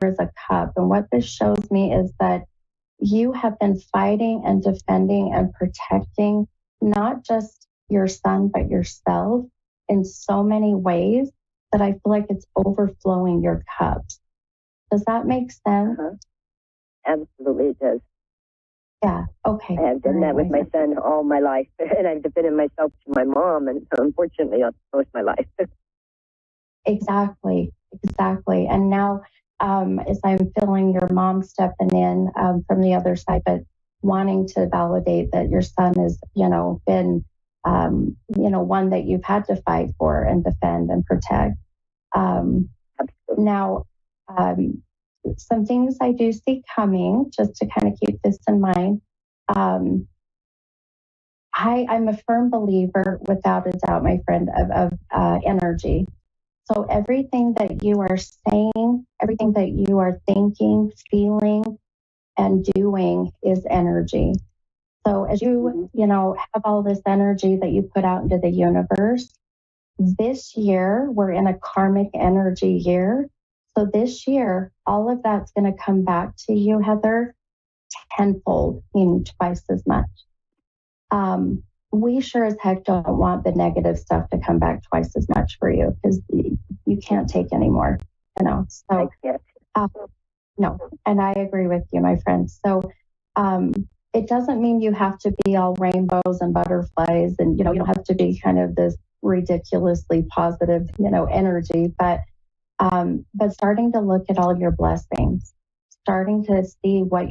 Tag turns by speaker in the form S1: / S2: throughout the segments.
S1: is a cup. And what this shows me is that you have been fighting and defending and protecting not just your son, but yourself in so many ways that I feel like it's overflowing your cups. Does that make sense?
S2: Absolutely, it does.
S1: Yeah, okay.
S2: I have done that with my son all my life, and I've defended myself to my mom, and unfortunately, most of my life.
S1: Exactly. And now, as I'm feeling your mom stepping in from the other side, but wanting to validate that your son has, been, one that you've had to fight for and defend and protect. Now, some things I do see coming, just to kind of keep this in mind. I'm a firm believer, without a doubt, my friend, of energy. So everything that you are saying, everything that you are thinking, feeling, and doing is energy. So as you, have all this energy that you put out into the universe, this year, we're in a karmic energy year. So this year, all of that's going to come back to you, Heather, tenfold, meaning twice as much. We sure as heck don't want the negative stuff to come back twice as much for you, because you can't take anymore, So, no, and I agree with you, my friend. So, it doesn't mean you have to be all rainbows and butterflies, and you don't have to be kind of this ridiculously positive, energy. But starting to look at all your blessings, starting to see what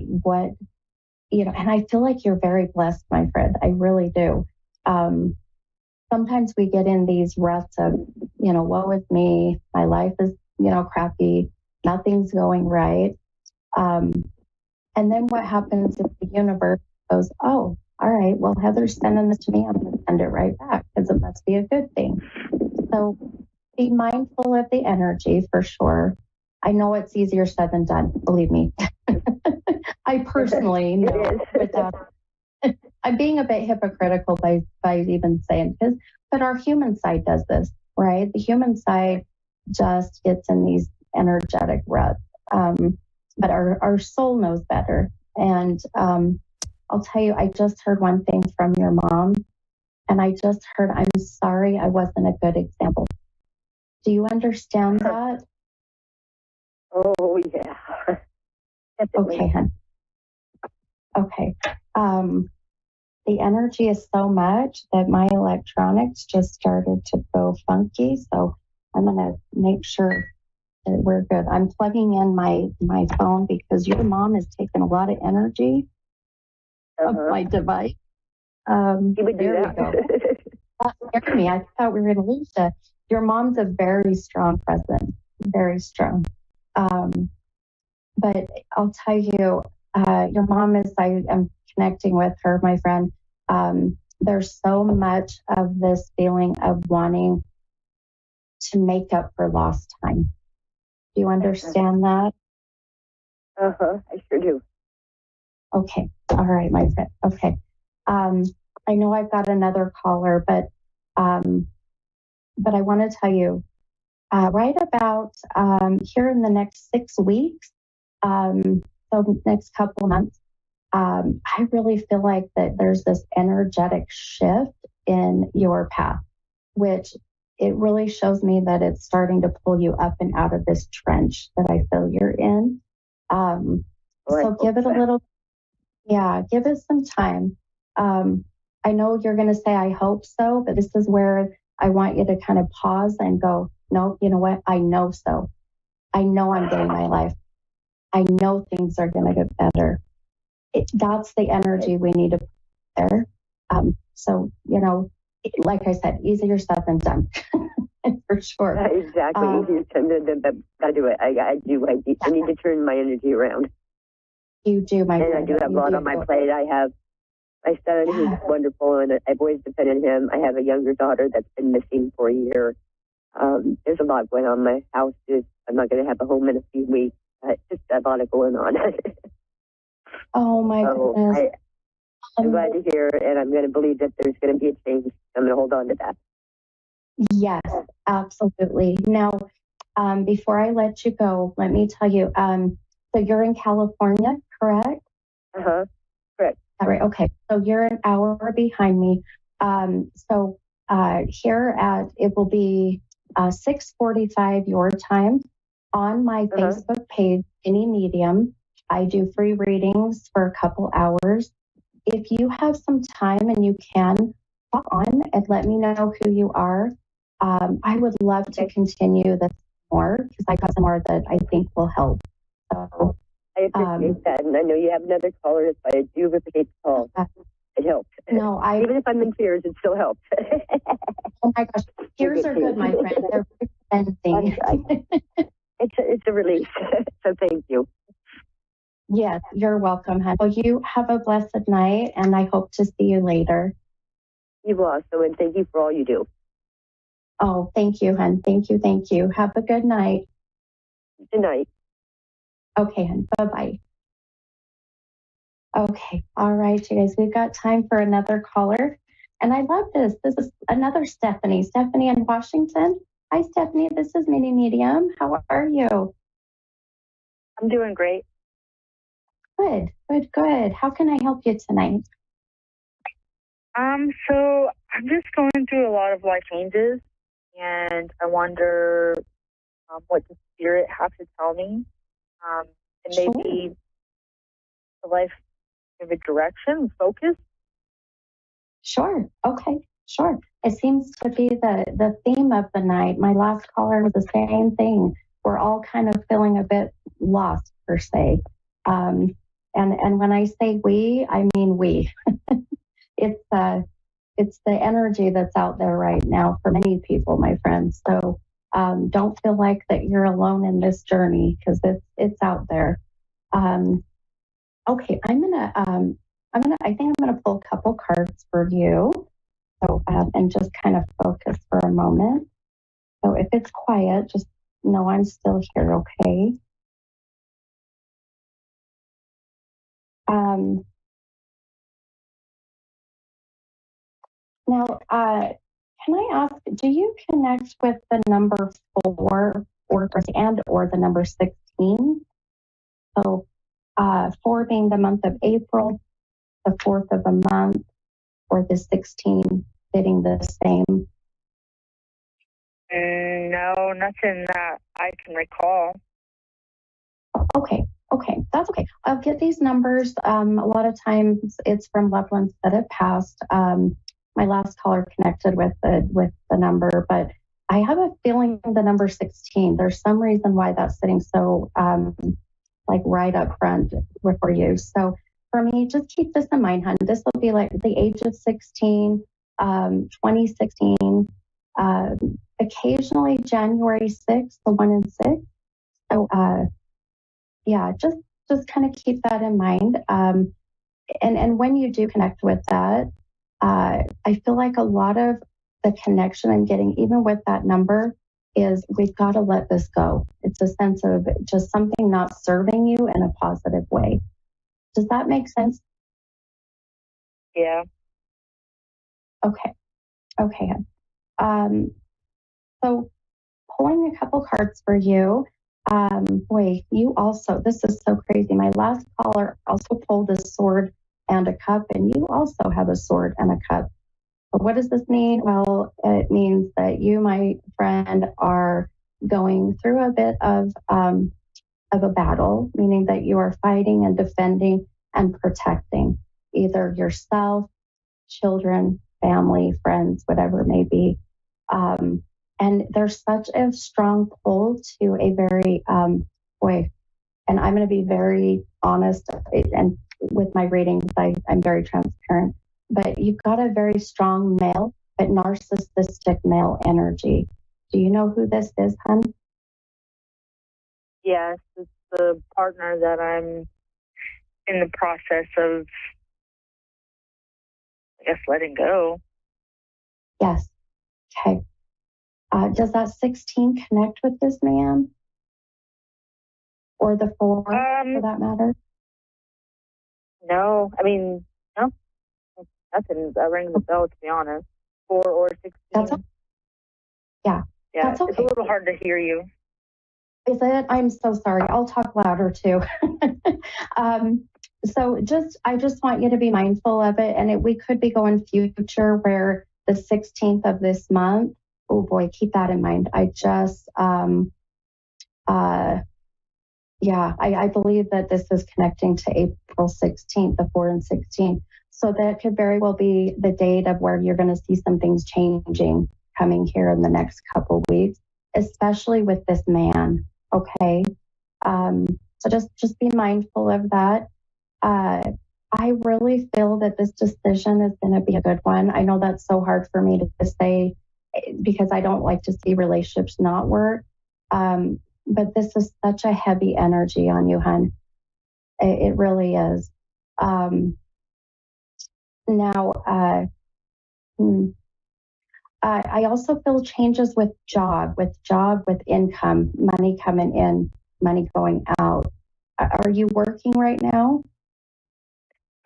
S1: and I feel like you're very blessed, my friend. I really do. Sometimes we get in these ruts of, woe is me, my life is, crappy, nothing's going right. And then what happens if the universe goes, oh, all right, well, Heather's sending this to me, I'm going to send it right back because it must be a good thing. So be mindful of the energy for sure. I know it's easier said than done, believe me. I personally know without, I'm being a bit hypocritical by even saying this, but our human side does this, right? The human side just gets in these energetic ruts. But our soul knows better. And I'll tell you, I just heard one thing from your mom, and I just heard, I'm sorry I wasn't a good example. Do you understand that?
S2: Oh, yeah. Definitely.
S1: Okay, hon. Okay. The energy is so much that my electronics just started to go funky. So I'm going to make sure that we're good. I'm plugging in my phone because your mom is taking a lot of energy of my device.
S2: You would do
S1: there
S2: that.
S1: We go. That scared me. I thought we were going to lose you. Your mom's a very strong presence, very strong. But I'll tell you, your mom is, I am connecting with her, my friend. There's so much of this feeling of wanting to make up for lost time. Do you understand that?
S2: I sure do.
S1: Okay. All right, my friend. Okay. I know I've got another caller, but I want to tell you, right about here in the next 6 weeks, so next couple of months, I really feel like that there's this energetic shift in your path, which it really shows me that it's starting to pull you up and out of this trench that I feel you're in. So give it a little, give it some time. I know you're going to say, I hope so, but this is where I want you to kind of pause and go, no, you know what? I know so. I know I'm getting my life. I know things are going to get better. That's the energy we need to put there. So, like I said, easier said than done, for sure.
S2: Exactly. Easier said than done. I do it. I need to turn my energy around.
S1: You do, my friend.
S2: And I do have a lot on my plate. I have my son, who's wonderful, and I've always depended on him. I have a younger daughter that's been missing for a year. There's a lot going on. My house I'm not going to have a home in a few weeks. Just a lot of going on.
S1: Oh, my goodness.
S2: I'm glad to hear, and I'm going to believe that there's going to be a change. I'm going to hold on to that.
S1: Yes, absolutely. Now, Before I let you go, let me tell you. So you're in California, correct?
S2: Correct.
S1: All right. Okay. So you're an hour behind me. So here at it will be 6:45 your time on my Facebook page, Any Medium. I do free readings for a couple hours. If you have some time and you can hop on and let me know who you are, I would love to continue this more because I got some more that I think will help. So,
S2: I appreciate that, and I know you have another caller, but I do appreciate the call. It helps.
S1: No,
S2: even if I'm in tears, it still helps.
S1: Oh my gosh, tears are good, my friend. They're cleansing.
S2: It's a release. So thank you.
S1: Yes, you're welcome, hon. Well, you have a blessed night, and I hope to see you later.
S2: You also, and thank you for all you do.
S1: Oh, thank you, hon. Thank you, thank you. Have a good night.
S2: Good night.
S1: Okay, hon. Bye-bye. Okay, all right, you guys. We've got time for another caller. And I love this. This is another Stephanie. Stephanie in Washington. Hi, Stephanie. This is Mini Medium. How are you?
S3: I'm doing great.
S1: Good, good, good. How can I help you tonight?
S3: So I'm just going through a lot of life changes, and I wonder what the spirit has to tell me, and maybe the life give a direction, focus.
S1: Sure. Okay. Sure. It seems to be the theme of the night. My last caller was the same thing. We're all kind of feeling a bit lost, per se. And when I say we, I mean we. It's the energy that's out there right now for many people, my friends. So don't feel like that you're alone in this journey because it's out there. Okay, I think I'm gonna pull a couple cards for you. So and just kind of focus for a moment. So if it's quiet, just know I'm still here. Okay. Now, can I ask, do you connect with the number 4 or the number 16? So 4 being the month of April, the fourth of a month, or the 16 fitting the same?
S3: No, nothing that I can recall.
S1: Okay, that's okay. I'll get these numbers. A lot of times it's from loved ones that have passed. My last caller connected with the number, but I have a feeling the number 16. There's some reason why that's sitting so like right up front for you. So for me, just keep this in mind, hon. This will be like the age of 16, 2016, occasionally January 6th, the 1 and 6. So yeah, just kind of keep that in mind. And when you do connect with that, I feel like a lot of the connection I'm getting, even with that number, is we've got to let this go. It's a sense of just something not serving you in a positive way. Does that make sense?
S3: Yeah.
S1: Okay. So pulling a couple cards for you. Boy, you also, this is so crazy. My last caller also pulled a sword and a cup, and you also have a sword and a cup. But what does this mean? Well, it means that you, my friend, are going through a bit of a battle, meaning that you are fighting and defending and protecting either yourself, children, family, friends, whatever it may be. And there's such a strong pull to a very, boy, and I'm going to be very honest, and with my readings, I'm very transparent, but you've got a very strong male, but narcissistic male energy. Do you know who this is, hon?
S3: Yes, it's the partner that I'm in the process of, I guess, letting go.
S1: Yes. Okay. Does that 16 connect with this man? Or the 4, for that matter?
S3: No, I mean, no, nothing that rings a bell, to be honest. 4 or 16.
S1: Yeah.
S3: Yeah,
S1: That's okay.
S3: It's a little hard to hear you.
S1: Is it? I'm so sorry. I'll talk louder too. So I just want you to be mindful of it. And we could be going future where the 16th of this month, oh boy, keep that in mind. I believe that this is connecting to April 16th, the 4th and 16th. So that could very well be the date of where you're going to see some things changing coming here in the next couple weeks, especially with this man. Okay. So just be mindful of that. I really feel that this decision is going to be a good one. I know that's so hard for me to say because I don't like to see relationships not work. But this is such a heavy energy on you, hon. It really is. I also feel changes with job, with income, money coming in, money going out. Are you working right now?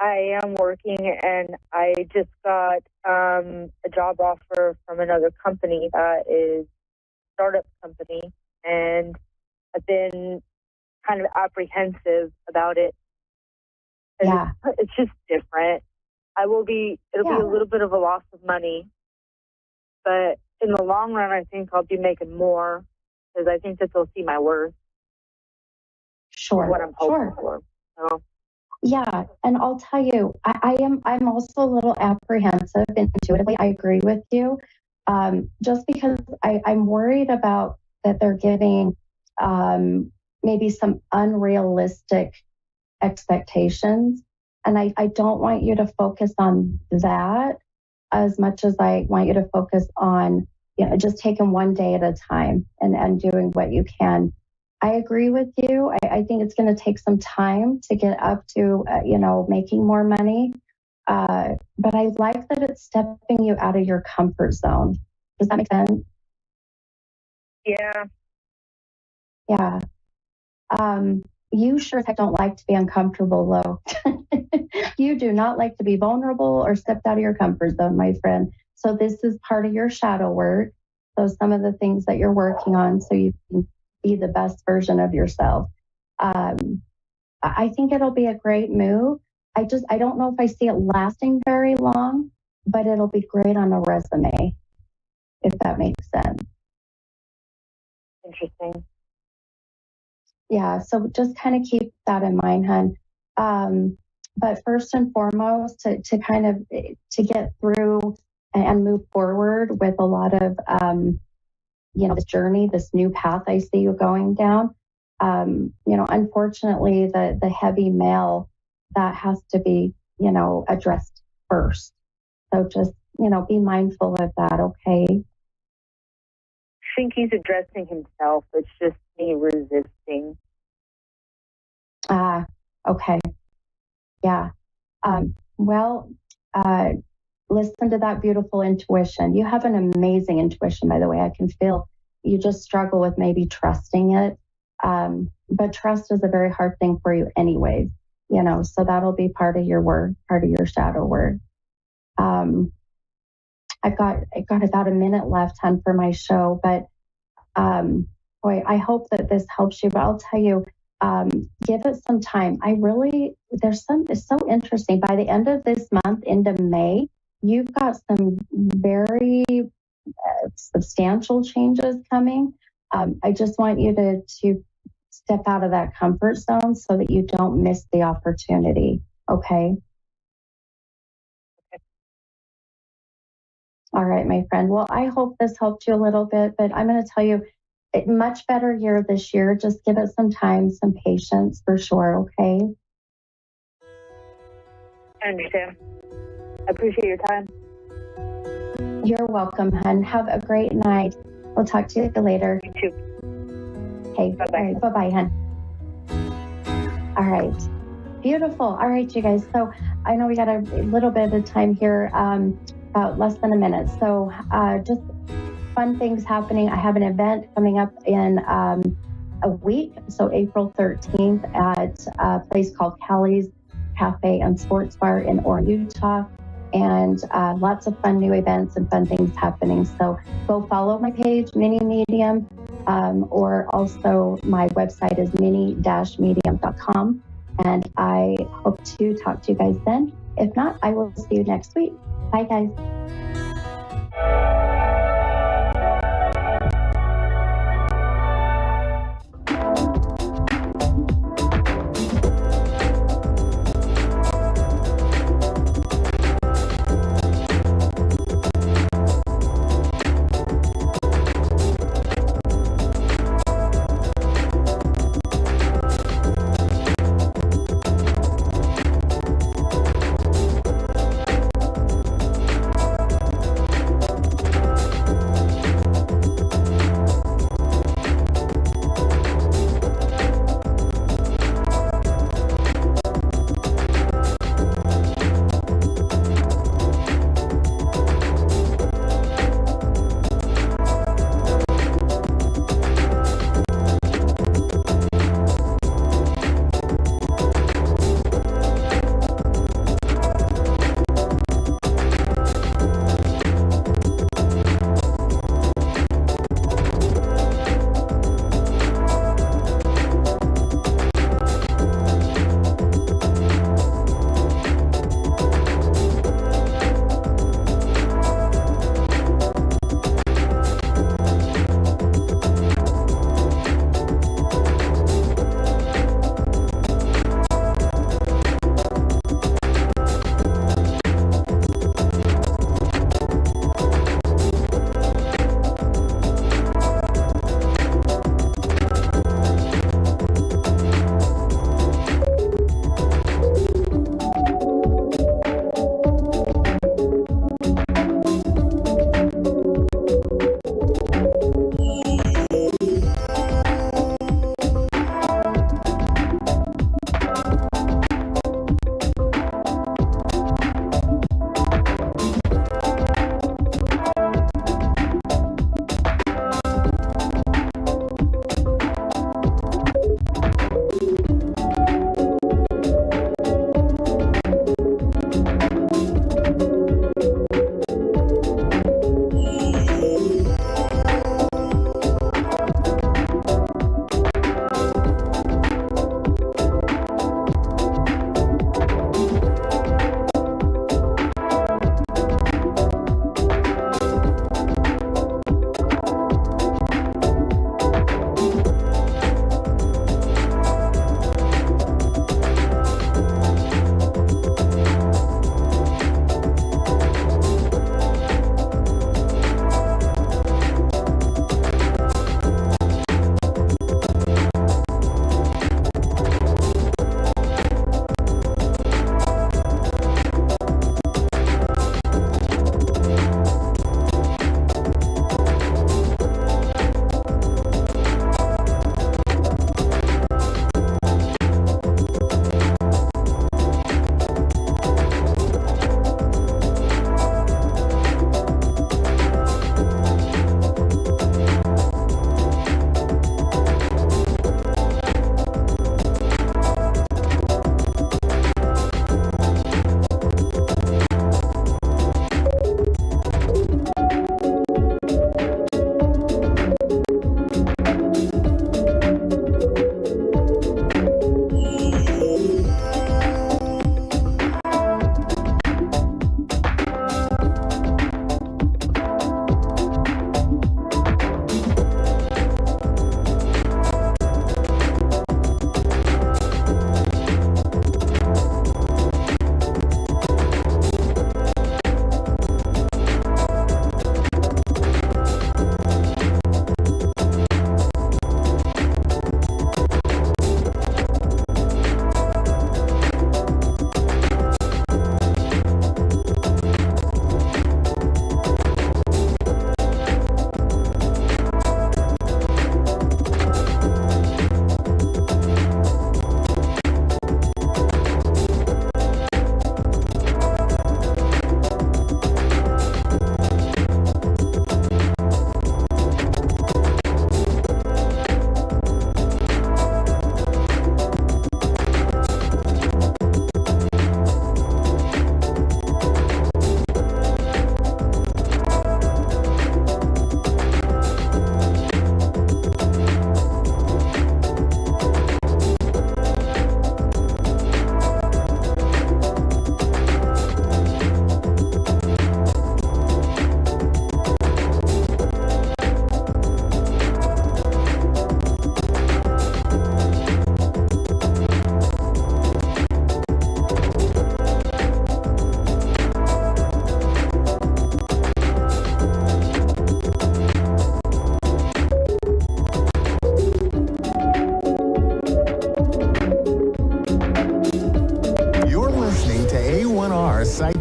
S3: I am working, and I just got a job offer from another company that is a startup company, and I've been kind of apprehensive about it.
S1: Yeah.
S3: It's just different. It'll be a little bit of a loss of money, but in the long run, I think I'll be making more because I think that they'll see my worth.
S1: Sure.
S3: What I'm hoping for. So.
S1: Yeah, and I'll tell you, I'm also a little apprehensive intuitively. I agree with you. Just because I'm worried about that they're giving maybe some unrealistic expectations. And I don't want you to focus on that as much as I want you to focus on, just taking one day at a time and doing what you can. I agree with you. I think it's going to take some time to get up to, making more money. But I like that it's stepping you out of your comfort zone. Does that make sense?
S3: Yeah.
S1: Yeah. You sure as heck don't like to be uncomfortable, though. You do not like to be vulnerable or stepped out of your comfort zone, my friend. So this is part of your shadow work. So some of the things that you're working on so you can be the best version of yourself. I think it'll be a great move. I don't know if I see it lasting very long, but it'll be great on a resume, if that makes sense.
S3: Interesting.
S1: Yeah, so just kind of keep that in mind, hon. But first and foremost, to get through and move forward with a lot of this journey, this new path I see you going down. Unfortunately, the heavy male that has to be addressed first. So just be mindful of that, okay?
S3: I think he's addressing himself. It's just me resisting.
S1: Okay. Yeah. Listen to that beautiful intuition. You have an amazing intuition, by the way. I can feel you just struggle with maybe trusting it. But trust is a very hard thing for you anyways, so that'll be part of your work, part of your shadow work. I've got about a minute left, hon, for my show, but boy, I hope that this helps you. But I'll tell you, give it some time. It's so interesting. By the end of this month, into May, you've got some very substantial changes coming. I just want you to step out of that comfort zone so that you don't miss the opportunity. Okay. All right, my friend. Well, I hope this helped you a little bit, but I'm going to tell you, much better year this year. Just give it some time, some patience for sure. Okay.
S3: I understand. I appreciate your time.
S1: You're welcome, hun. Have a great night. We'll talk to you later.
S3: You too.
S1: Okay.
S3: Bye-bye.
S1: All right. Bye-bye, hun. All right. Beautiful. All right, you guys. So I know we got a little bit of time here, about less than a minute. So just fun things happening. I have an event coming up in a week. So April 13th at a place called Callie's Cafe and Sports Bar in Orem, Utah. And lots of fun new events and fun things happening. So go follow my page, Mini Medium. or also my website is mini-medium.com. And I hope to talk to you guys then. If not, I will see you next week. Bye, guys.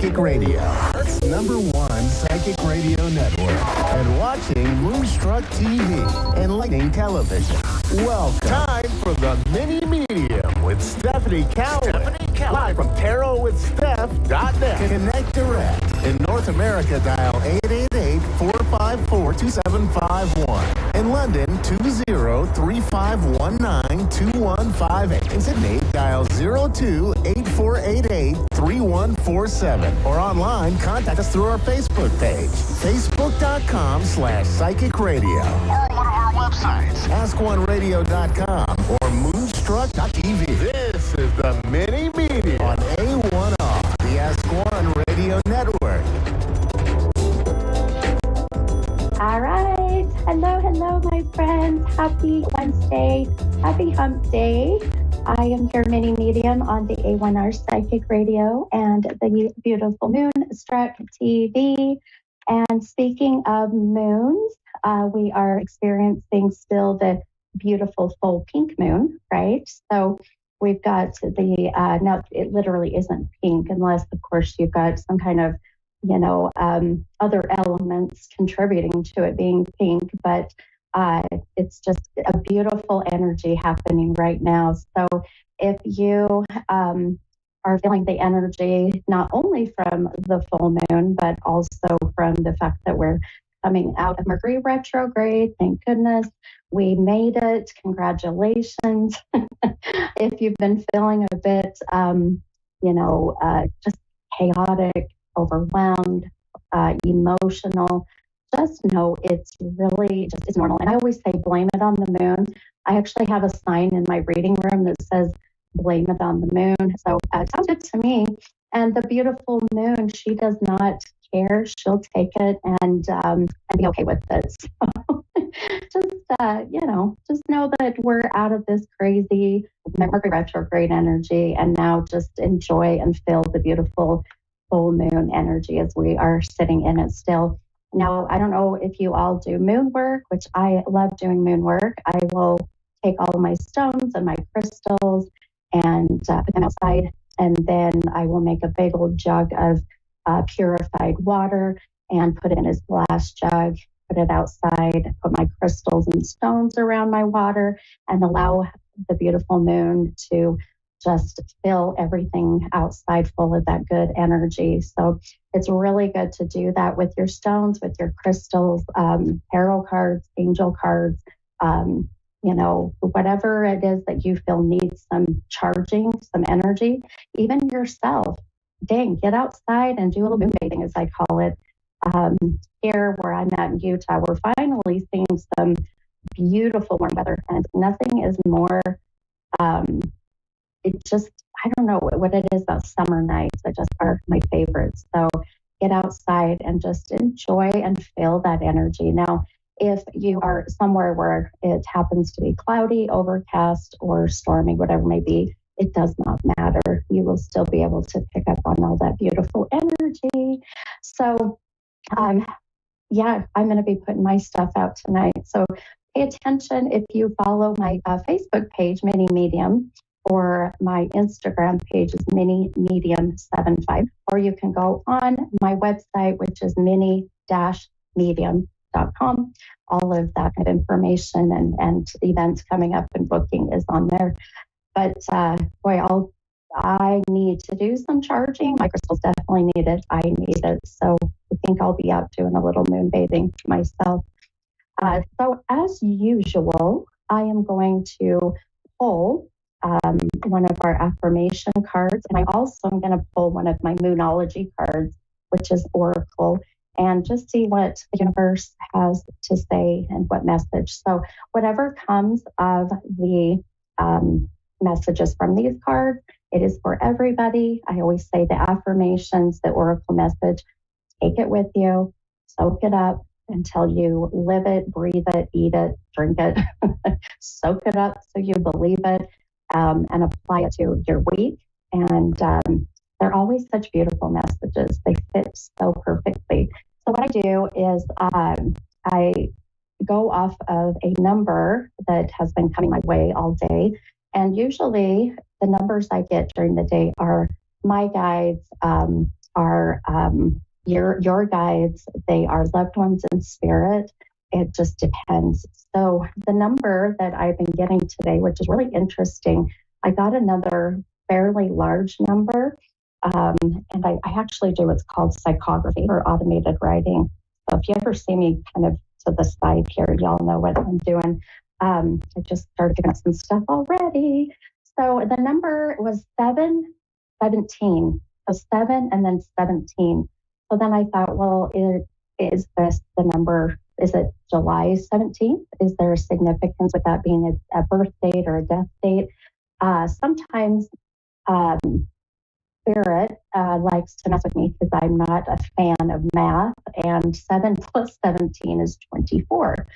S4: Psychic Radio, Earth's #1 psychic radio network, and watching Moonstruck TV, enlightening television. Welcome. Time for the Mini Medium with Stephanie Cowan. Live from tarotwithsteph.net. Connect direct. In North America, dial 888-454-2751. In London, 20-3519-2158. In Sydney, dial 02-8488-3147. Or online, contact us through our Facebook page, facebook.com/psychic radio. Or one of our websites, askoneradio.com or moonstruck.tv. This is the Mini Media on A1R, the Ask One Radio Network.
S1: All right. Hello, my friends. Happy Wednesday. Happy Hump Day. I am your mini medium on the A1R Psychic Radio and the beautiful Moonstruck TV. And speaking of moons, we are experiencing still the beautiful full pink moon, right? So we've got the, now it literally isn't pink unless, of course, you've got some kind of other elements contributing to it being pink, but it's just a beautiful energy happening right now. So if you are feeling the energy, not only from the full moon, but also from the fact that we're coming out of Mercury retrograde, thank goodness, we made it. Congratulations. If you've been feeling a bit, just chaotic, overwhelmed, emotional, just know it's really just it's normal. And I always say blame it on the moon. I actually have a sign in my reading room that says blame it on the moon. So it sounds good to me. And the beautiful moon, she does not care. She'll take it and be okay with it. So just know that we're out of this crazy Mercury retrograde energy and now just enjoy and feel the beautiful full moon energy as we are sitting in it still. Now, I don't know if you all do moon work, which I love doing moon work. I will take all of my stones and my crystals and put them outside, and then I will make a big old jug of purified water and put it in this glass jug, put it outside, put my crystals and stones around my water, and allow the beautiful moon to just fill everything outside full of that good energy. So it's really good to do that with your stones, with your crystals, tarot cards, angel cards, whatever it is that you feel needs some charging, some energy, even yourself. Dang, get outside and do a little moon bathing, as I call it. Here where I'm at in Utah, we're finally seeing some beautiful warm weather, and nothing is more I don't know what it is about summer nights that just are my favorites. So get outside and just enjoy and feel that energy. Now, if you are somewhere where it happens to be cloudy, overcast, or stormy, whatever it may be, it does not matter. You will still be able to pick up on all that beautiful energy. So, I'm going to be putting my stuff out tonight. So pay attention if you follow my Facebook page, Mini Medium, or my Instagram page is Mini Medium 75, or you can go on my website, which is mini-medium.com. All of that kind of information and events coming up and booking is on there. But I need to do some charging. My crystals definitely need it. I need it. So I think I'll be out doing a little moon bathing myself. So as usual, I am going to pull one of our affirmation cards, and I also am going to pull one of my Moonology cards, which is Oracle, and just see what the universe has to say and what message. So whatever comes of the messages from these cards, it is for everybody. I always say the affirmations, the Oracle message, take it with you, soak it up until you live it, breathe it, eat it, drink it, soak it up so you believe it. And apply it to your week. And they're always such beautiful messages. They fit so perfectly. So what I do is I go off of a number that has been coming my way all day. And usually the numbers I get during the day are my guides, are your guides. They are loved ones in spirit. It just depends. So the number that I've been getting today, which is really interesting, I got another fairly large number. And I actually do what's called psychography or automated writing. So if you ever see me kind of to the side here, y'all know what I'm doing. I just started picking up some stuff already. So the number was 717. So 7 and then 17. So then I thought, well, is this the number? Is it July 17th? Is there a significance with that being a birth date or a death date? Sometimes Spirit likes to mess with me because I'm not a fan of math, and 7 plus 17 is 24.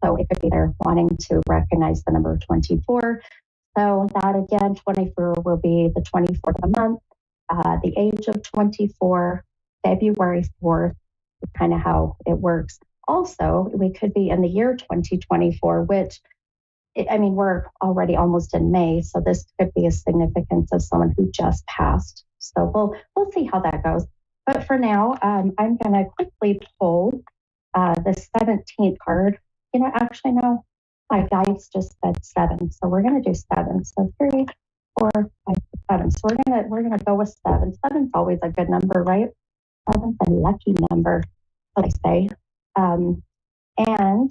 S1: So it could be they're wanting to recognize the number 24. So that again, 24 will be the 24th of the month, the age of 24, February 4th, is kind of how it works. Also, we could be in the year 2024, which, I mean, we're already almost in May, so this could be a significance of someone who just passed. So we'll see how that goes. But for now, I'm going to quickly pull the 17th card. You know, actually, no, my guides just said 7, so we're going to do 7. So 3, 4, 5, 7. So we're gonna go with 7. 7's always a good number, right? 7's a lucky number, what I say. And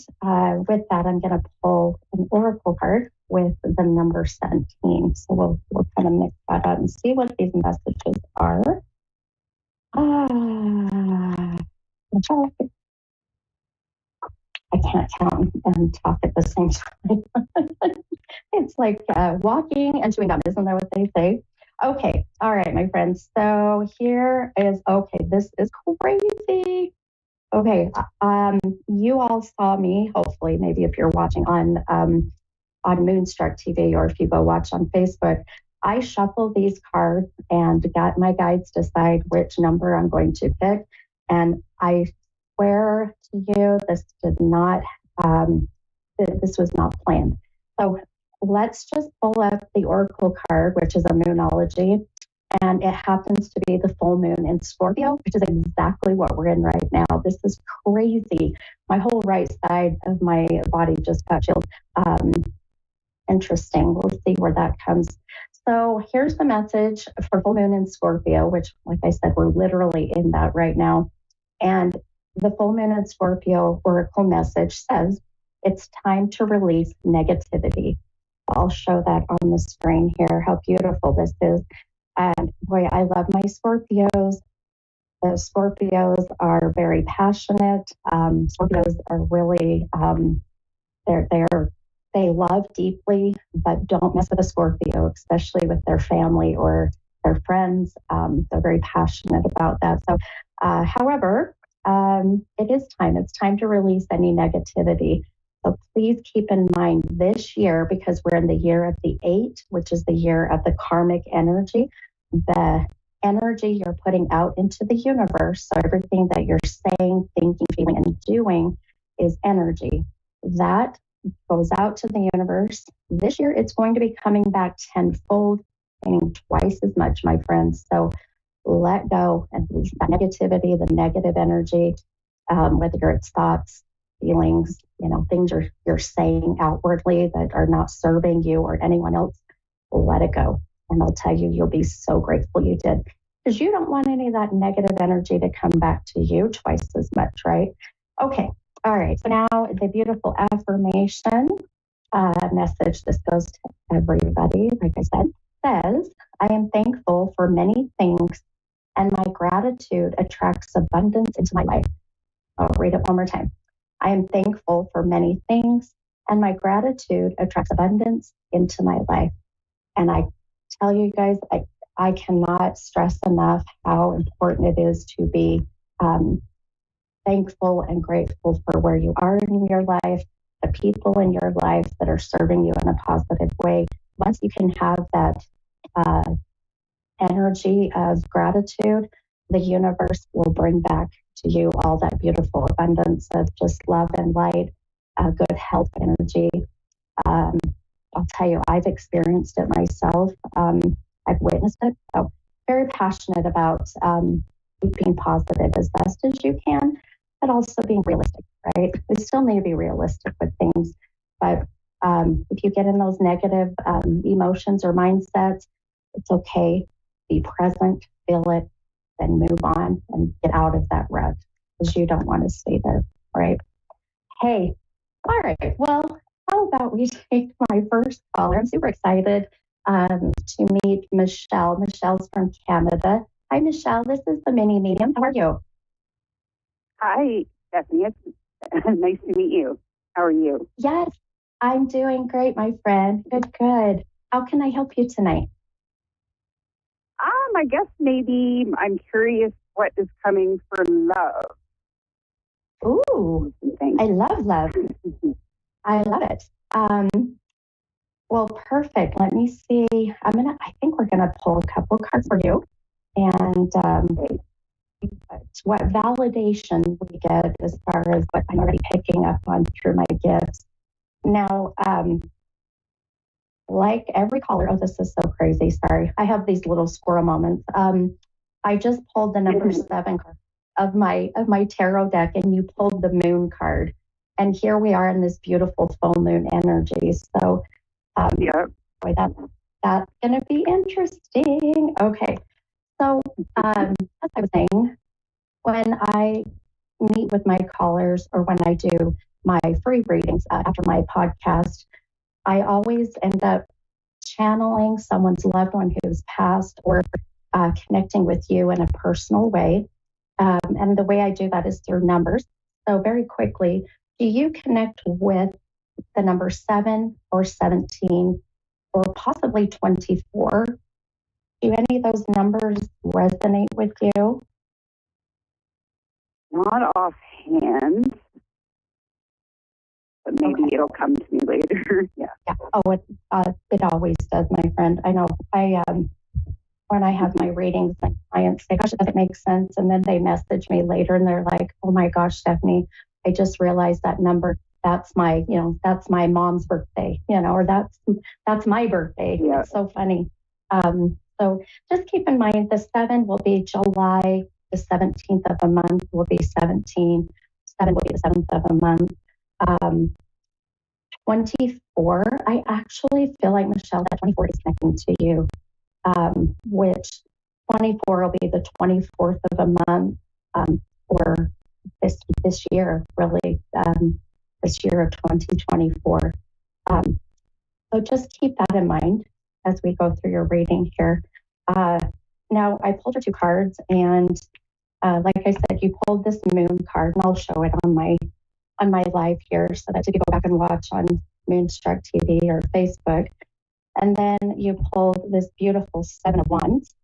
S1: with that, I'm going to pull an oracle card with the number 17. So we'll kind of mix that up and see what these messages are. I can't count and talk at the same time. It's like walking and chewing gum, isn't that what they say? Okay, all right, my friends. So here is, okay, this is crazy. Okay, you all saw me, hopefully, maybe if you're watching on Moonstruck TV or if you go watch on Facebook, I shuffle these cards and got my guides decide which number I'm going to pick. And I swear to you, this did not, this was not planned. So let's just pull up the Oracle card, which is a Moonology. And it happens to be the full moon in Scorpio, which is exactly what we're in right now. This is crazy. My whole right side of my body just got chilled. Interesting. We'll see where that comes. So here's the message for full moon in Scorpio, which, like I said, we're literally in that right now. And the full moon in Scorpio oracle message says, it's time to release negativity. I'll show that on the screen here, how beautiful this is. And boy, I love my Scorpios. The Scorpios are very passionate. Scorpios are really, they love deeply, but don't mess with a Scorpio, especially with their family or their friends. They're very passionate about that. So, however, it is time. It's time to release any negativity. So please keep in mind this year, because we're in the year of the 8, which is the year of the karmic energy, the energy you're putting out into the universe. So everything that you're saying, thinking, feeling, and doing is energy. That goes out to the universe. This year, it's going to be coming back tenfold, meaning twice as much, my friends. So let go and release that negativity, the negative energy, whether it's thoughts, feelings, things you're saying outwardly that are not serving you or anyone else. Let it go. And I'll tell you, you'll be so grateful you did, because you don't want any of that negative energy to come back to you twice as much, right? Okay. All right. So now the beautiful affirmation message, this goes to everybody, like I said, says, I am thankful for many things, and my gratitude attracts abundance into my life. I'll read it one more time. I am thankful for many things, and my gratitude attracts abundance into my life. And I tell you guys, I cannot stress enough how important it is to be thankful and grateful for where you are in your life, the people in your life that are serving you in a positive way. Once you can have that energy of gratitude, the universe will bring back to you all that beautiful abundance of just love and light, good health energy. I'll tell you, I've experienced it myself. I've witnessed it. So very passionate about being positive as best as you can, but also being realistic, right? We still need to be realistic with things. But if you get in those negative emotions or mindsets, it's okay. Be present, feel it, then move on and get out of that rut because you don't want to stay there, right? Hey, all right. Well, how about we take my first caller? I'm super excited to meet Michelle. Michelle's from Canada. Hi, Michelle. This is the mini medium. How are you?
S5: Hi, Stephanie. It's nice to meet you. How are you?
S1: Yes, I'm doing great, my friend. Good, good. How can I help you tonight?
S5: I guess maybe I'm curious what is coming for love.
S1: Ooh, I love love. I love it. Well, perfect. Let me see. I think we're gonna pull a couple cards for you, and what validation we get as far as what I'm already picking up on through my gifts. Now, like every caller, oh, this is so crazy. Sorry, I have these little squirrel moments. I just pulled the number 7 card of my tarot deck, and you pulled the moon card. And here we are in this beautiful full moon energy. So, boy, that's going to be interesting. Okay. So, as I was saying, when I meet with my callers or when I do my free readings after my podcast, I always end up channeling someone's loved one who's passed or connecting with you in a personal way. And the way I do that is through numbers. So very quickly, do you connect with the number 7 or 17 or possibly 24? Do any of those numbers resonate with you?
S5: Not offhand, but maybe it'll come to me later. Yeah.
S1: Oh, it always does, my friend. I know. When I have my readings, my clients say, "Gosh, it doesn't make sense," and then they message me later, and they're like, "Oh my gosh, Stephanie, I just realized that number. That's my mom's birthday, or that's my birthday." Yeah. It's so funny. So just keep in mind the 7 will be July. The 17th of a month will be 17. 7 will be the 7th of a month. 24, I actually feel like, Michelle, that 24 is connecting to you, which 24 will be the 24th of a month for this year, really, this year of 2024. So just keep that in mind as we go through your reading here. Now, I pulled your 2 cards, and like I said, you pulled this moon card, and I'll show it on my live here so that you can go back and watch on Moonstruck TV or Facebook. And then you pulled this beautiful 7 of Wands,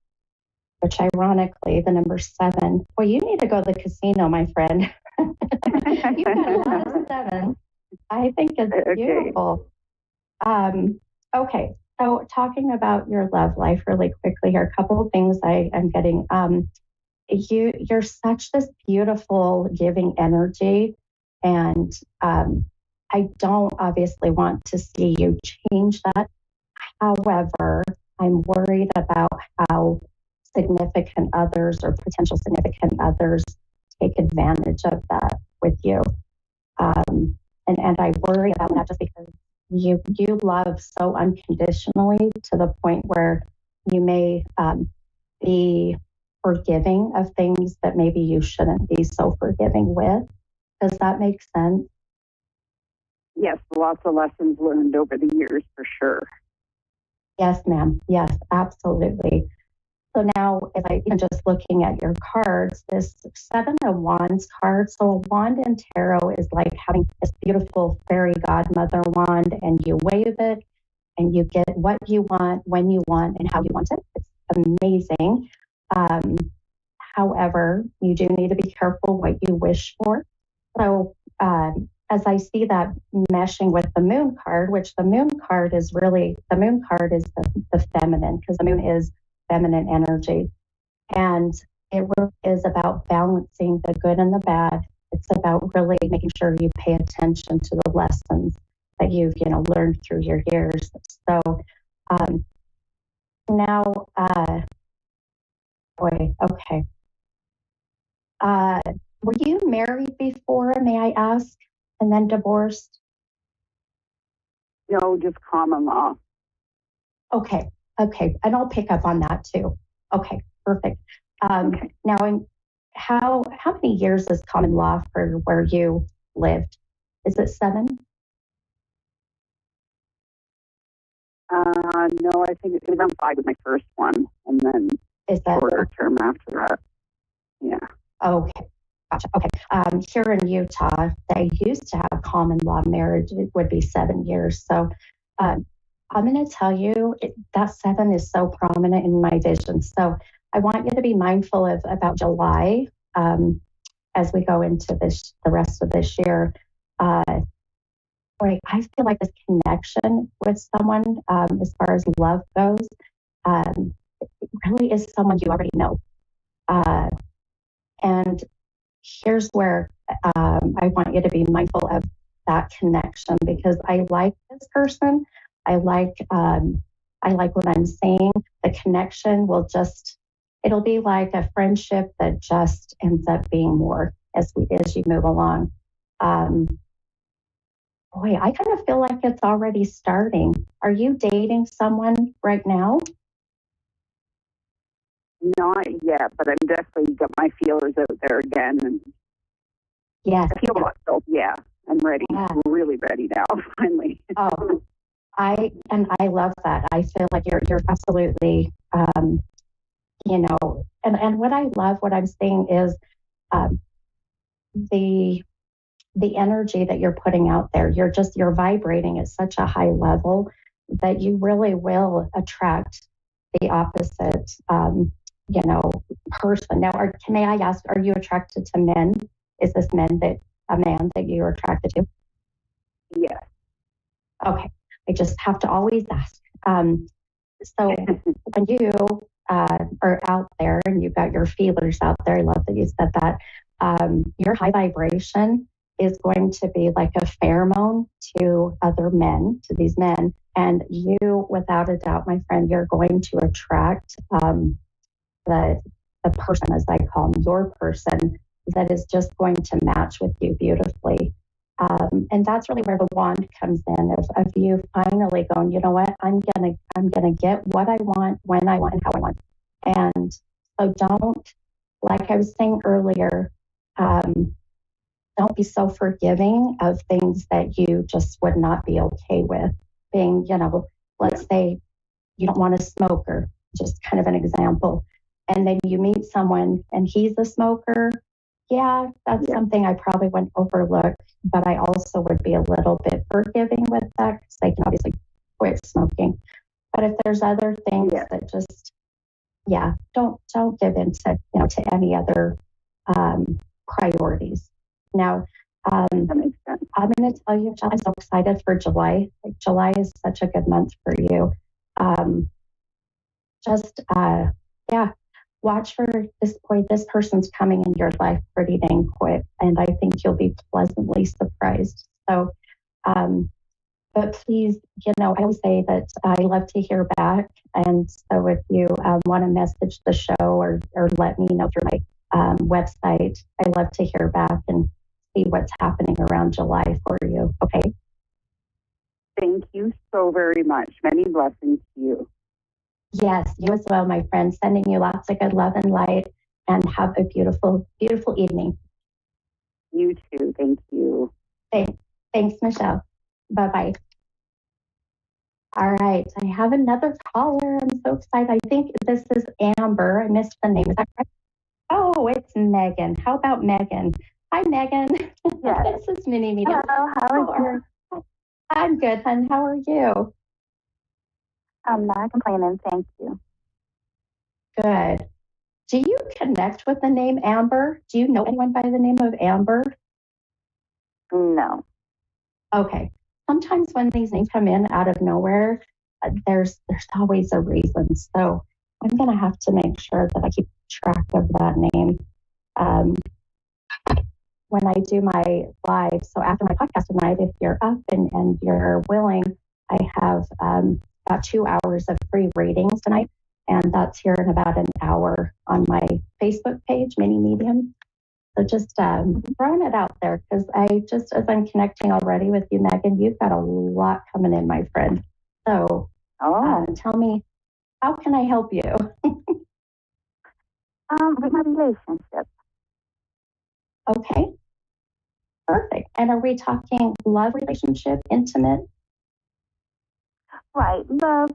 S1: which ironically, the number 7. Well, you need to go to the casino, my friend. You've got a lot of 7. I think it's beautiful. Okay, so talking about your love life really quickly here, a couple of things I am getting. You're such this beautiful giving energy. And I don't obviously want to see you change that. However, I'm worried about how significant others or potential significant others take advantage of that with you. And I worry about that just because you love so unconditionally to the point where you may be forgiving of things that maybe you shouldn't be so forgiving with. Does that make sense?
S5: Yes, lots of lessons learned over the years for sure.
S1: Yes, ma'am. Yes, absolutely. So now, if I even just looking at your cards, this 7 of Wands card. So a wand in tarot is like having this beautiful fairy godmother wand, and you wave it, and you get what you want, when you want, and how you want it. It's amazing. However, you do need to be careful what you wish for. So as I see that meshing with the moon card, which the moon card is the feminine, because the moon is feminine energy. And it is about balancing the good and the bad. It's about really making sure you pay attention to the lessons that you've, learned through your years. So now, okay. Uh, were you married before, may I ask, and then divorced?
S5: No, just common law.
S1: Okay, okay, and I'll pick up on that too. Okay, perfect.
S5: Okay.
S1: Now, how many years is common law for where you lived? Is it 7?
S5: No, I think it was around 5 with my first one, and then
S1: Is that
S5: shorter term after that. Yeah.
S1: okay? Gotcha. Okay. Here in Utah, they used to have common law marriage. It would be 7 years. So I'm going to tell you that 7 is so prominent in my vision. So I want you to be mindful of about July as we go into the rest of this year. Boy, I feel like this connection with someone, as far as love goes, it really is someone you already know. And here's where I want you to be mindful of that connection because I like this person. I like what I'm saying. The connection it'll be like a friendship that just ends up being more as you move along. Boy, I kind of feel like it's already starting. Are you dating someone right now?
S5: Not yet, but I'm definitely got my feelers out there again. And
S1: Yes.
S5: I feel myself. Yeah, I'm ready.
S1: Yeah.
S5: I'm really ready now. Finally.
S1: Oh, I love that. I feel like you're absolutely, and what I love, what I'm seeing is um, the energy that you're putting out there. You're vibrating at such a high level that you really will attract the opposite, person. Now, may I ask, are you attracted to men? Is this a man that you're attracted to?
S5: Yes.
S1: Okay. I just have to always ask. So when you are out there and you've got your feelers out there, I love that you said that, your high vibration is going to be like a pheromone to other men, to these men. And you, without a doubt, my friend, you're going to attract the person, as I call him, your person, that is just going to match with you beautifully. And that's really where the wand comes in of you finally going, you know what, I'm gonna get what I want, when I want, and how I want. And so don't, like I was saying earlier, don't be so forgiving of things that you just would not be okay with. Being, let's say you don't want a smoker, just kind of an example. And then you meet someone and he's a smoker. Yeah, that's something I probably wouldn't overlook, but I also would be a little bit forgiving with that because they can obviously quit smoking. But if there's other things that just, don't give in to any other priorities. Now,
S5: That makes sense.
S1: I'm going to tell you, Jill, I'm so excited for July. Like, July is such a good month for you. Watch for this point. This person's coming in your life pretty dang quick, and I think you'll be pleasantly surprised. So, but please, I always say that I love to hear back. And so if you want to message the show or let me know through my website, I love to hear back and see what's happening around July for you. Okay.
S5: Thank you so very much. Many blessings to you.
S1: Yes, you as well, my friend. Sending you lots of good love and light, and have a beautiful, beautiful evening.
S5: You too. Thank you.
S1: Thanks, Michelle. Bye-bye. All right, I have another caller. I'm so excited. I think this is Amber. I missed the name. Is that correct? Oh, it's Megan. How about Megan? Hi, Megan.
S6: Yes.
S1: This is Mini Media.
S6: Hello, how are you?
S1: I'm good, hon. How are you?
S6: I'm not complaining, thank you.
S1: Good. Do you connect with the name Amber? Do you know anyone by the name of Amber?
S6: No.
S1: Okay. Sometimes when these names come in out of nowhere, there's always a reason. So I'm going to have to make sure that I keep track of that name when I do my live. So after my podcast tonight, if you're up and you're willing, I have about 2 hours of free readings tonight. And that's here in about an hour on my Facebook page, Mini Medium. So just throwing it out there because as I'm connecting already with you, Megan, you've got a lot coming in, my friend. So tell me, how can I help you?
S6: With my relationship.
S1: Okay, perfect. And are we talking love relationship, intimate?
S6: Right. Love,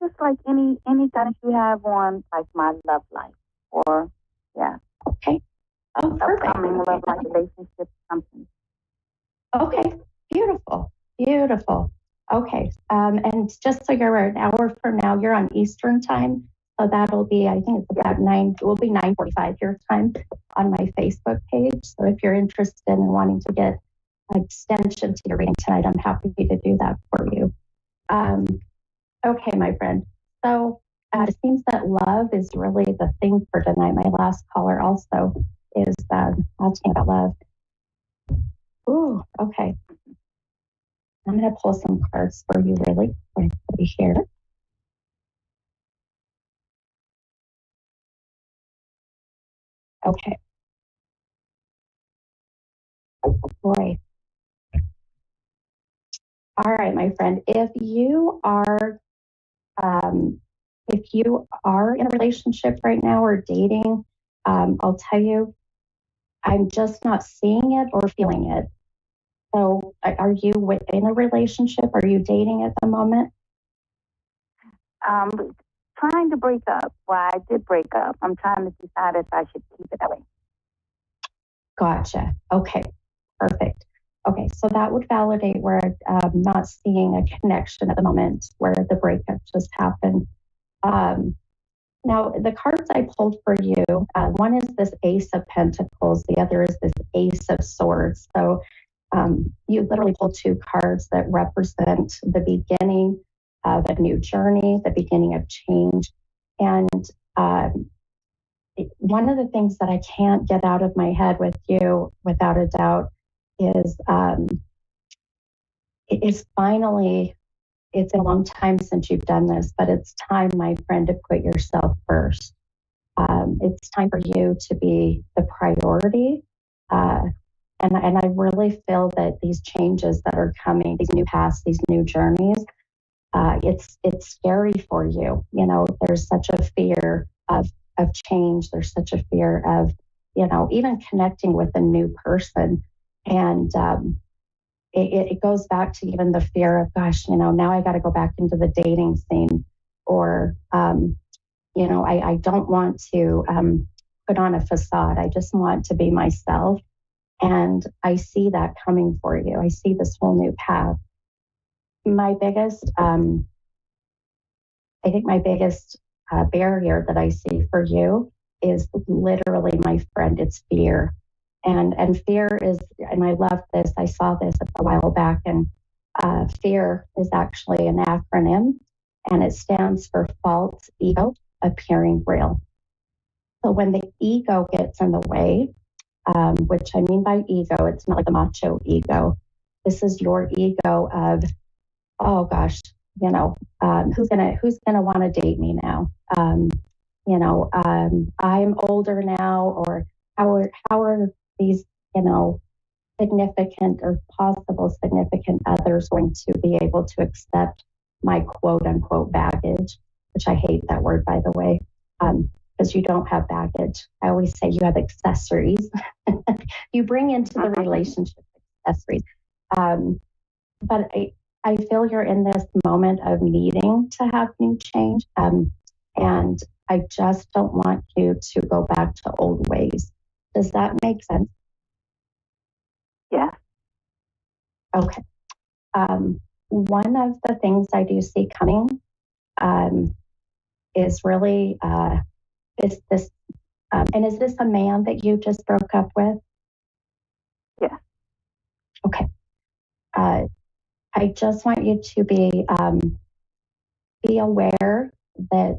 S6: just like any guidance you have on like my love life or
S1: Okay. Oh, perfect.
S6: upcoming love life relationship something.
S1: Okay, beautiful, beautiful. Okay, and just so you're aware, an hour from now, you're on Eastern time, so that'll be, I think it's about 9. It will be 9:45 your time on my Facebook page. So if you're interested in wanting to get an extension to your reading tonight, I'm happy to do that for you. Okay, my friend. So it seems that love is really the thing for tonight. My last caller also is asking about love. Ooh, okay. I'm going to pull some cards for you really quickly here. Okay. Boy. All right, my friend. If you are in a relationship right now or dating, I'll tell you, I'm just not seeing it or feeling it. So, are you in a relationship? Are you dating at the moment?
S6: Trying to break up. Well, I did break up. I'm trying to decide if I should keep it that way.
S1: Gotcha. Okay. Perfect. Okay, so that would validate where I'm not seeing a connection at the moment where the breakup just happened. Now, the cards I pulled for you, one is this Ace of Pentacles, the other is this Ace of Swords. So you literally pulled two cards that represent the beginning of a new journey, the beginning of change. And one of the things that I can't get out of my head with you, without a doubt, is finally, it's been a long time since you've done this, but it's time, my friend, to put yourself first. It's time for you to be the priority. And I really feel that these changes that are coming, these new paths, these new journeys, it's scary for you. You know, there's such a fear of change. There's such a fear of, even connecting with a new person. And it goes back to even the fear of, gosh, now I got to go back into the dating scene, or, I don't want to put on a facade. I just want to be myself. And I see that coming for you. I see this whole new path. My biggest barrier that I see for you is literally, my friend, it's fear. And fear is, and I love this, I saw this a while back, and fear is actually an acronym, and it stands for false ego appearing real. So when the ego gets in the way, which I mean by ego, it's not like the macho ego. This is your ego of, oh gosh, who's gonna want to date me now? I'm older now, or how are these, significant or possible significant others going to be able to accept my quote unquote baggage, which I hate that word, by the way, because you don't have baggage. I always say you have accessories. You bring into the relationship accessories. But I feel you're in this moment of needing to have new change. And I just don't want you to go back to old ways. Does that make sense?
S6: Yeah.
S1: Okay. One of the things I do see coming is really, is this, and is this a man that you just broke up with?
S6: Yeah.
S1: Okay. I just want you to be aware that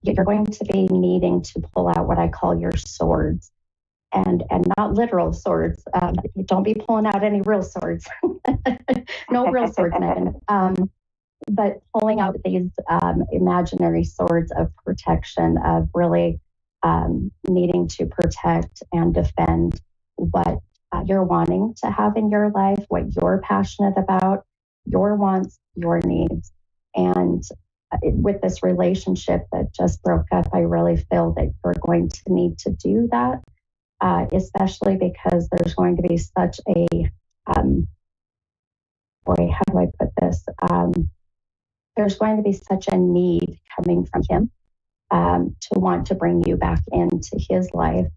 S1: you're going to be needing to pull out what I call your swords, and not literal swords. Don't be pulling out any real swords. No real swords, Megan. But pulling out these imaginary swords of protection, of really needing to protect and defend what you're wanting to have in your life, what you're passionate about, your wants, your needs. And with this relationship that just broke up, I really feel that you're going to need to do that, especially because there's going to be such a, how do I put this? There's going to be such a need coming from him to want to bring you back into his life.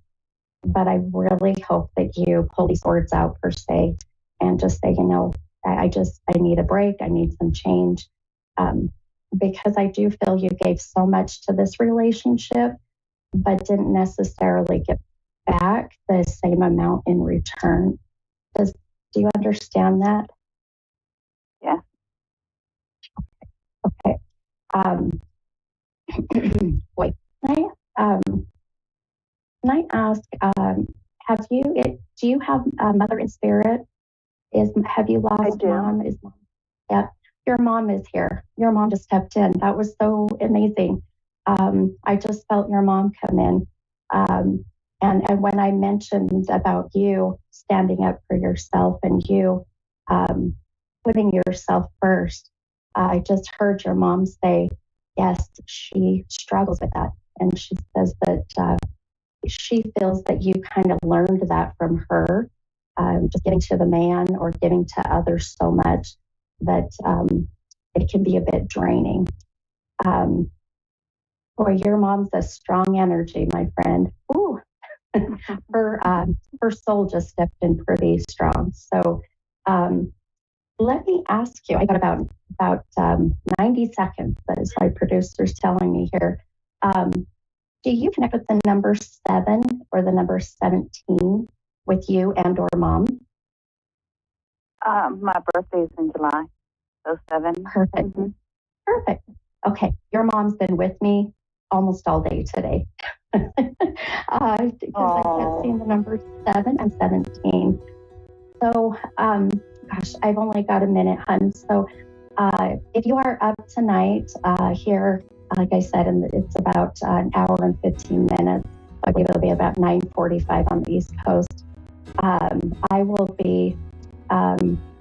S1: But I really hope that you pull these words out per se and just say, I need a break. I need some change. Because I do feel you gave so much to this relationship, but didn't necessarily get back the same amount in return. Do you understand that?
S6: Yeah.
S1: Okay. Wait, can I ask, do you have a mother in spirit? Have you lost
S6: I do.
S1: mom? Yeah, your mom is here. Your mom just stepped in. That was so amazing. I just felt your mom come in. And when I mentioned about you standing up for yourself and you putting yourself first, I just heard your mom say, yes, she struggles with that. And she says that she feels that you kind of learned that from her, just giving to the man or giving to others so much that it can be a bit draining. Boy, your mom's a strong energy, my friend. Ooh, her soul just stepped in pretty strong. So let me ask you. I got about 90 seconds. That is my producer's telling me here. Do you connect with the number 7 or the number 17 with you and or mom?
S6: My birthday is in July, so 7.
S1: Perfect. Mm-hmm. Perfect. Okay, your mom's been with me almost all day today because I kept seeing the number 7 and 17. So, gosh, I've only got a minute, hun. So, if you are up tonight here, like I said, and it's about an hour and 15 minutes. I believe it'll be about 9:45 on the East Coast. I will be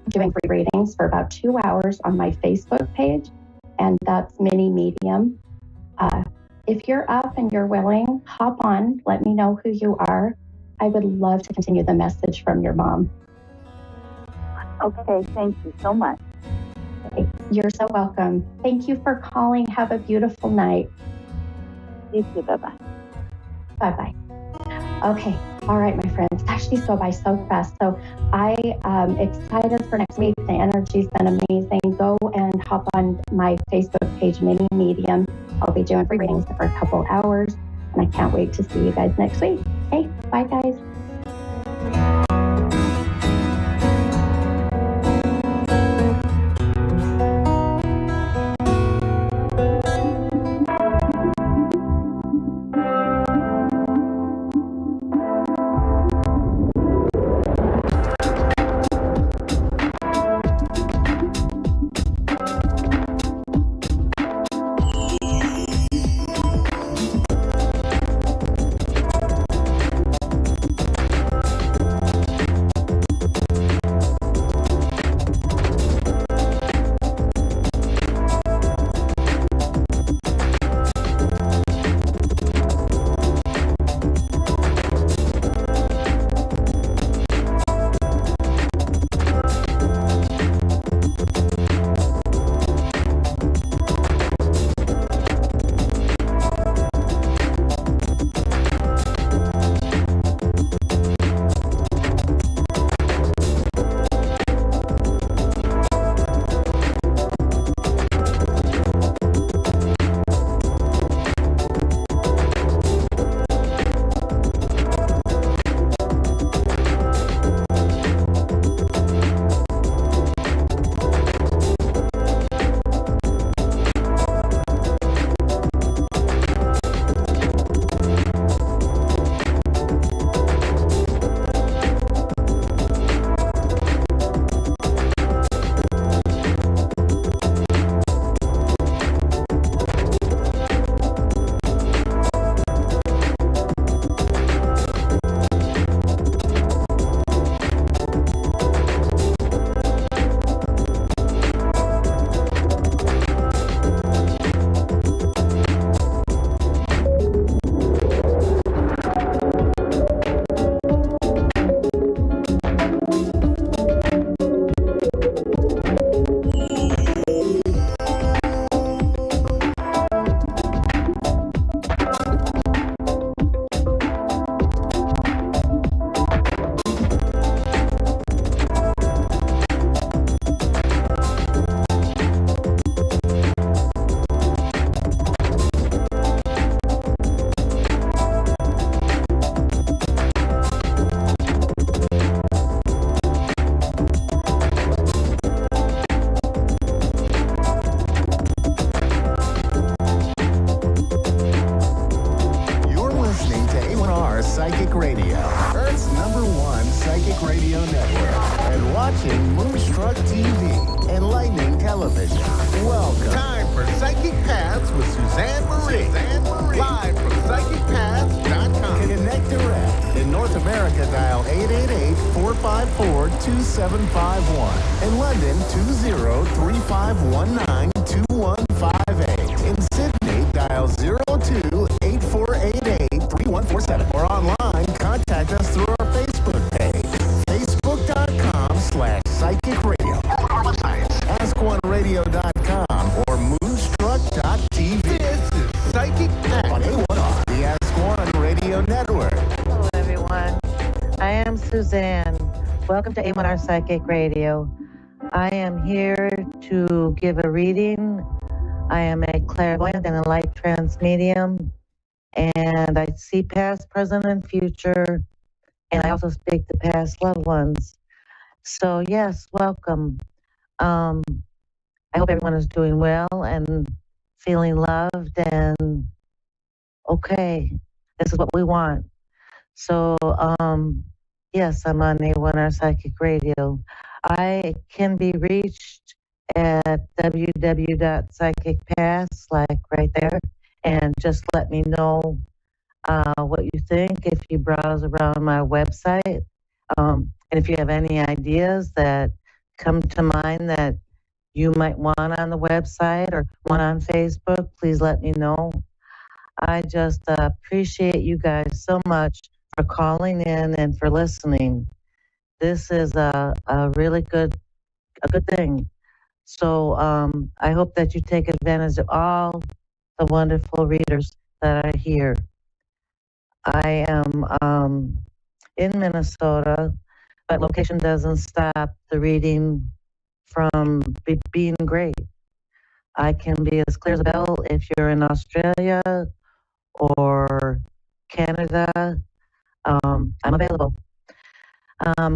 S1: doing free readings for about 2 hours on my Facebook page, and that's Mini Medium. If you're up and you're willing, hop on. Let me know who you are. I would love to continue the message from your mom.
S6: Okay, thank you so much.
S1: Okay, you're so welcome. Thank you for calling. Have a beautiful night.
S6: You too. Bye-bye.
S1: Bye-bye. Okay. All right, my friends. Gosh, these go by so fast. So I am excited for next week. The energy's been amazing. Go and hop on my Facebook page, Mini Medium. I'll be doing free readings for a couple hours, and I can't wait to see you guys next week. Hey, bye, guys.
S4: Psychic Radio Network and watching Moonstruck TV and Lightning Television. Welcome. Time for Psychic Paths with Suzanne Marie. Live from PsychicPaths.com. Connect direct. In North America, dial 888-454-2751. In London, 20-3519-2158. In Sydney, dial 02-8488-3147. Or online, contact us through our Facebook page, facebook.com/psychic radio. Our websites, askoneradio.com or moonstruck.tv. This is Psychic Path on A1R, the Ask One Radio Network.
S7: Hello, everyone. I am Suzanne. Welcome to A1R Psychic Radio. I am here to give a reading. I am a clairvoyant and a light trance medium, and I see past, present, and future, and I also speak to past loved ones. So, yes, welcome. I hope everyone is doing well and feeling loved and okay. This is what we want. So, yes, I'm on A1R Psychic Radio. I can be reached at www.psychicpaths, like right there, and just let me know what you think if you browse around my website. And if you have any ideas that come to mind that you might want on the website or want on Facebook, please let me know. I just appreciate you guys so much for calling in and for listening. This is a really good thing. So I hope that you take advantage of all the wonderful readers that are here. I am in Minnesota, but location doesn't stop the reading from being great. I can be as clear as a bell if you're in Australia or Canada. I'm available.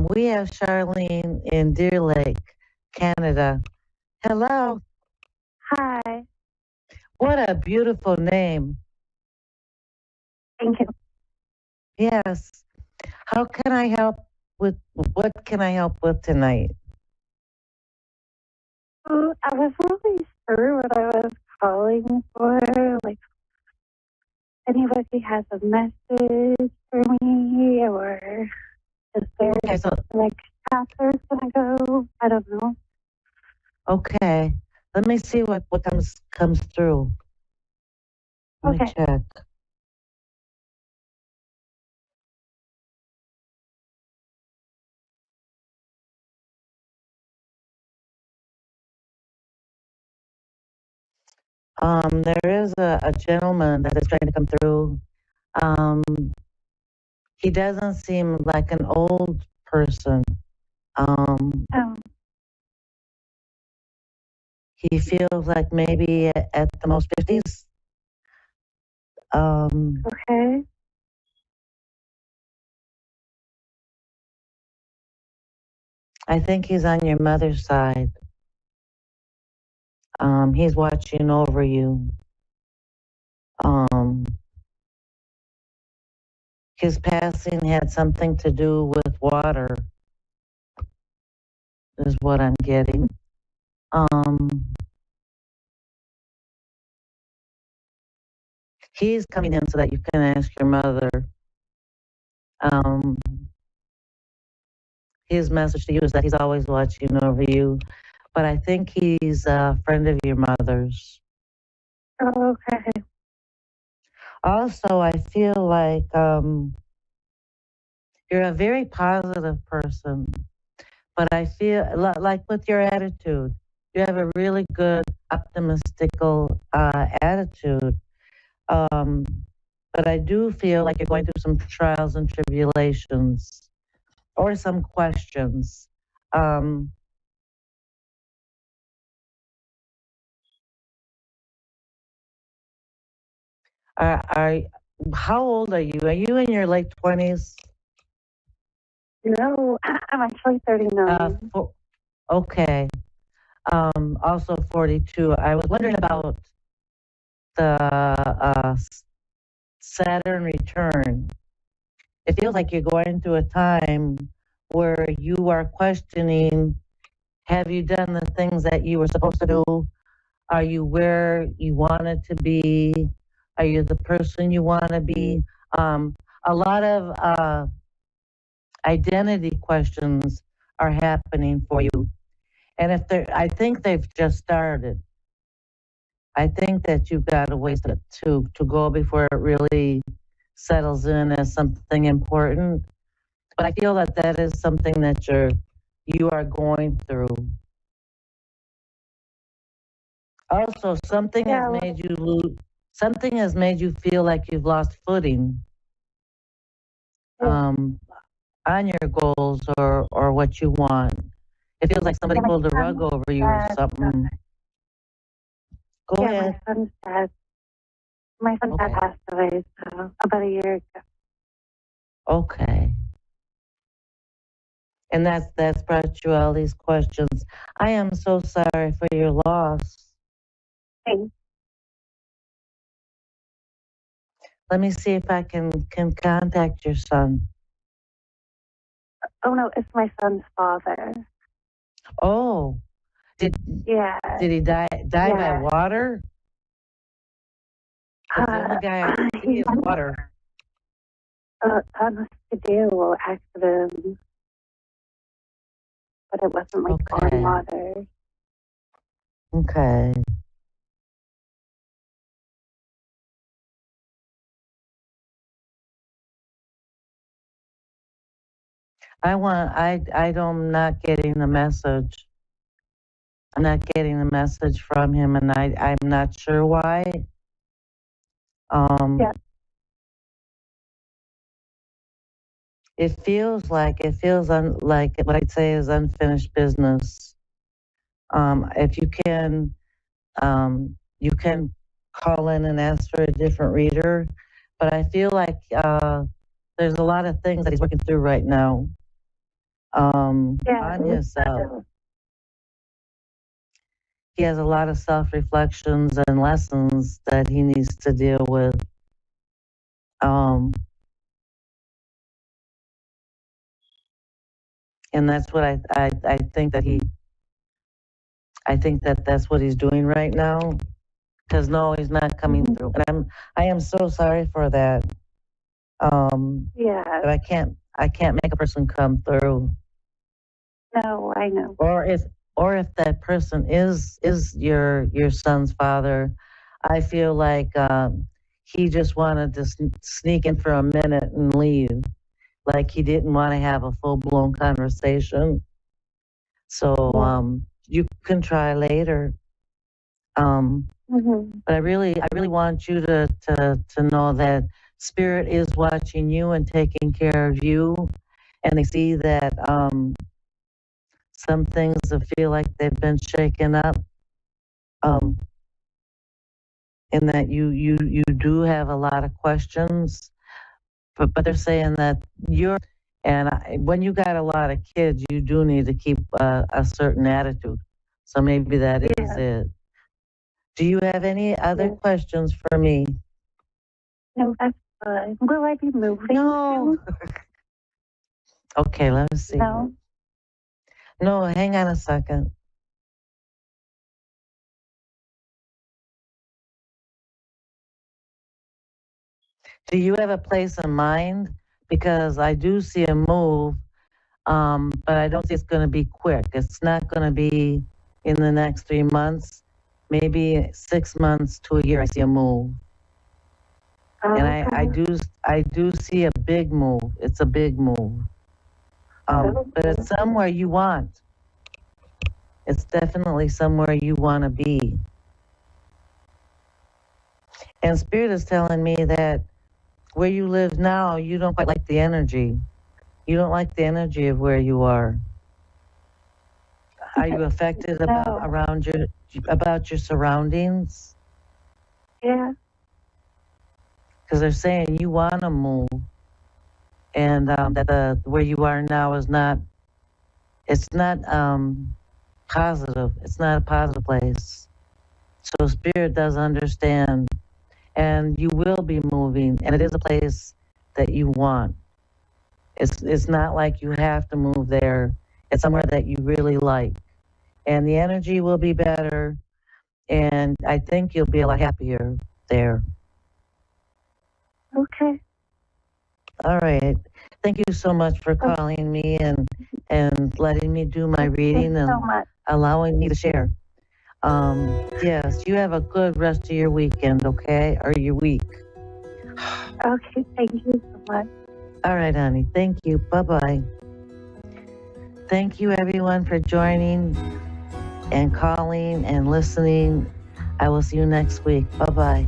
S7: We have Charlene in Deer Lake, Canada. Hello.
S6: Hi.
S7: What a beautiful name.
S6: Thank you.
S7: Yes. How can I help with, what can I help with tonight?
S6: I wasn't really sure what I was calling for. Like, anybody has a message for me, or is there
S7: Okay, so,
S6: like chapters gonna go? I don't know.
S7: okay. Let me see what comes through. Let me check. There is a gentleman that is trying to come through. He doesn't seem like an old person.
S6: Oh,
S7: He feels like maybe at the most 50s.
S6: okay.
S7: I think he's on your mother's side. He's watching over you. His passing had something to do with water, is what I'm getting. He's coming in so that you can ask your mother. His message to you is that he's always watching over you, but I think he's a friend of your mother's.
S6: Okay.
S7: Also, I feel like you're a very positive person, but I feel like with your attitude, you have a really good, optimistical attitude. But I do feel like you're going through some trials and tribulations or some questions. How old are you? Are you in your late 20s?
S6: No, I'm actually 39.
S7: Okay. Also 42. I was wondering about the Saturn return. It feels like you're going through a time where you are questioning, have you done the things that you were supposed to do? Are you where you wanted to be? Are you the person you want to be? A lot of identity questions are happening for you. And if they're, I think they've just started. I think that you've got a ways to go before it really settles in as something important. But I feel that that is something that you are going through. Also, something has made you lose. Something has made you feel like you've lost footing on your goals or what you want. It feels like somebody pulled a rug over you or something. Go ahead.
S6: My son's dad passed away about a year ago.
S7: Okay. And that's brought you all these questions. I am so sorry for your loss.
S6: Thanks.
S7: Let me see if I can contact your son.
S6: Oh no, it's my son's father.
S7: Oh, did he die by water? 'Cause the only guy I see is water.
S6: On a skidoo accident, but it wasn't like pouring water.
S7: Okay. I'm not getting the message. I'm not getting the message from him, and I'm not sure why. It feels like like what I'd say is unfinished business. If you can call in and ask for a different reader, but I feel like there's a lot of things that he's working through right now on himself. He has a lot of self-reflections and lessons that he needs to deal with. And that's what I think that that's what he's doing right now. Because no, he's not coming through. And I am so sorry for that. But I can't make a person come through.
S6: No, I know.
S7: Or if that person is your son's father, I feel like he just wanted to sneak in for a minute and leave. Like he didn't want to have a full-blown conversation. So you can try later. But I really want you to know that Spirit is watching you and taking care of you, and they see that some things feel like they've been shaken up, and that you do have a lot of questions, but they're saying that when you got a lot of kids, you do need to keep a certain attitude. So maybe that is it. Do you have any other questions for me?
S6: No, that's fine. Will I be moving?
S7: No. Okay, let me see. No, hang on a second. Do you have a place in mind? Because I do see a move, but I don't see it's going to be quick. It's not going to be in the next 3 months. Maybe 6 months to a year, I see a move. And I do see a big move. It's a big move. But it's somewhere you want. It's definitely somewhere you want to be. And Spirit is telling me that where you live now, you don't quite like the energy. You don't like the energy of where you are. Are you affected about your surroundings?
S6: Yeah.
S7: Because they're saying you want to move, and that where you are now is not. It's not positive. It's not a positive place. So Spirit does understand, and you will be moving, and it is a place that you want. It's not like you have to move there. It's somewhere that you really like. And the energy will be better. And I think you'll be a lot happier there.
S6: Okay.
S7: All right. Thank you so much for calling me and letting me do my reading and
S6: so much.
S7: allowing me to share. Yes, you have a good rest of your weekend, okay? Or your week.
S6: Okay, thank you so much.
S7: All right, honey. Thank you. Bye-bye. Thank you, everyone, for joining and calling and listening. I will see you next week. Bye-bye.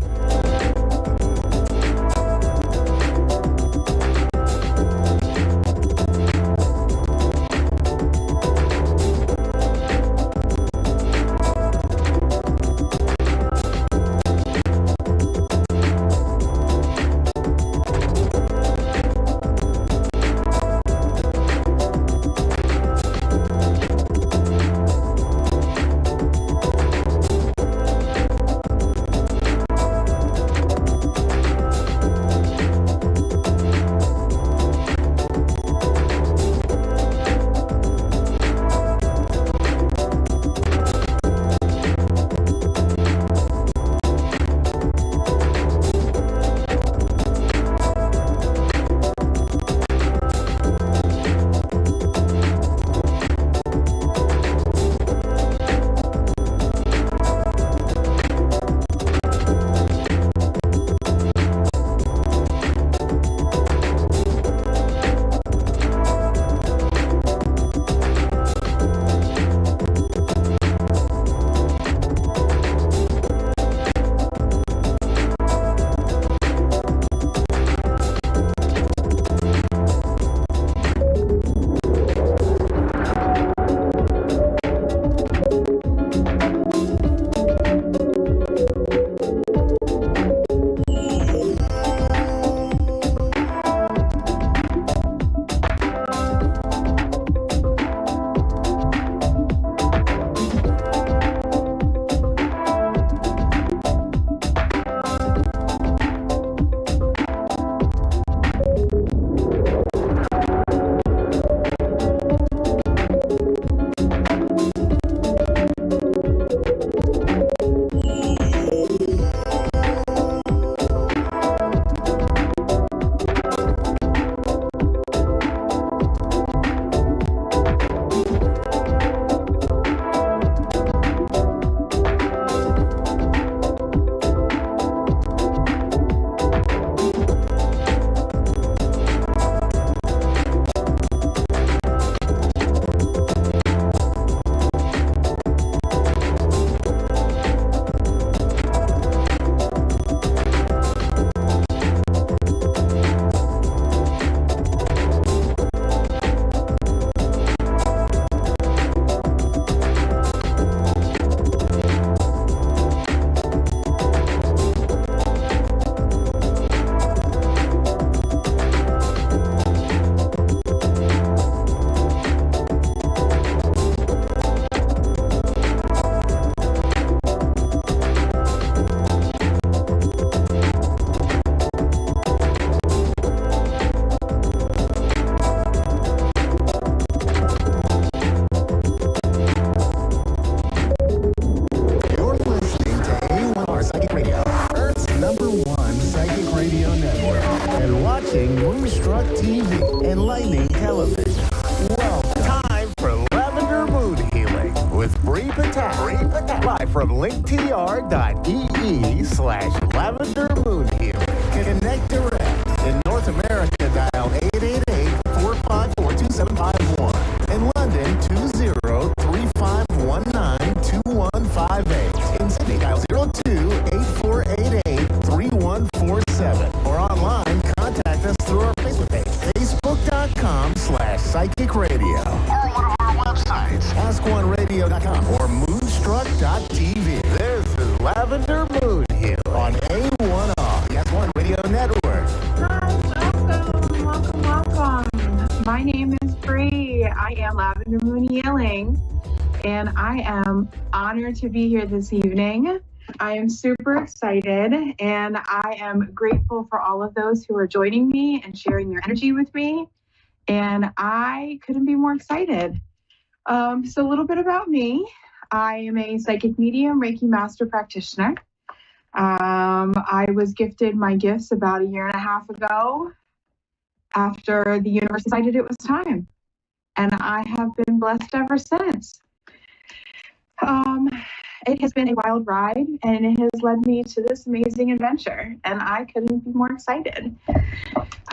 S4: You're listening to A1R Psychic Radio, Earth's #1 psychic radio network, and watching Moonstruck TV and Lightning Television. Well, time for Lavender Moon Healing with Bree Patak. Live from linktr.ee/Lavender Moon Healing. Connect direct. In North America, dial 888-454-2751. In London, 20-3519-2158. In Sydney, dial 02-8488-3147. Or online, contact us through our Facebook page, facebook.com/psychic radio. Or one of our websites, askoneradio.com or moonstruck.tv. This is Lavender Moon Heal on A1R, the S1 Radio Network.
S8: Hi, welcome. My name is Bree. I am Lavender Moon Healing, and I am honored to be here this evening. I am super excited, and I am grateful for all of those who are joining me and sharing their energy with me. And I couldn't be more excited. So a little bit about me. I am a psychic medium, Reiki master practitioner. I was gifted my gifts about a year and a half ago after the universe decided it was time. And I have been blessed ever since. It has been a wild ride, and it has led me to this amazing adventure, and I couldn't be more excited.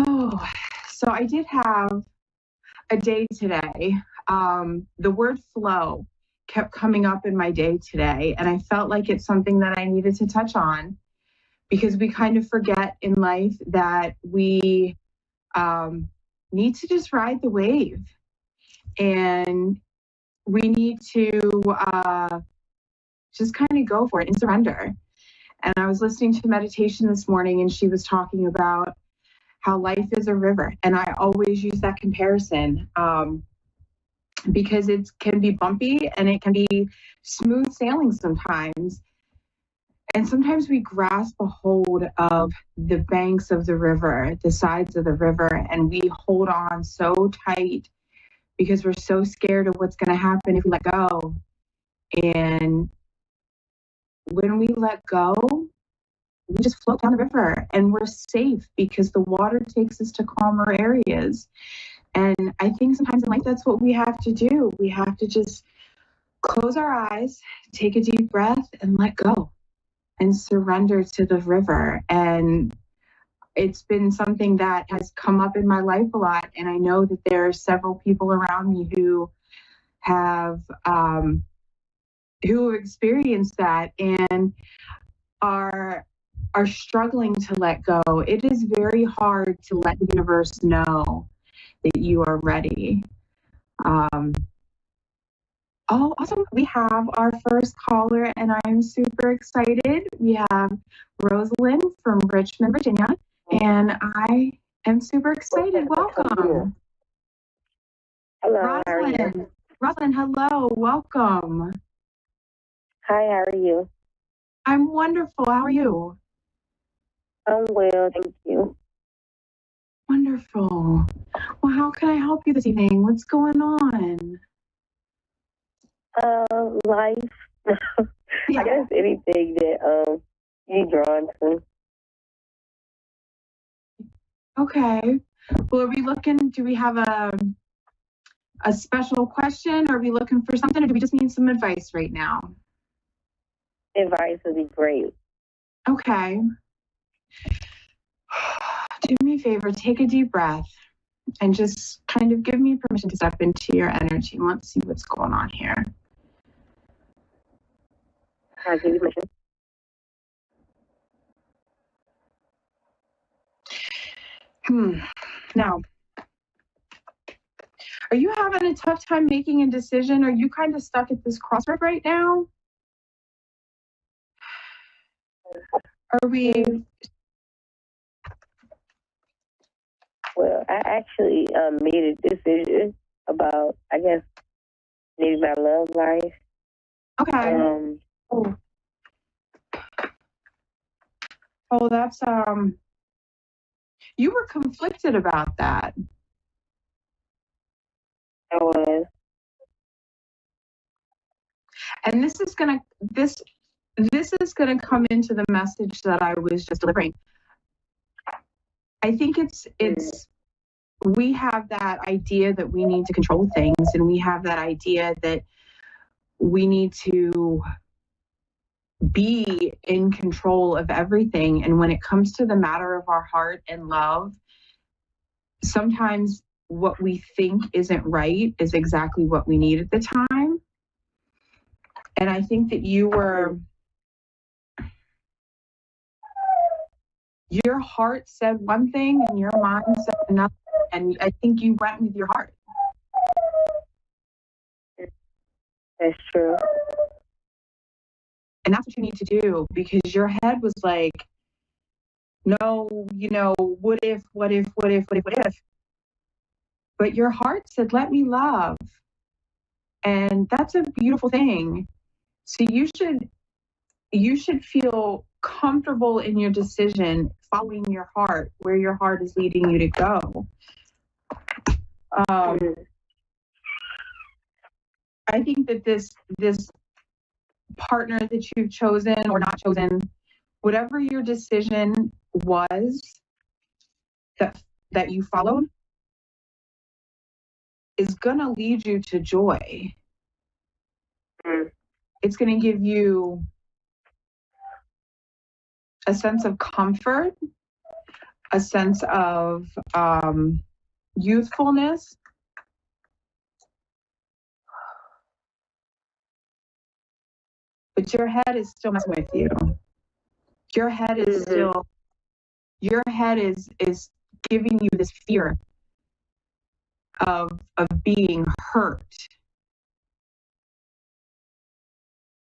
S8: Oh, so I did have a day today. The word flow kept coming up in my day today, and I felt like it's something that I needed to touch on because we kind of forget in life that we need to just ride the wave, and we need to just kind of go for it and surrender. And I was listening to meditation this morning, and she was talking about how life is a river. And I always use that comparison because it can be bumpy and it can be smooth sailing sometimes. And sometimes we grasp a hold of the banks of the river, the sides of the river, and we hold on so tight because we're so scared of what's going to happen if we let go. And when we let go, we just float down the river and we're safe because the water takes us to calmer areas. And I think sometimes in life, that's what we have to do. We have to just close our eyes, take a deep breath, and let go and surrender to the river. And it's been something that has come up in my life a lot. And I know that there are several people around me who have experienced that and are struggling to let go. It is very hard to let the universe know that you are ready. Oh, awesome. We have our first caller, and I'm super excited. We have Rosalind from Richmond, Virginia, and I am super excited. Welcome.
S2: Hello, how are you?
S8: Rosalind, hello. Welcome.
S2: Hi, how are you?
S8: I'm wonderful. How are you?
S2: I'm well, thank you.
S8: Wonderful. Well, how can I help you this evening? What's going on?
S2: Life. I guess anything that you're drawn to.
S8: Okay. Well, are we looking? Do we have a special question? Are we looking for something, or do we just need some advice right now?
S2: Advice would be great.
S8: Okay. Do me a favor, take a deep breath and just kind of give me permission to step into your energy. And let's see what's going on here.
S2: I'll give you permission.
S8: Now, are you having a tough time making a decision? Are you kind of stuck at this crossroad right now? Are we?
S2: Well, I actually made a decision about, I guess, maybe my love life.
S8: Okay. Oh, that's you were conflicted about that.
S2: I was.
S8: And this is gonna come into the message that I was just delivering. I think it's we have that idea that we need to control things, and we have that idea that we need to be in control of everything. And when it comes to the matter of our heart and love, sometimes what we think isn't right is exactly what we need at the time. And I think that your heart said one thing and your mind said another, and I think you went with your heart.
S2: That's true.
S8: And that's what you need to do, because your head was like, no, what if? But your heart said, let me love. And that's a beautiful thing. So you should feel comfortable in your decision, following your heart, where your heart is leading you to go. I think that this partner that you've chosen or not chosen, whatever your decision was that you followed, is gonna lead you to joy. It's gonna give you a sense of comfort, a sense of youthfulness. But your head is still messing with you. Your head is still, your head is giving you this fear of being hurt.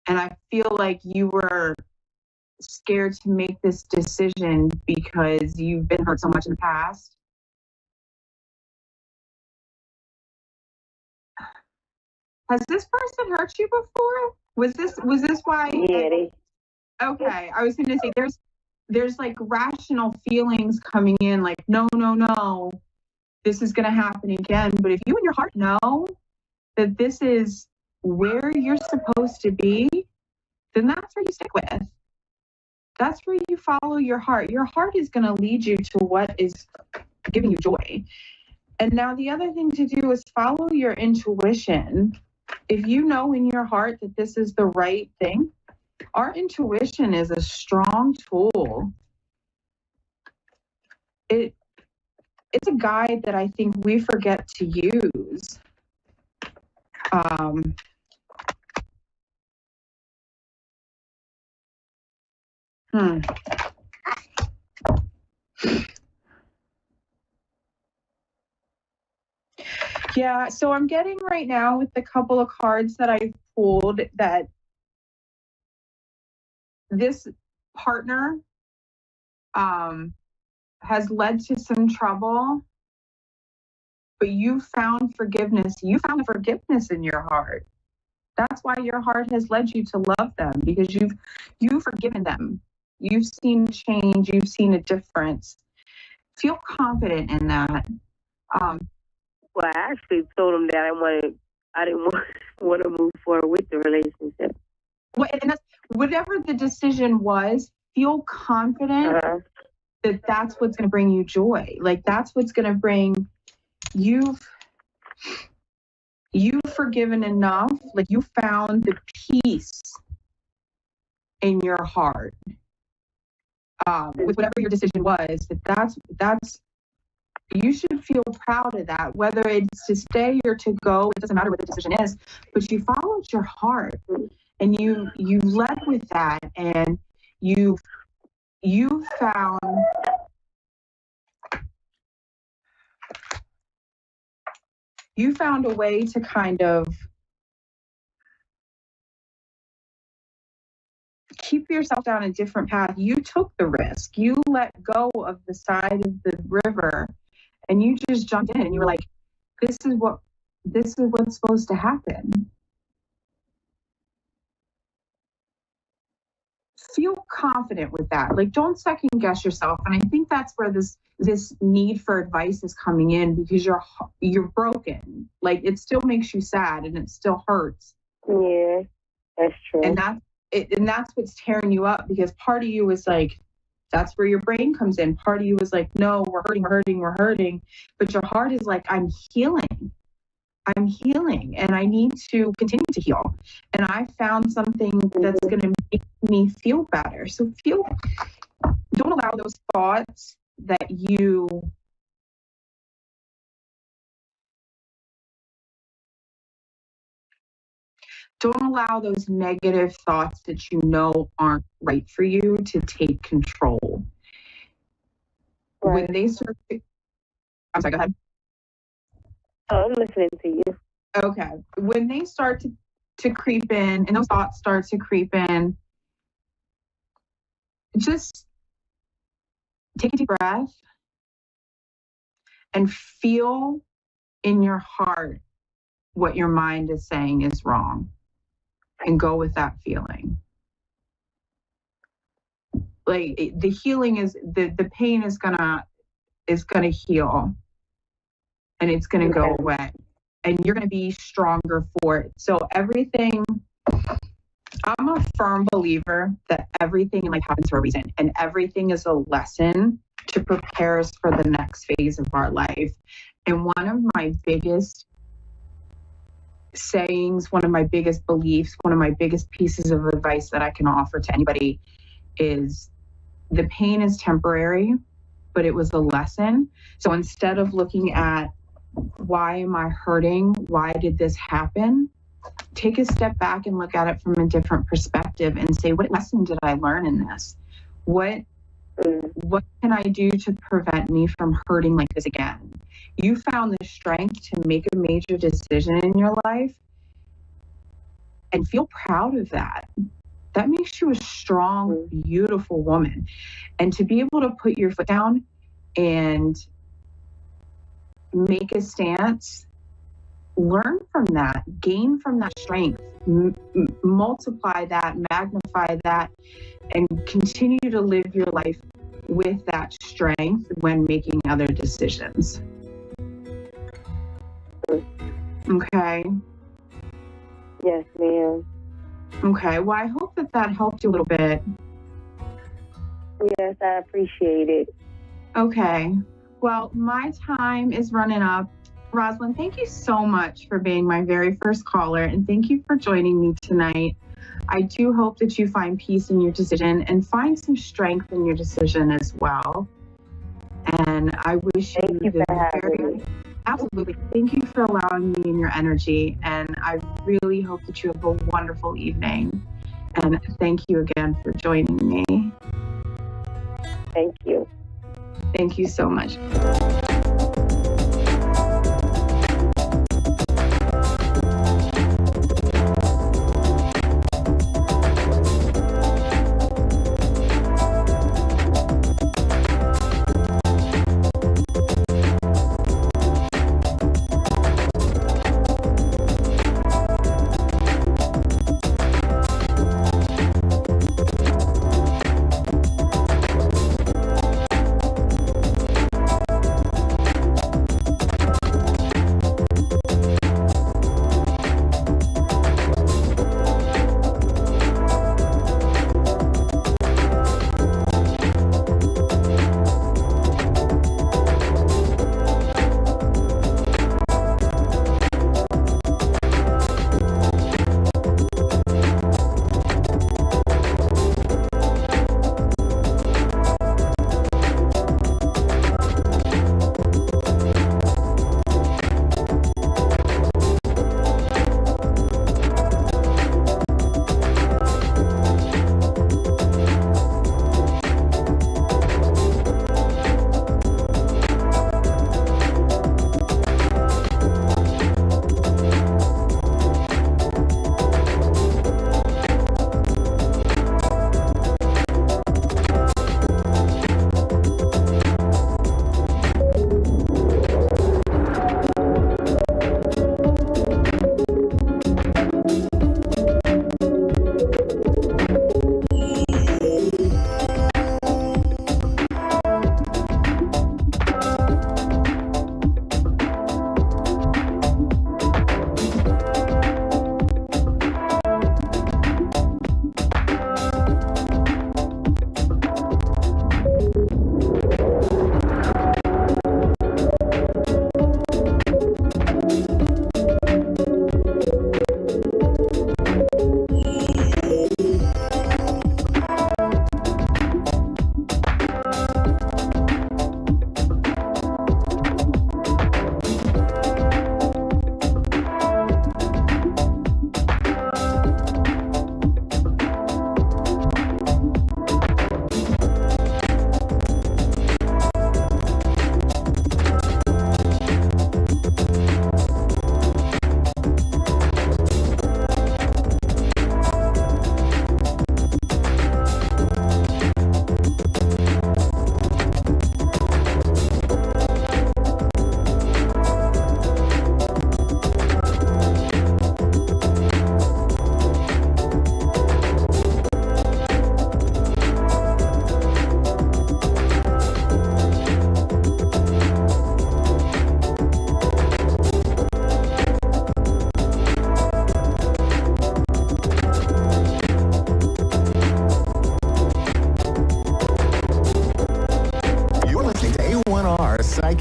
S8: And I feel like you were scared to make this decision because you've been hurt so much in the past. Has this person hurt you before? Was this why?
S2: Yeah.
S8: Okay, I was going to say there's like rational feelings coming in, like no, this is going to happen again. But if you in your heart know that this is where you're supposed to be, then that's where you stick with. That's where you follow your heart. Your heart is going to lead you to what is giving you joy. And now the other thing to do is follow your intuition. If you know in your heart that this is the right thing, our intuition is a strong tool. It's a guide that I think we forget to use. Yeah, so I'm getting right now with the couple of cards that I pulled that this partner has led to some trouble, but you found forgiveness. You found the forgiveness in your heart. That's why your heart has led you to love them, because you've forgiven them. You've seen change. You've seen a difference. Feel confident in that.
S2: Well, I actually told him that I didn't want to move forward with the relationship.
S8: Well, and that's whatever the decision was. Feel confident that that's what's going to bring you joy. Like that's what's going to bring you've forgiven enough. Like you found the peace in your heart with whatever your decision was. That's you should feel proud of that. Whether it's to stay or to go, it doesn't matter what the decision is. But you followed your heart, and you led with that, and you found a way to kind of keep yourself down a different path. You took the risk. You let go of the side of the river, and you just jumped in, and you were like, this is what's supposed to happen. Feel confident with that. Like, don't second guess yourself. And I think that's where this need for advice is coming in, because you're broken. Like, it still makes you sad and it still hurts.
S2: Yeah, that's true.
S8: And that's what's tearing you up, because part of you is like, that's where your brain comes in. Part of you is like, no, we're hurting. But your heart is like, I'm healing, and I need to continue to heal. And I found something that's going to make me feel better. So don't allow those thoughts that don't allow those negative thoughts that you know aren't right for you to take control.
S2: Right.
S8: When they start I'm sorry, go ahead.
S2: Oh, I'm listening to you.
S8: Okay. When they start to creep in, and those thoughts start to creep in, just take a deep breath and feel in your heart what your mind is saying is wrong, and go with that feeling. Like the healing is the pain is gonna heal, and it's going to go away, and you're going to be stronger for it. So everything, I'm a firm believer that everything in life happens for a reason, and everything is a lesson to prepare us for the next phase of our life. And one of my biggest sayings, one of my biggest beliefs, one of my biggest pieces of advice that I can offer to anybody is the pain is temporary, but it was a lesson. So instead of looking at why am I hurting? Why did this happen? Take a step back and look at it from a different perspective and say, what lesson did I learn in this? What can I do to prevent me from hurting like this again? You found the strength to make a major decision in your life and feel proud of that. That makes you a strong, beautiful woman. And to be able to put your foot down and make a stance, learn from that, gain from that strength, multiply that, magnify that, and continue to live your life with that strength when making other decisions. Okay.
S2: Yes, ma'am.
S8: Okay. Well, I hope that helped you a little bit.
S2: Yes, I appreciate it.
S8: Okay. Well, my time is running up. Rosalind, thank you so much for being my very first caller, and thank you for joining me tonight. I do hope that you find peace in your decision and find some strength in your decision as well. And I wish you the very, absolutely. Thank you for allowing me in your energy, and I really hope that you have a wonderful evening. And thank you again for joining me.
S2: Thank you.
S8: Thank you so much.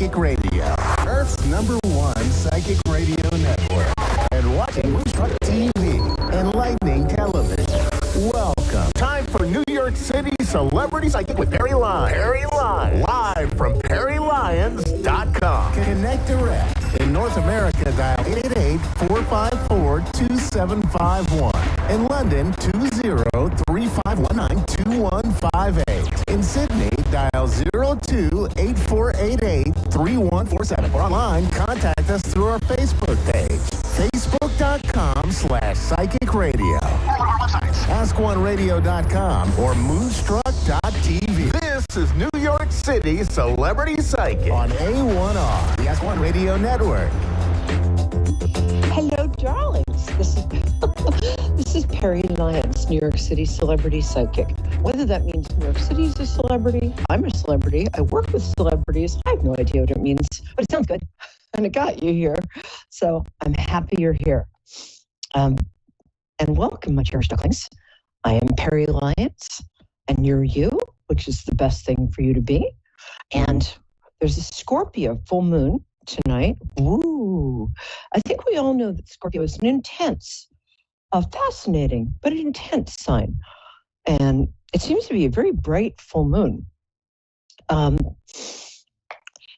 S4: Psychic Radio, Earth's #1 psychic radio network, and watching Moonstruck TV, enlightening television. Welcome. Time for New York City Celebrity Psychic with Perry Lyons. Perry Lyons. Live from PerryLyons.com. Connect direct. In North America, dial 888-454-2751. In London, 20-3519-2158. In Sydney, dial 02-8488-3147. Or online, contact us through our Facebook page, facebook.com/psychic radio. Or our websites, askoneradio.com or moonstruck.tv. This is New York City Celebrity Psychic on A1R, the S1 Radio Network.
S9: Hello, darlings. This is Perry Lyons, New York City Celebrity Psychic. Whether that means New York City is a celebrity, I'm a celebrity, I work with celebrities, I have no idea what it means, but it sounds good, and it got you here. So I'm happy you're here. And welcome, my cherished ducklings. I am Perry Lyons, and you're you, which is the best thing for you to be. And there's a Scorpio full moon tonight. Ooh. I think we all know that Scorpio is an intense, fascinating, but an intense sign. And it seems to be a very bright full moon.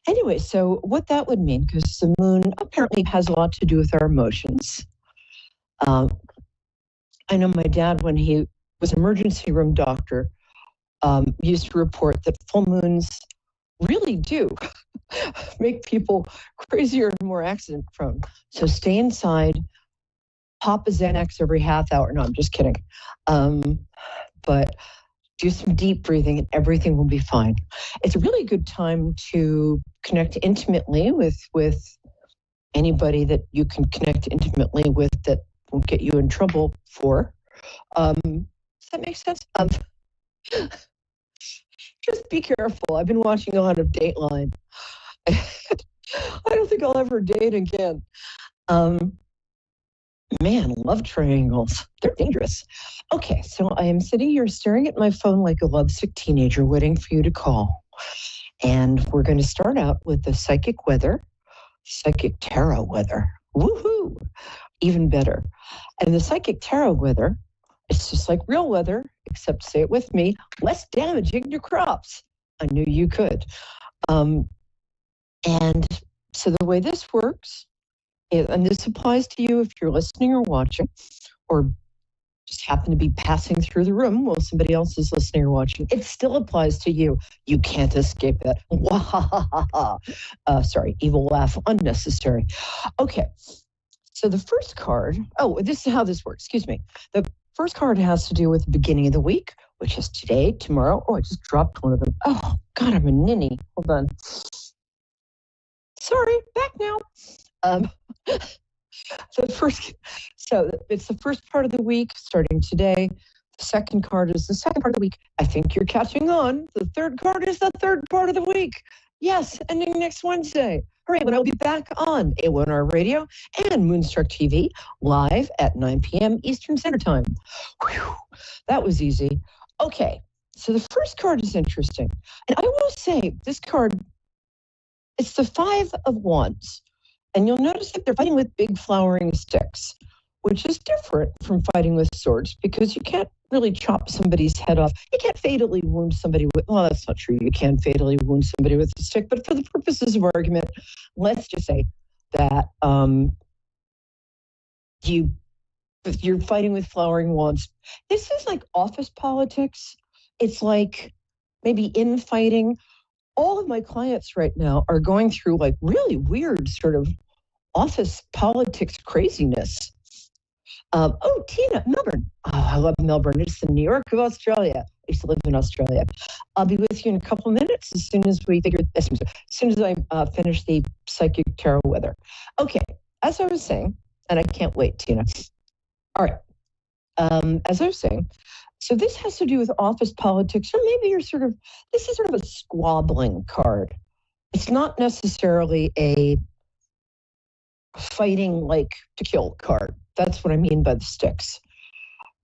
S9: Anyway, so what that would mean, because the moon apparently has a lot to do with our emotions. I know my dad, when he was an emergency room doctor, used to report that full moons really do make people crazier and more accident prone. So stay inside, pop a Xanax every half hour. No, I'm just kidding. But do some deep breathing and everything will be fine. It's a really good time to connect intimately with anybody that you can connect intimately with that won't get you in trouble for. Does that make sense? Just be careful. I've been watching a lot of Dateline. I don't think I'll ever date again. Man, love triangles. They're dangerous. Okay, so I am sitting here staring at my phone like a lovesick teenager waiting for you to call. And we're going to start out with the psychic weather, psychic tarot weather. Woohoo! Even better. And the psychic tarot weather, it's just like real weather, except, say it with me, less damaging to crops. I knew you could. And so the way this works, and this applies to you if you're listening or watching, or just happen to be passing through the room while somebody else is listening or watching, it still applies to you. You can't escape that. Sorry, evil laugh, unnecessary. Okay, so the first card, this is how this works, excuse me. The first card has to do with the beginning of the week, which is today, tomorrow. Oh, I just dropped one of them. Oh, God, I'm a ninny. Hold on. Sorry, back now. So it's the first part of the week starting today. The second card is the second part of the week. I think you're catching on. The third card is the third part of the week. Yes, ending next Wednesday. Hooray, when I'll be back on A1R Radio and Moonstruck TV live at 9 p.m. Eastern Standard Time. Whew, that was easy. Okay, so the first card is interesting. And I will say, this card, it's the Five of Wands. And you'll notice that they're fighting with big flowering sticks, which is different from fighting with swords because you can't really chop somebody's head off. You can't fatally wound somebody with, well, that's not true. You can fatally wound somebody with a stick, but for the purposes of argument, let's just say that you're fighting with flowering wands. This is like office politics. It's like maybe infighting. All of my clients right now are going through like really weird sort of office politics craziness. Tina, Melbourne. Oh, I love Melbourne. It's the New York of Australia. I used to live in Australia. I'll be with you in a couple of minutes as soon as I finish the psychic tarot weather. Okay, as I was saying, and I can't wait, Tina. All right. As I was saying, so this has to do with office politics, or maybe this is sort of a squabbling card. It's not necessarily a fighting like to kill card. That's what I mean by the sticks.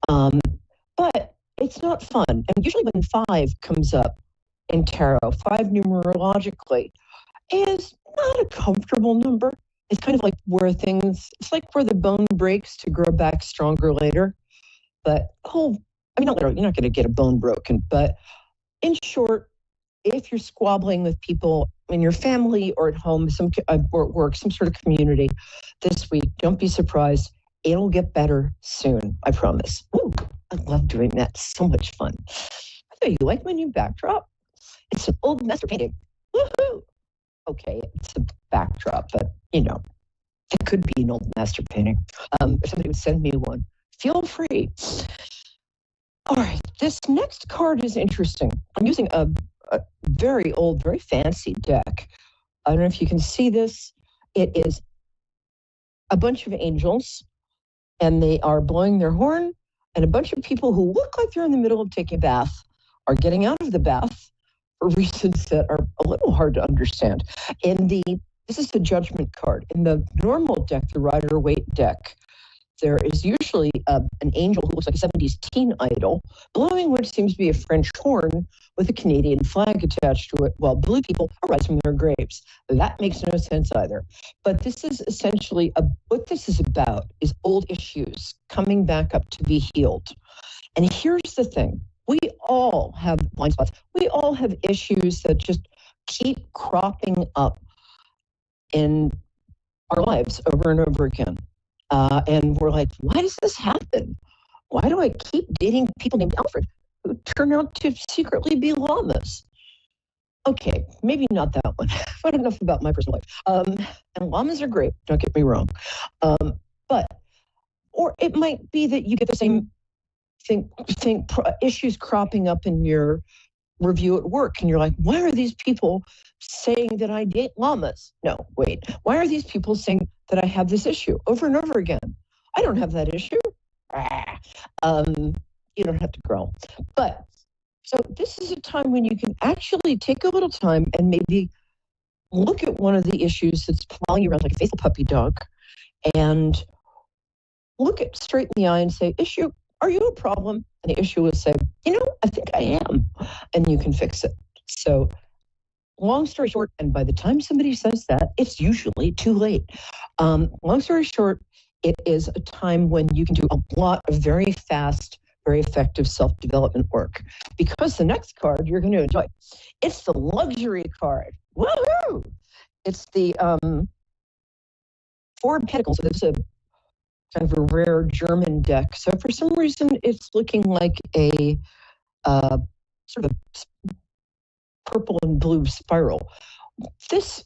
S9: But it's not fun. And usually when 5 comes up in tarot, 5 numerologically, is not a comfortable number. It's kind of like it's like where the bone breaks to grow back stronger later. But, not literally, you're not going to get a bone broken. But in short, if you're squabbling with people in your family or at home, or at work, some sort of community this week, don't be surprised. It'll get better soon, I promise. Ooh, I love doing that. So much fun. You like my new backdrop? It's an old master painting. Woohoo! Okay, it's a backdrop, but it could be an old master painting. If somebody would send me one, feel free. All right, this next card is interesting. I'm using a very old, very fancy deck. I don't know if you can see this. It is a bunch of angels, and they are blowing their horn, and a bunch of people who look like they're in the middle of taking a bath are getting out of the bath for reasons that are a little hard to understand. This is the judgment card. In the normal deck, the Rider-Waite deck, there is usually an angel who looks like a 70s teen idol, blowing what seems to be a French horn with a Canadian flag attached to it, while blue people are rising from their graves. That makes no sense either. But this is essentially what this is about is old issues coming back up to be healed. And here's the thing. We all have blind spots. We all have issues that just keep cropping up in our lives over and over again. And we're like, why does this happen? Why do I keep dating people named Alfred who turn out to secretly be llamas? Okay, maybe not that one. But enough about my personal life. And llamas are great, don't get me wrong. Or it might be that you get the same issues cropping up in your review at work, and you're like, why are these people saying that I date llamas? No, wait. Why are these people saying that I have this issue over and over again? I don't have that issue. You don't have to growl. But so this is a time when you can actually take a little time and maybe look at one of the issues that's following you around like a faithful puppy dog, and look it straight in the eye and say, issue, are you a problem? And the issue will say, I think I am. And you can fix it. So long story short, and by the time somebody says that, it's usually too late. Long story short, it is a time when you can do a lot of very fast, very effective self-development work. Because the next card you're going to enjoy. It's the luxury card. Woohoo! It's the Four of Pentacles. So this is a kind of a rare German deck. So for some reason, it's looking like a sort of purple and blue spiral. This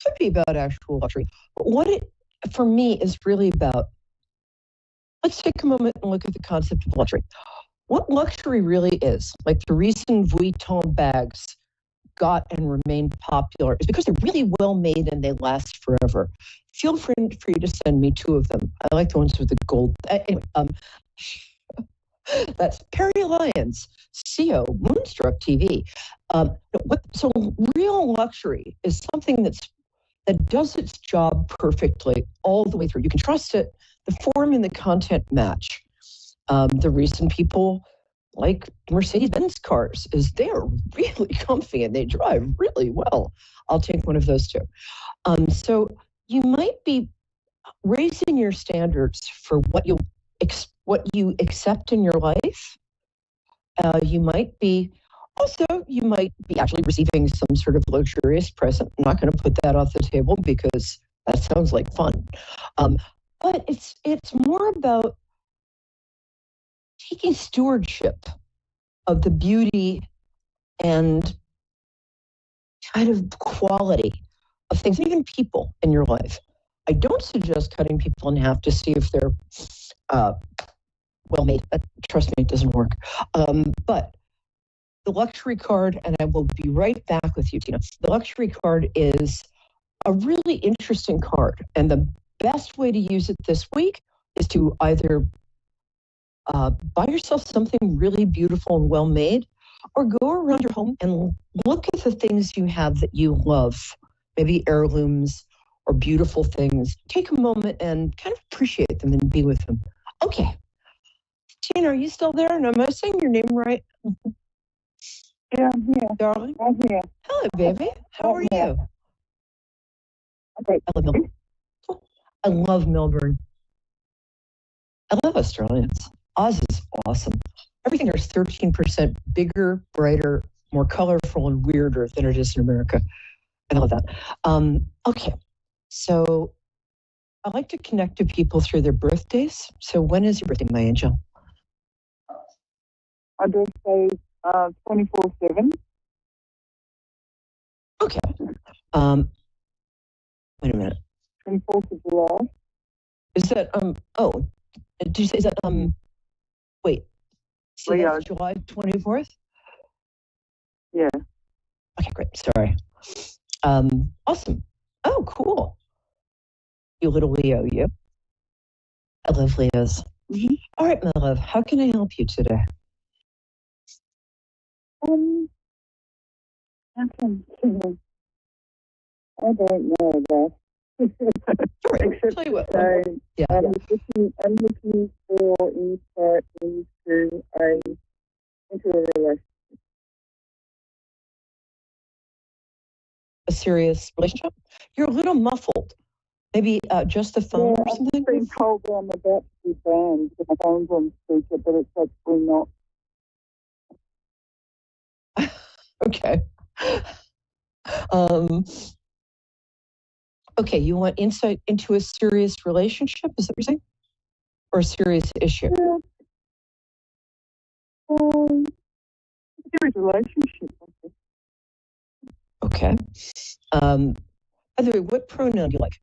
S9: could be about actual luxury. But what it, for me, is really about, let's take a moment and look at the concept of luxury. What luxury really is, like the reason Vuitton bags got and remained popular is because they're really well made and they last forever. Feel free for you to send me 2 of them. I like the ones with the gold. Anyway, that's Perry Lyons, CO, Moonstruck TV. So real luxury is something that does its job perfectly all the way through. You can trust it. The form and the content match. The reason people like Mercedes-Benz cars is they're really comfy and they drive really well. I'll take one of those 2. So you might be raising your standards for what you accept in your life. You might be actually receiving some sort of luxurious present. I'm not going to put that off the table because that sounds like fun. But it's more about taking stewardship of the beauty and kind of quality of things, even people in your life. I don't suggest cutting people in half to see if they're well made. Trust me, it doesn't work. But the luxury card, and I will be right back with you, Tina. The luxury card is a really interesting card. And the best way to use it this week is to either buy yourself something really beautiful and well made, or go around your home and look at the things you have that you love, maybe heirlooms or beautiful things. Take a moment and kind of appreciate them and be with them. Okay. Tina, are you still there? And am I saying your name right?
S5: Yeah, I'm here.
S9: Darling?
S5: I'm here.
S9: Hello, baby. How are you?
S2: Okay.
S9: I love Melbourne. I love Melbourne. I love Australians. Oz is awesome. Everything there is 13% bigger, brighter, more colorful, and weirder than it is in America. I love that. Okay, so I like to connect to people through their birthdays. So when is your birthday, my angel?
S3: My birthday 24/7.
S9: Okay. Wait a minute.
S3: 24th of July.
S9: Is that oh, did you say is that wait. So
S3: Leo.
S9: that's July 24th?
S3: Yeah.
S9: Okay, great. Sorry. Awesome. Oh, cool. You little Leo, you. I love Leos.
S3: Mm-hmm.
S9: All right, my love. How can I help you today?
S3: I don't know that.
S9: Sure.
S3: Except
S9: Tell you what.
S3: to say,
S9: Yeah.
S3: I'm looking for insight into a relationship.
S9: A serious relationship? You're a little muffled. Maybe just the phone or something?
S3: I've been told that I'm about to be banned because my phone's on speaker, but it's actually not.
S9: Okay. Okay, you want insight into a serious relationship? Is that what you're saying? Or a serious issue?
S3: Serious relationship.
S9: Okay. By the way, what pronoun do you like?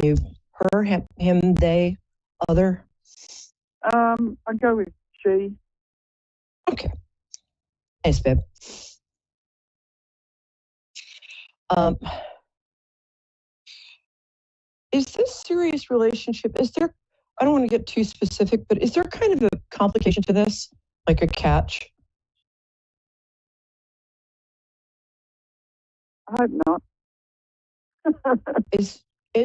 S9: You, her, him, they, other?
S3: I go with she.
S9: Okay. Thanks, babe. Is this serious relationship, is there, I don't want to get too specific, but is there kind of a complication to this? Like a catch?
S3: I hope not.
S9: Is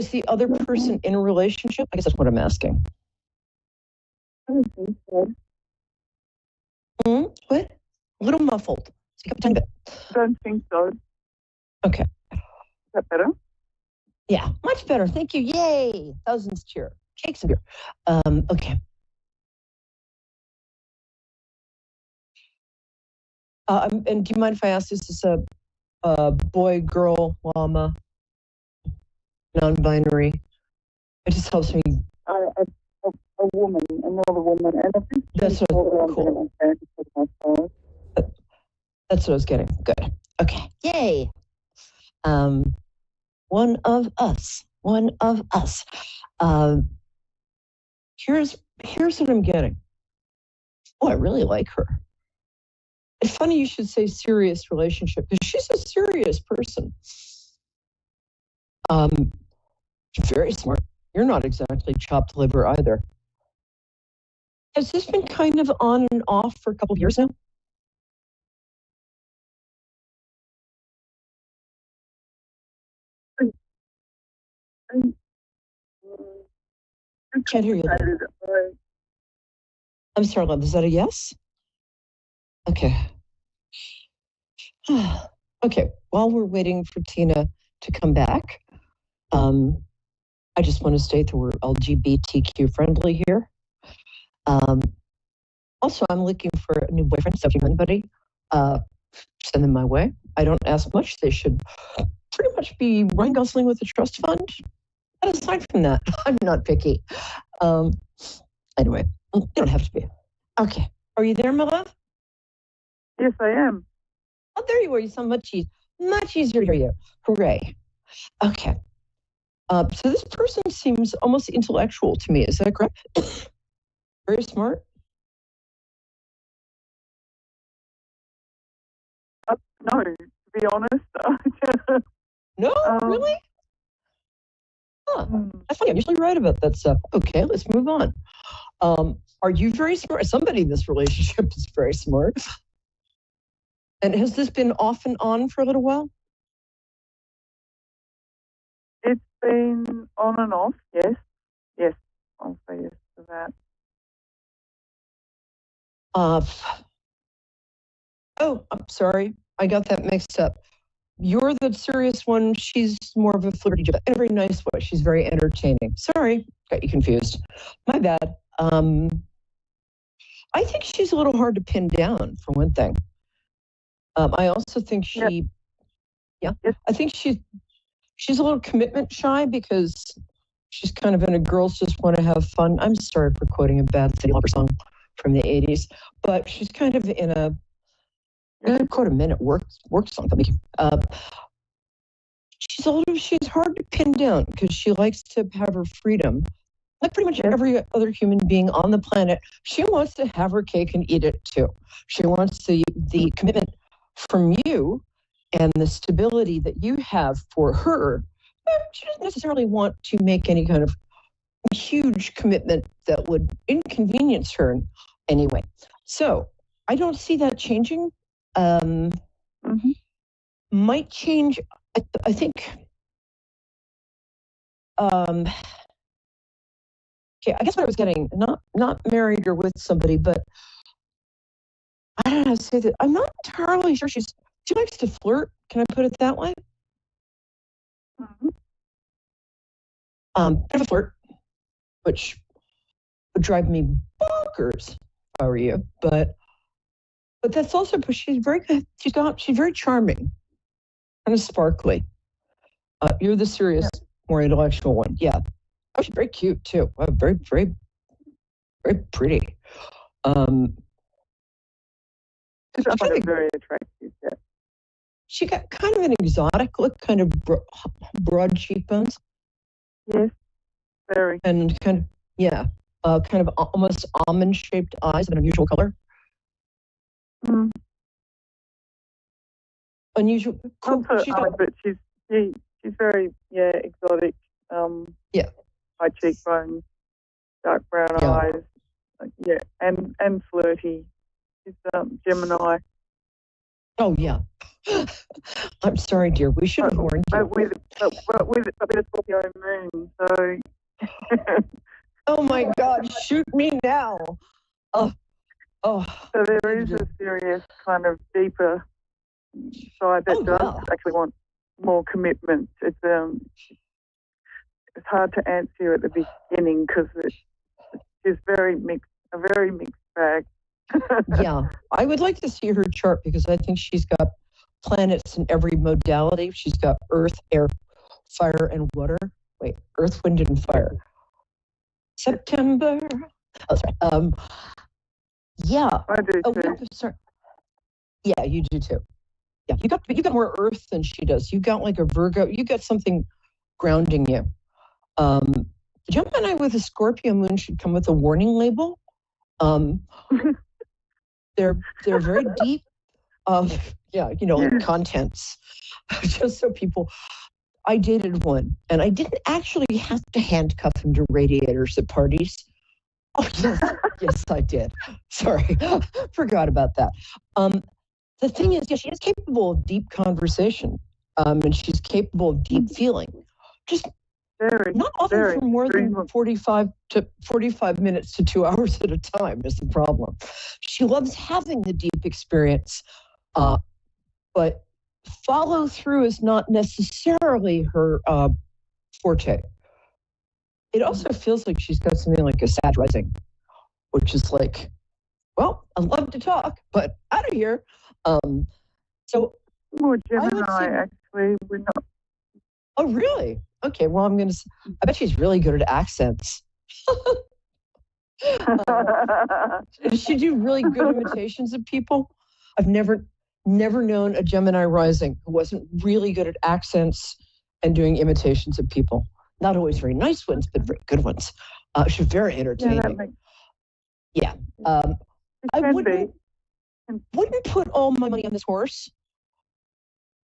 S9: the other person in a relationship? I guess that's what I'm asking.
S3: I don't think so.
S9: What? A little muffled. Speak up a tiny bit.
S3: I don't think so.
S9: Okay.
S3: Is that better?
S9: Yeah, much better. Thank you. Yay. Thousands cheer. Cakes and beer. Okay. And do you mind if I ask, is this a boy, girl, llama, non-binary? It just helps me.
S3: A woman, another woman, and I've just
S9: That's what, cool. That's what I was getting. Good. Okay. Yay. One of us. One of us. Here's what I'm getting. Oh, I really like her. It's funny you should say serious relationship because she's a serious person. Very smart. You're not exactly chopped liver either. Has this been kind of on and off for a couple of years now? Can't hear you. I'm sorry, love. Is that a yes? Okay. Okay. While we're waiting for Tina to come back, I just want to state that we're LGBTQ friendly here. Also, I'm looking for a new boyfriend. So if you know anybody, send them my way. I don't ask much. They should pretty much be Ryan Gosling with a trust fund. But aside from that, I'm not picky. Anyway, you don't have to be. Okay. Are you there, my love?
S3: Yes, I am.
S9: Oh, there you are. You sound much easier to hear you. Hooray. Okay. So this person seems almost intellectual to me. Is that correct? Very smart.
S3: No, to be honest.
S9: No, really? Huh. That's funny. I'm usually right about that stuff. Okay, let's move on. Are you very smart? Somebody in this relationship is very smart. And has this been off and on for a little while?
S3: It's been on and off, yes. Yes, I'll say yes to that.
S9: Oh, I'm sorry. I got that mixed up. you're the serious one. She's more of a flirty, in a very nice way. She's very entertaining. Sorry, got you confused. My bad. I think she's a little hard to pin down, for one thing. I also think I think she's a little commitment shy because she's kind of in a girls just want to have fun. I'm sorry for quoting a bad Cyndi Lauper song from the 80s, but she's kind of in a, quote a minute work song. She's hard to pin down because she likes to have her freedom. Like pretty much every other human being on the planet, she wants to have her cake and eat it too. She wants the commitment from you and the stability that you have for her. But she doesn't necessarily want to make any kind of huge commitment that would inconvenience her anyway. So I don't see that changing. Might change. I think. Okay, I guess what I was getting, not married or with somebody, but I don't know how to say that. I'm not entirely sure she likes to flirt. Can I put it that way? Bit of a flirt, which would drive me bonkers if I were you. But that's also, she's very charming, kind of sparkly. You're the serious, more intellectual one. Yeah. Oh, she's very cute too. Very, very, very pretty.
S10: She's very attractive. Yeah.
S9: She got kind of an exotic look, kind of broad cheekbones.
S10: Yes, very.
S9: And kind of almost almond-shaped eyes of an unusual color. Unusual. Cool.
S10: But she's very exotic. High cheekbones, dark brown eyes. And flirty. She's Gemini.
S9: Oh yeah. I'm sorry, dear. We should have warned you.
S10: But with a Scorpio moon, so.
S9: Oh my God! Shoot me now. Oh.
S10: So there is a serious kind of deeper side that does actually want more commitment. It's hard to answer you at the beginning because it's a very mixed bag.
S9: Yeah, I would like to see her chart because I think she's got planets in every modality. She's got earth, air, fire, and water. Wait, earth, wind, and fire. September. Oh, sorry. Yeah.
S10: I do too.
S9: Yeah, you do too. Yeah, you got more earth than she does. You got like a Virgo. You got something grounding you. Gemini with a Scorpio moon should come with a warning label. They're very deep. Like contents. Just so people. I dated one, and I didn't actually have to handcuff him to radiators at parties. Oh yes, I did. Sorry, forgot about that. The thing is, she is capable of deep conversation, and she's capable of deep feeling. Just not often for more than 45 minutes to 2 hours at a time is the problem. She loves having the deep experience, but follow through is not necessarily her forte. It also feels like she's got something like a Sag rising, which is like, well, I love to talk, but out of here. So
S10: more Gemini, actually, we're not.
S9: Oh, really? Okay. Well, I bet she's really good at accents. Does she do really good imitations of people? I've never known a Gemini rising who wasn't really good at accents and doing imitations of people. Not always very nice ones, but very good ones. She's very entertaining. Yeah. I wouldn't put all my money on this horse.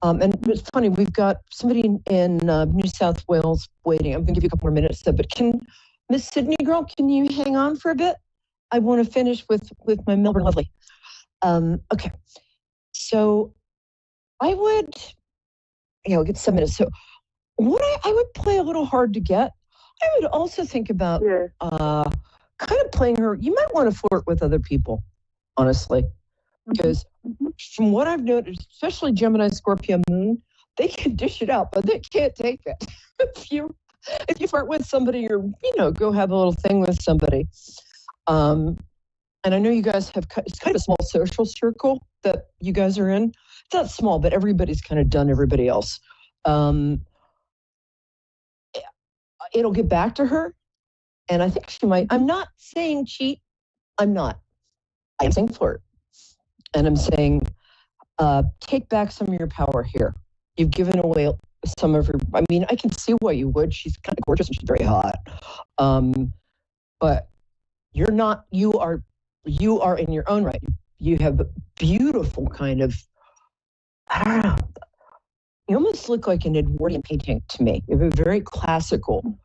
S9: And it's funny, we've got somebody in New South Wales waiting. I'm going to give you a couple more minutes, but can Miss Sydney girl, can you hang on for a bit? I want to finish with my Melbourne lovely. Okay. So I would, get 7 minutes. So what I would play a little hard to get. I would also think about kind of playing her. You might want to flirt with other people, honestly, because from what I've noticed, especially Gemini Scorpio moon, they can dish it out, but they can't take it. if you flirt with somebody or, go have a little thing with somebody. And I know you guys have, it's kind of a small social circle that you guys are in. It's not small, but everybody's kind of done everybody else. It'll get back to her. And I think she might. I'm not saying cheat. I'm not. I'm saying flirt. And I'm saying take back some of your power here. You've given away some of her. I mean, I can see why you would. She's kind of gorgeous and she's very hot. But you're not. You are in your own right. You have a beautiful kind of, I don't know. You almost look like an Edwardian painting to me. You have a very classical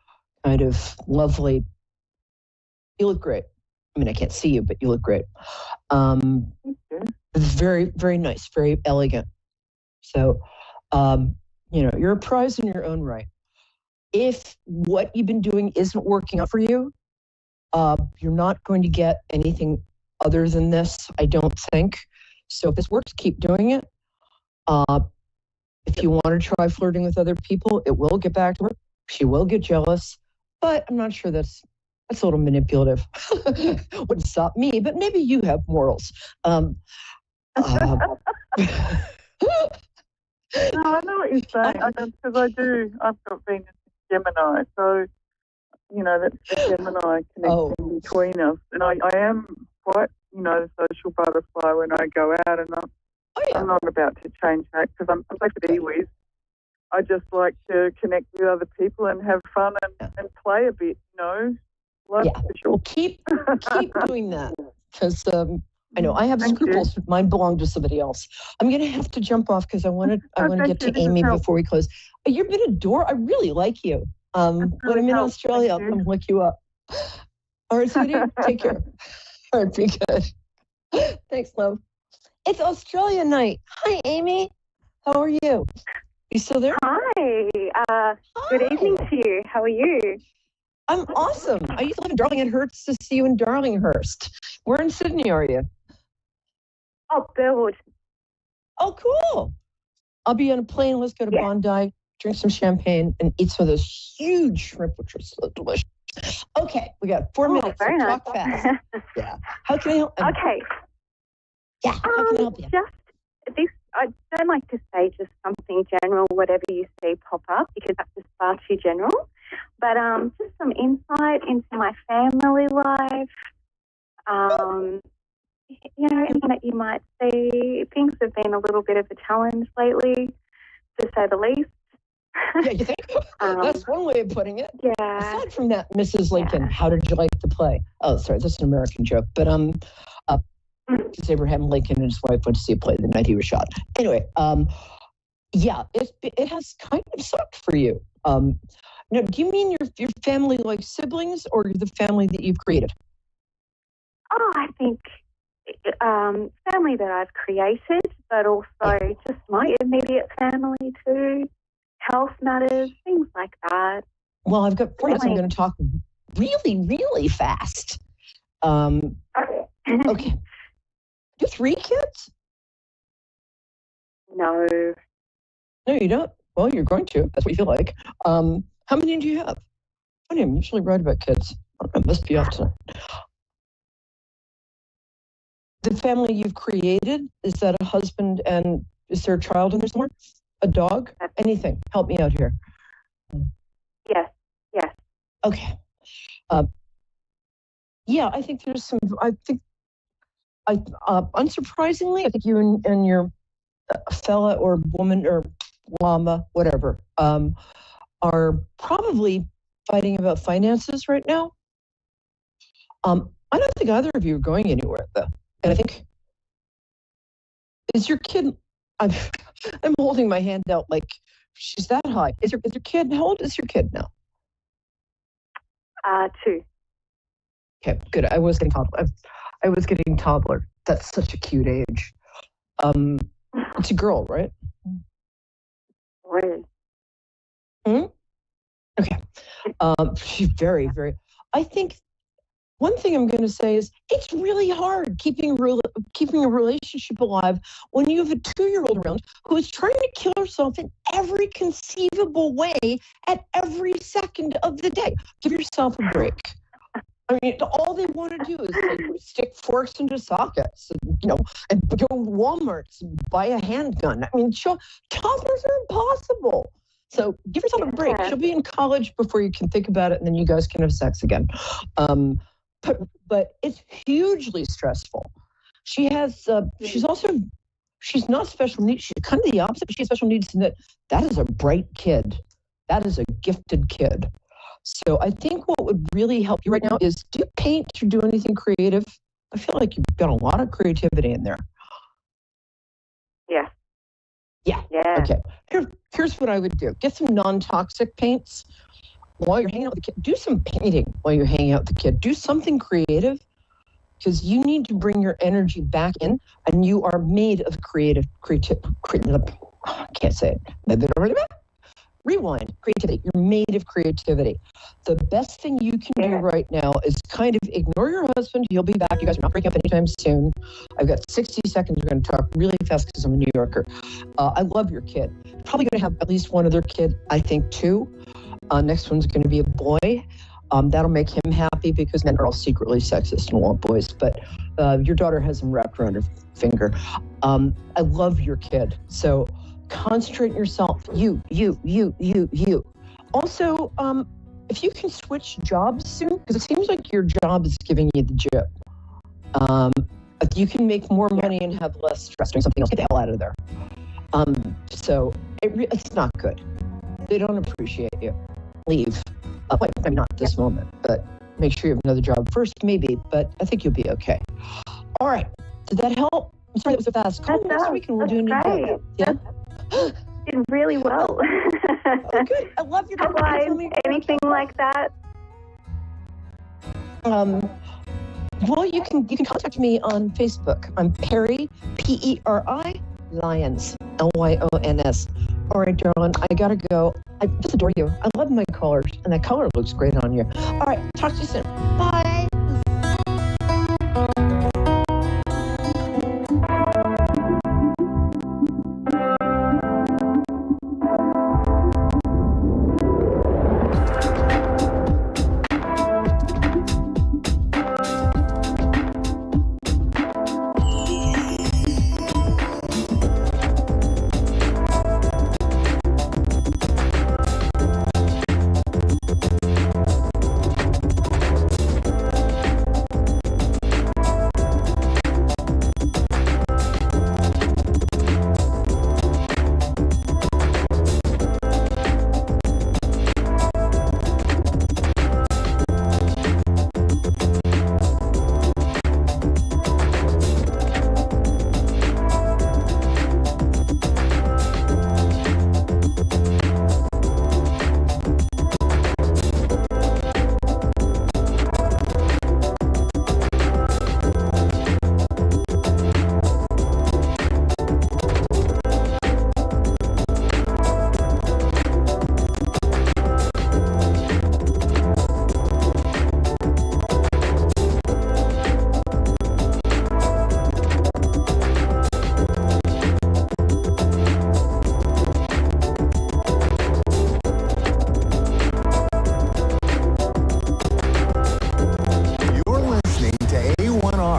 S9: kind of lovely. You look great. I mean, I can't see you, but you look great. Very, very nice, very elegant. So, you're a prize in your own right. If what you've been doing isn't working out for you, you're not going to get anything other than this, I don't think. So if this works, keep doing it. If you want to try flirting with other people, it will get back to her. She will get jealous, but I'm not sure that's a little manipulative. Wouldn't stop me, but maybe you have morals.
S10: No, I know what you're saying, because I do. I've got Venus in Gemini, so that's the Gemini connection between us. And I am quite, the social butterfly when I go out, and I'm not about to change that because I'm supposed to be with. I just like to connect with other people and have fun and play a bit, Sure.
S9: Well, keep doing that because I know I have scruples. Mine belong to somebody else. I'm going to have to jump off because I want to get to Amy before we close. You've been adorable. I really like you. When I'm in Australia, I'll come look you up. All right, sweetie, take care. All right, be good. Thanks, love. It's Australia night. Hi, Amy. How are you? You still there?
S6: Hi. Good evening to you. How are you?
S9: I'm awesome. I used to live in Darling. It hurts to see you in Darlinghurst. Where in Sydney are you?
S6: Oh, Burwood.
S9: Oh, cool. I'll be on a plane. Let's go to Bondi, drink some champagne, and eat some of those huge shrimp, which are so delicious. Okay, we got 4 minutes.
S6: Very
S9: so
S6: nice.
S9: Talk fast. Yeah. How can I help?
S6: Okay.
S9: Yeah. How can I help you?
S6: I don't like to say just something general, whatever you see pop up, because that's just far too general. But just some insight into my family life. Anything that you might see. Things have been a little bit of a challenge lately, to say the least.
S9: Yeah, you think? That's one way of putting it.
S6: Yeah.
S9: Aside from that, Mrs. Lincoln, how did you like the play? Oh, sorry, that's an American joke. But Abraham Lincoln and his wife went to see a play the night he was shot. Anyway, it has kind of sucked for you. Now, do you mean your family, like siblings, or the family that you've created?
S6: Oh, I think family that I've created, but also just my immediate family too. Health matters, things like that.
S9: Well, I've got 4 minutes. I'm going to talk really, really fast. Okay. You have 3 kids?
S6: No.
S9: No, you don't? Well, you're going to. That's what you feel like. How many do you have? Funny, I'm usually right about kids. I must be off tonight. The family you've created, is that a husband and is there a child in there somewhere? A dog? Anything? Help me out here.
S6: Yes.
S9: Okay. I think there's some, unsurprisingly, I think you and your fella or woman or llama, whatever, are probably fighting about finances right now. I don't think either of you are going anywhere, though. And I think, is your kid, I'm holding my hand out like she's that high. Is your kid, how old is your kid now?
S6: 2.
S9: Okay, good. I was getting toddler. That's such a cute age. It's a girl, right?
S6: Boy.
S9: Okay. She's very, very, I think one thing I'm going to say is it's really hard keeping a relationship alive when you have a 2-year-old around who is trying to kill herself in every conceivable way at every second of the day. Give yourself a break. I mean, all they want to do is stick forks into sockets, and go to Walmart and buy a handgun. I mean, toddlers are impossible. So give yourself a break. She'll be in college before you can think about it, and then you guys can have sex again. But it's hugely stressful. She has. She's not special needs. She's kind of the opposite. But she has special needs in that is a bright kid. That is a gifted kid. So I think what would really help you right now is do you paint or do anything creative? I feel like you've got a lot of creativity in there.
S6: Yeah.
S9: Yeah. Okay. Here's what I would do. Get some non-toxic paints while you're hanging out with the kid. Do some painting while you're hanging out with the kid. Do something creative because you need to bring your energy back in, and you are made of creative. I can't say it. Rewind. Creativity. You're made of creativity. The best thing you can do right now is kind of ignore your husband. He'll be back. You guys are not breaking up anytime soon. I've got 60 seconds. We're going to talk really fast because I'm a New Yorker. I love your kid. Probably going to have at least one other kid, I think, too. Next one's going to be a boy. That'll make him happy because men are all secretly sexist and want boys. But your daughter has him wrapped around her finger. I love your kid. So concentrate on yourself. You. Also, if you can switch jobs soon, because it seems like your job is giving you the jip. If you can make more money and have less stress doing something else, get the hell out of there. So it's not good. They don't appreciate you. Leave. Maybe not at this moment, but make sure you have another job first, maybe. But I think you'll be okay. All right. Did that help? I'm sorry that was so fast. Call me next week and we'll do a new day. Yeah.
S6: Did really well.
S9: Oh, good. I love your
S6: anything like that.
S9: Well, you can contact me on Facebook. I'm Perry, P-E-R-I, Lyons, L-Y-O-N-S. All right, darling, I gotta go. I just adore you. I love my colors, and that color looks great on you. All right, talk to you soon. Bye.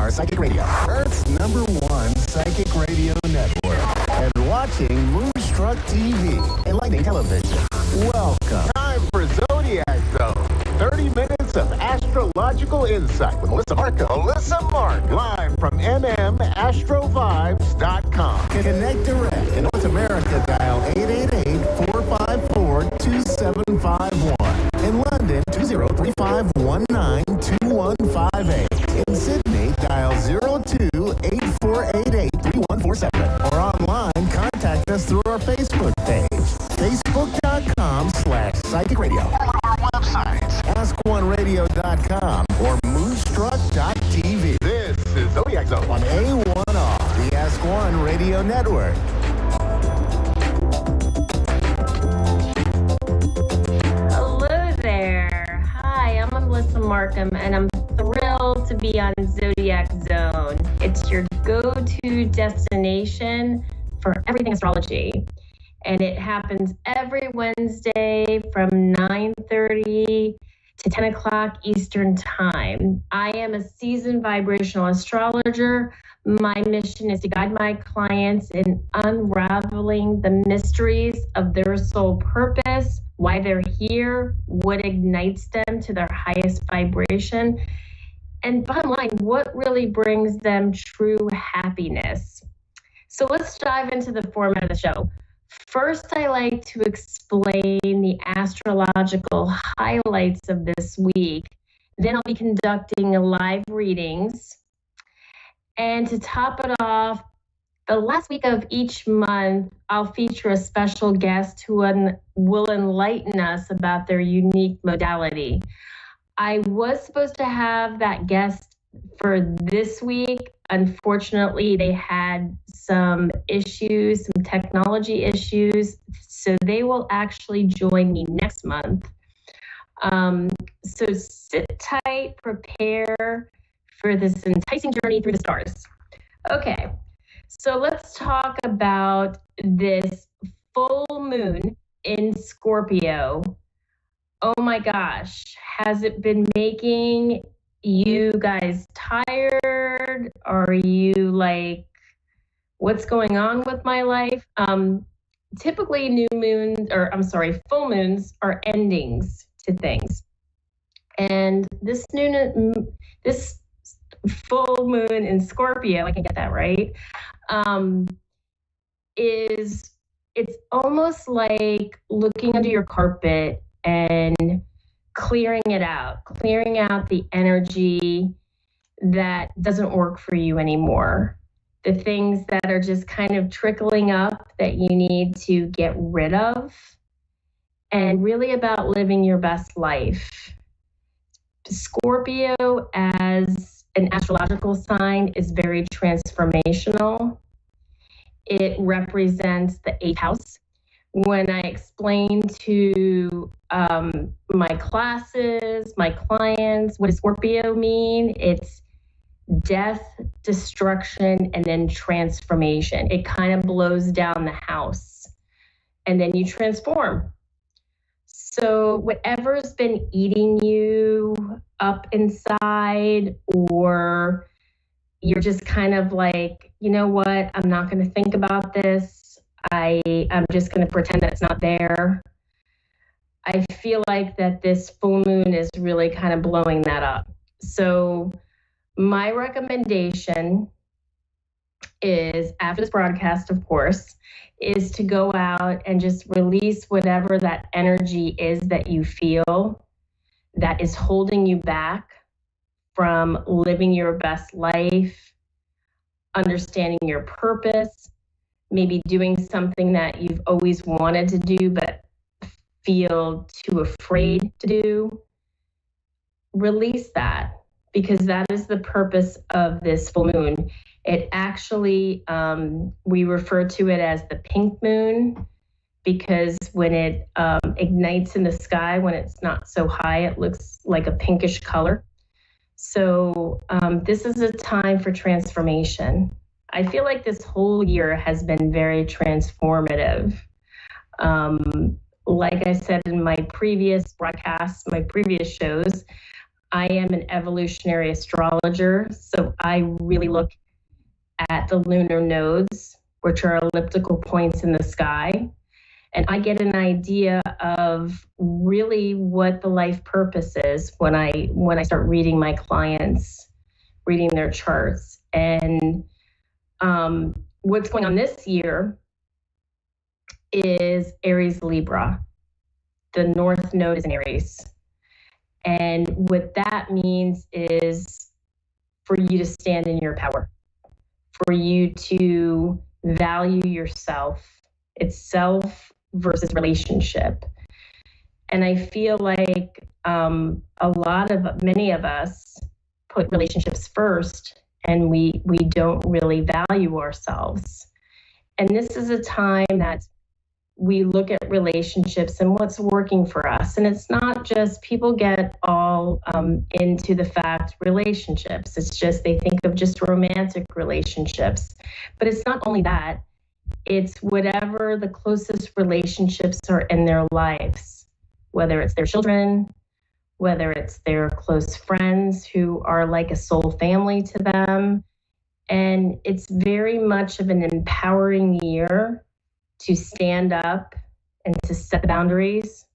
S4: Psychic Radio, Earth's #1 psychic radio network, and watching Moonstruck TV and Lightning Television. Welcome. Time for Zodiac Zone. 30 minutes of astrological insight with Melissa Marco. Live from MMAstroVibes.com. Connect direct in North America. Dial 888-454-2751. In London, 203-519-2158. In Sydney, dial 02-8488-3147. Or online, contact us through our Facebook page, facebook.com/psychic radio. Or our websites, ask1radio.com or moonstruck.tv. This is Zodiac Zone on A1R, the Ask One Radio Network.
S11: Hello there. Hi, I'm Melissa Markham, and I'm thrilled be on Zodiac Zone. It's your go-to destination for everything astrology. And it happens every Wednesday from 9:30 to 10 o'clock Eastern Time. I am a seasoned vibrational astrologer. My mission is to guide my clients in unraveling the mysteries of their soul purpose, why they're here, what ignites them to their highest vibration, and bottom line, what really brings them true happiness. So let's dive into the format of the show. First, I like to explain the astrological highlights of this week. Then I'll be conducting live readings. And to top it off, the last week of each month, I'll feature a special guest who will enlighten us about their unique modality. I was supposed to have that guest for this week. Unfortunately, they had some issues, some technology issues, so they will actually join me next month. So sit tight, prepare for this enticing journey through the stars. Okay, so let's talk about this full moon in Scorpio. Oh my gosh, has it been making you guys tired? Are you like, what's going on with my life? Typically full moons are endings to things. And this full moon in Scorpio, I can get that right, it's almost like looking under your carpet and clearing out the energy that doesn't work for you anymore. The things that are just kind of trickling up that you need to get rid of, and really about living your best life. Scorpio as an astrological sign is very transformational. It represents the 8th house. When I explain to my classes, my clients, what does Scorpio mean? It's death, destruction, and then transformation. It kind of blows down the house, and then you transform. So whatever's been eating you up inside, or you're just kind of like, you know what, I'm not going to think about this. I'm just going to pretend that it's not there. I feel like that this full moon is really kind of blowing that up. So my recommendation is, after this broadcast, of course, is to go out and just release whatever that energy is that you feel that is holding you back from living your best life, understanding your purpose, maybe doing something that you've always wanted to do but feel too afraid to do. Release that, because that is the purpose of this full moon. It actually, we refer to it as the pink moon, because when it ignites in the sky, when it's not so high, it looks like a pinkish color. So this is a time for transformation. I feel like this whole year has been very transformative. Like I said in my previous broadcasts, my previous shows, I am an evolutionary astrologer. So I really look at the lunar nodes, which are elliptical points in the sky. And I get an idea of really what the life purpose is when I start reading my clients, reading their charts. And what's going on this year is Aries Libra. The North Node is in Aries. And what that means is for you to stand in your power, for you to value yourself. It's self versus relationship. And I feel like many of us put relationships first, and we don't really value ourselves. And this is a time that we look at relationships and what's working for us. And it's not just, people get all fall into the fact relationships. It's just they think of just romantic relationships. But it's not only that. It's whatever the closest relationships are in their lives, whether it's their children, whether it's their close friends who are like a soul family to them. And it's very much of an empowering year to stand up and to set boundaries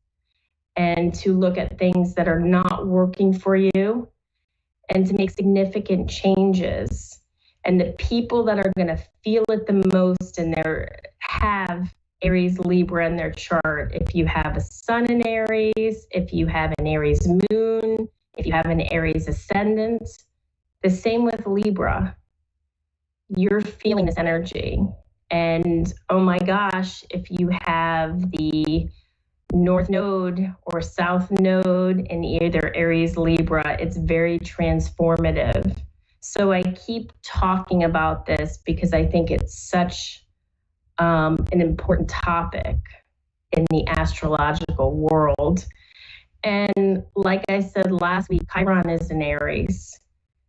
S11: and to look at things that are not working for you and to make significant changes. And the people that are going to feel it the most and have Aries Libra in their chart, if you have a sun in Aries, if you have an Aries moon, if you have an Aries ascendant, the same with Libra, you're feeling this energy. And oh my gosh, if you have the North Node or South Node in either Aries Libra, it's very transformative. So I keep talking about this because I think it's such an important topic in the astrological world. And like I said last week, Chiron is in Aries.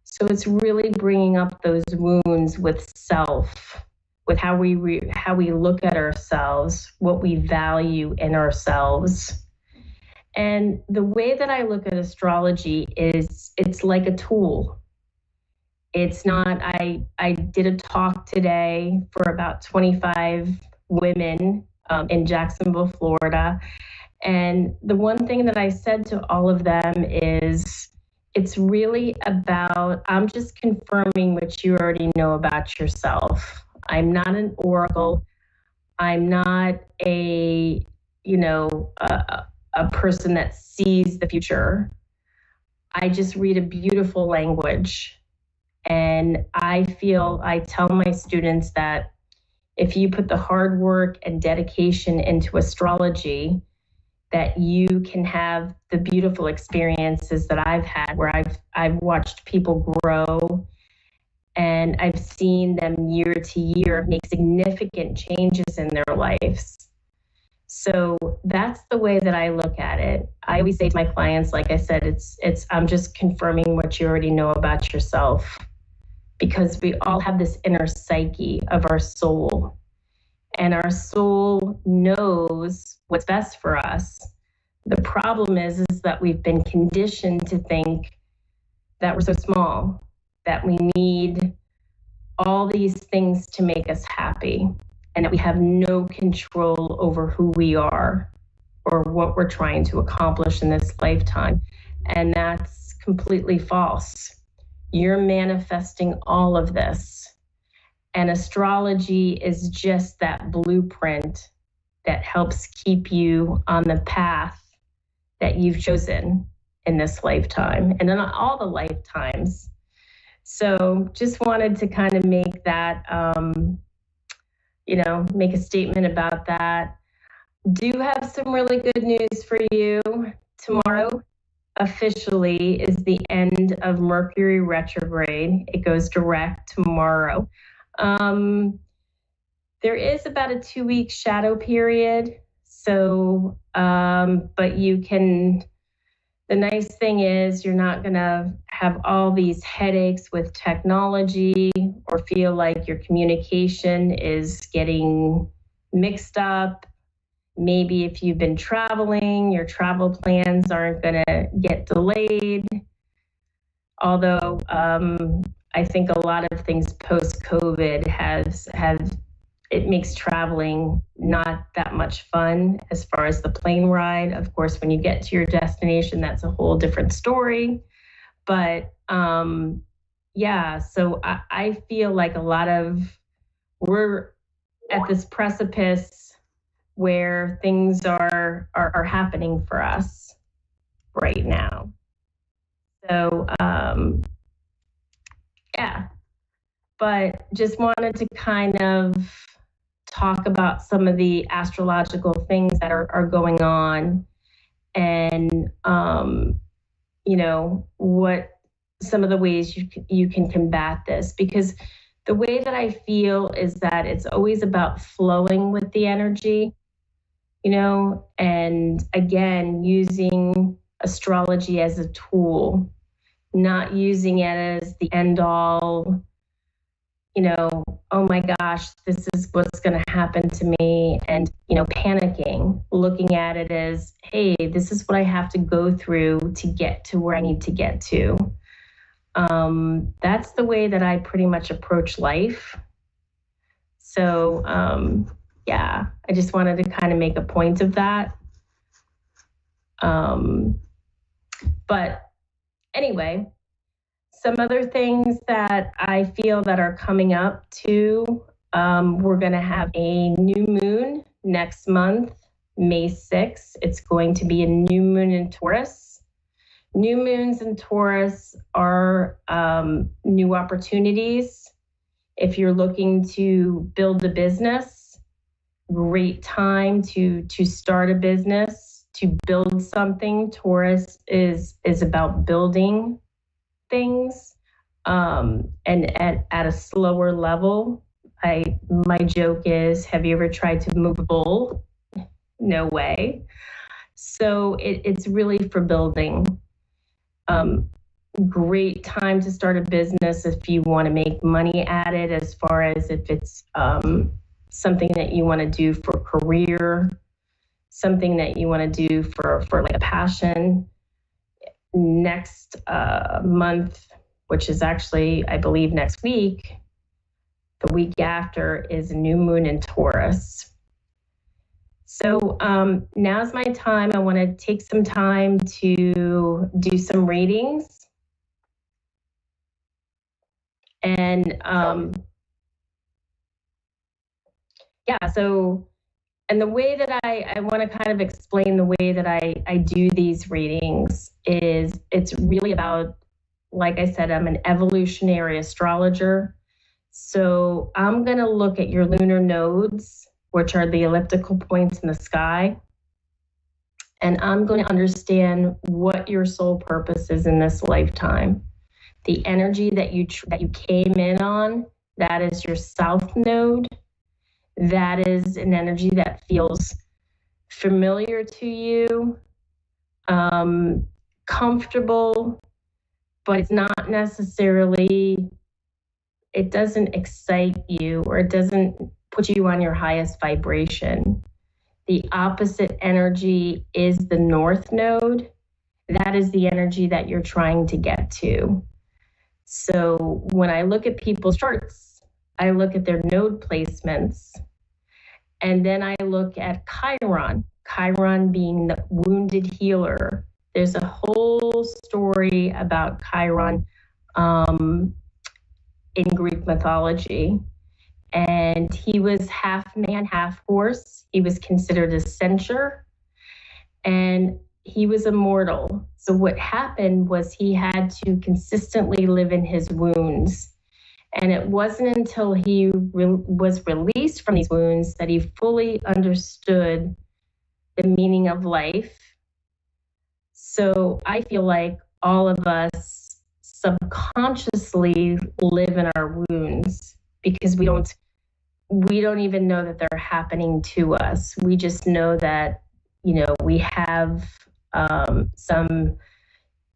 S11: So it's really bringing up those wounds with self, with how we look at ourselves, what we value in ourselves. And the way that I look at astrology is it's like a tool. It's not, I did a talk today for about 25 women in Jacksonville, Florida. And the one thing that I said to all of them is, it's really about, I'm just confirming what you already know about yourself. I'm not an oracle. I'm not a person that sees the future. I just read a beautiful language. And I tell my students that if you put the hard work and dedication into astrology, that you can have the beautiful experiences that I've had where I've watched people grow and I've seen them year to year make significant changes in their lives. So that's the way that I look at it. I always say to my clients, like I said, it's I'm just confirming what you already know about yourself, because we all have this inner psyche of our soul, and our soul knows what's best for us. The problem is that we've been conditioned to think that we're so small, that we need all these things to make us happy, and that we have no control over who we are or what we're trying to accomplish in this lifetime. And that's completely false. You're manifesting all of this. And astrology is just that blueprint that helps keep you on the path that you've chosen in this lifetime and in all the lifetimes. So just wanted to kind of make that, make a statement about that. Do have some really good news for you. Tomorrow officially is the end of Mercury retrograde. It goes direct tomorrow. There is about a 2-week shadow period. So, but the nice thing is you're not going to have all these headaches with technology or feel like your communication is getting mixed up. Maybe if you've been traveling, your travel plans aren't going to get delayed. Although I think a lot of things post-COVID it makes traveling not that much fun as far as the plane ride. Of course, when you get to your destination, that's a whole different story. But so I feel like we're at this precipice where things are happening for us right now. So but just wanted to kind of talk about some of the astrological things that are going on, and what some of the ways you can combat this, because the way that I feel is that it's always about flowing with the energy, and again using astrology as a tool, not using it as the end all, oh my gosh, this is what's going to happen to me, and, panicking, looking at it as, hey, this is what I have to go through to get to where I need to get to. That's the way that I pretty much approach life. So, yeah, I just wanted to kind of make a point of that. But anyway, some other things that I feel that are coming up too, we're going to have a new moon next month, May 6th. It's going to be a new moon in Taurus. New moons in Taurus are new opportunities. If you're looking to build a business, great time to start a business, to build something. Taurus is about building things, and at a slower level. My joke is, have you ever tried to move a bull? No way. So it's really for building. Great time to start a business if you want to make money at it, as far as if it's something that you want to do for career, something that you want to do for like a passion. Next month, which is actually, I believe, next week, the week after, is a new moon in Taurus. So now's my time. I want to take some time to do some readings. And and the way that I want to kind of explain the way that I do these readings is, it's really about, like I said, I'm an evolutionary astrologer. So I'm going to look at your lunar nodes, which are the elliptical points in the sky. And I'm going to understand what your soul purpose is in this lifetime. The energy that you came in on, that is your south node. That is an energy that feels familiar to you, comfortable, but it's not necessarily, it doesn't excite you, or it doesn't put you on your highest vibration. The opposite energy is the north node. That is the energy that you're trying to get to. So when I look at people's charts, I look at their node placements, and then I look at Chiron, Chiron being the wounded healer. There's a whole story about Chiron in Greek mythology. And he was half man, half horse. He was considered a centaur, and he was immortal. So what happened was he had to consistently live in his wounds. And it wasn't until he was released from these wounds that he fully understood the meaning of life. So I feel like all of us subconsciously live in our wounds, because we don't even know that they're happening to us. We just know that, we have some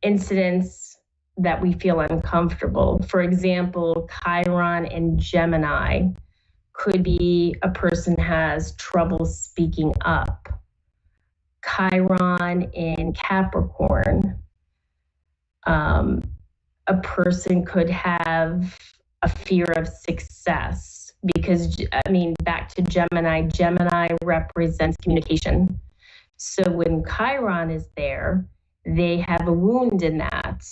S11: incidents that we feel uncomfortable. For example, Chiron in Gemini could be a person has trouble speaking up. Chiron in Capricorn, a person could have a fear of success, because, back to Gemini, Gemini represents communication. So when Chiron is there, they have a wound in that.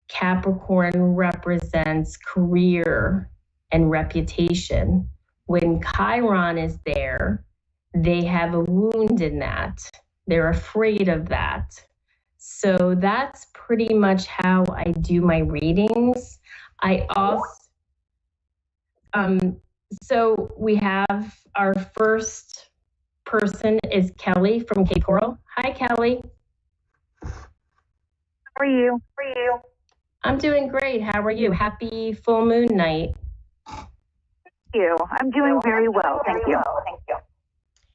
S11: Capricorn represents career and reputation. When Chiron is there, they have a wound in that. They're afraid of that. So that's pretty much how I do my readings. I also, so we have our first person is Kelly from Cape Coral. Hi, Kelly.
S6: How are you?
S11: I'm doing great. How are you? Happy full moon night.
S6: Thank you. I'm doing very well. Thank you.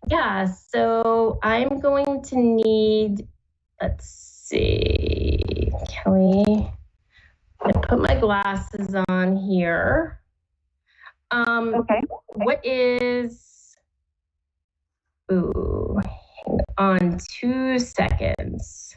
S11: Yeah, so I'm going to need, let's see, Kelly. I'm gonna put my glasses on here.
S6: Okay.
S11: What is? Ooh, hang on 2 seconds.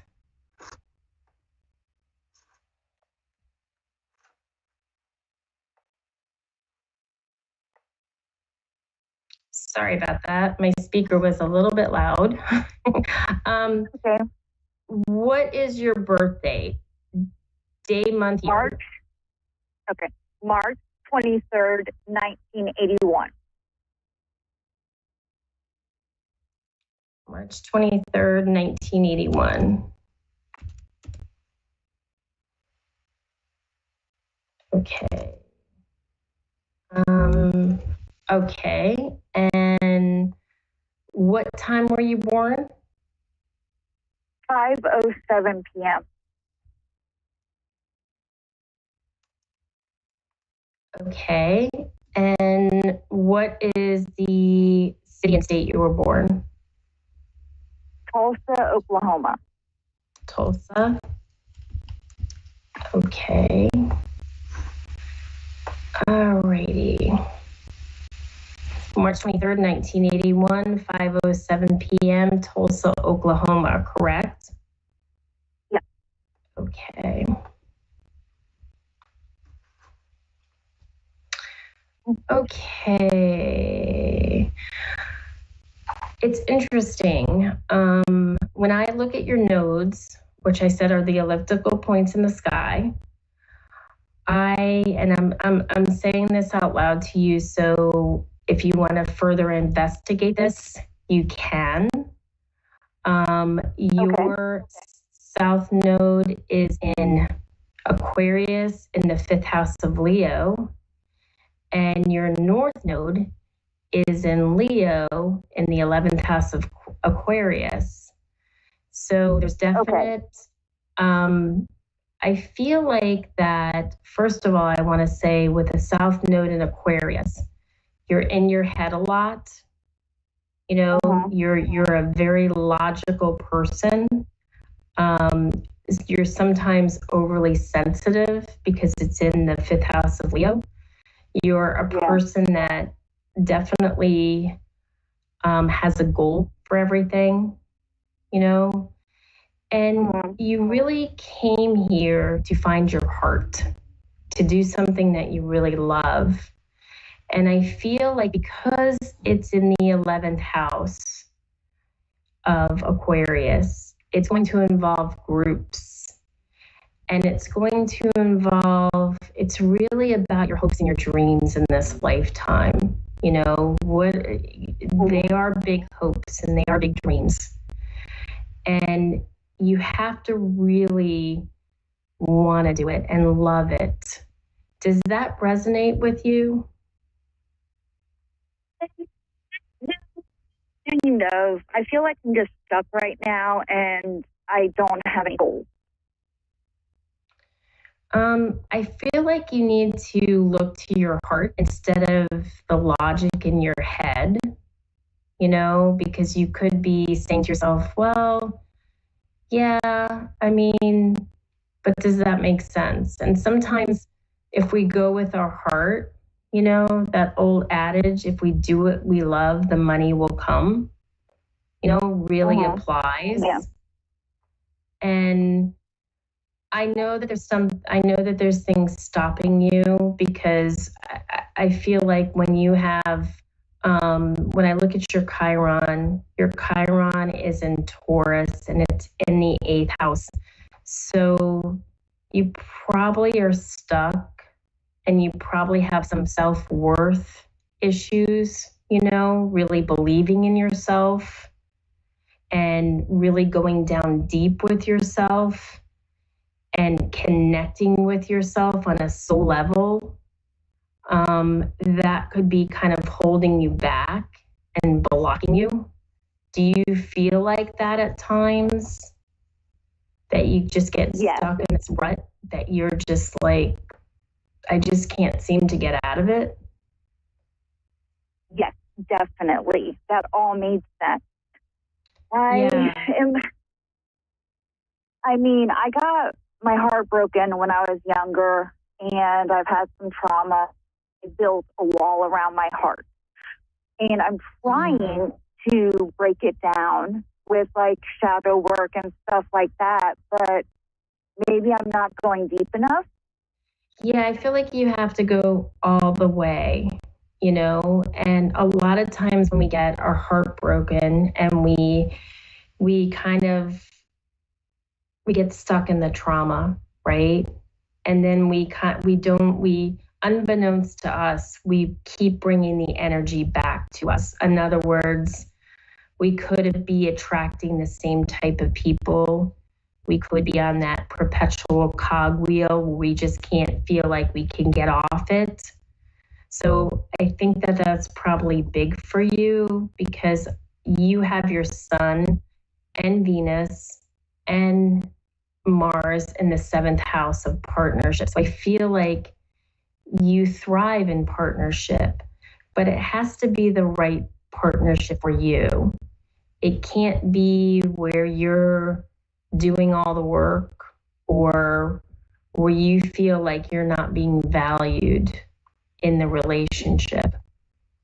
S11: Sorry about that. My speaker was a little bit loud.
S6: Okay.
S11: What is your birthday? Day, month, year?
S6: March. Okay. March 23rd, 1981.
S11: March 23rd, 1981. Okay. Okay. And what time were you born?
S6: 5:07 p.m.
S11: Okay. And what is the city and state you were born?
S6: Tulsa, Oklahoma.
S11: Tulsa. Okay. Alrighty. March 23rd, 1981, 5:07 p.m., Tulsa, Oklahoma, correct?
S6: Yeah.
S11: Okay. Okay. It's interesting. When I look at your nodes, which I said are the elliptical points in the sky, I'm saying this out loud to you, so if you want to further investigate this, you can. Your south node is in Aquarius in the 5th house of Leo, and your north node is in Leo in the 11th house of Aquarius. So there's definite, I feel like that, first of all, I want to say with a south node in Aquarius, you're in your head a lot. You know, you're a very logical person. You're sometimes overly sensitive because it's in the 5th house of Leo. You're a person that definitely has a goal for everything, you know, and you really came here to find your heart, to do something that you really love. And I feel like because it's in the 11th house of Aquarius, it's going to involve groups. And it's going to involve, it's really about your hopes and your dreams in this lifetime. You know, they are big hopes and they are big dreams. And you have to really want to do it and love it. Does that resonate with you?
S6: Kind of. I feel like I'm just stuck right now and I don't have any goals.
S11: I feel like you need to look to your heart instead of the logic in your head, you know, because you could be saying to yourself, well, yeah, I mean, but does that make sense? And sometimes if we go with our heart, you know, that old adage, if we do what we love, the money will come, you know, really applies.
S6: Yeah.
S11: And I know that there's things stopping you because I feel like when you have, when I look at your Chiron is in Taurus and it's in the 8th house. So you probably are stuck and you probably have some self-worth issues, you know, really believing in yourself and really going down deep with yourself and connecting with yourself on a soul level, that could be kind of holding you back and blocking you. Do you feel like that at times? That you just get stuck in this rut that you're just like, I just can't seem to get out of it?
S6: Yes, definitely. That all made sense. I am I mean, I got my heart broken when I was younger, and I've had some trauma. It built a wall around my heart. And I'm trying to break it down with like shadow work and stuff like that, but maybe I'm not going deep enough.
S11: Yeah, I feel like you have to go all the way, you know, and a lot of times when we get our heart broken and we kind of we get stuck in the trauma, right? And then we unbeknownst to us, we keep bringing the energy back to us. In other words, we could be attracting the same type of people. We could be on that perpetual cogwheel where we just can't feel like we can get off it. So I think that that's probably big for you because you have your sun and Venus and Mars in the 7th house of partnership. So I feel like you thrive in partnership, but it has to be the right partnership for you. It can't be where you're doing all the work or where you feel like you're not being valued in the relationship.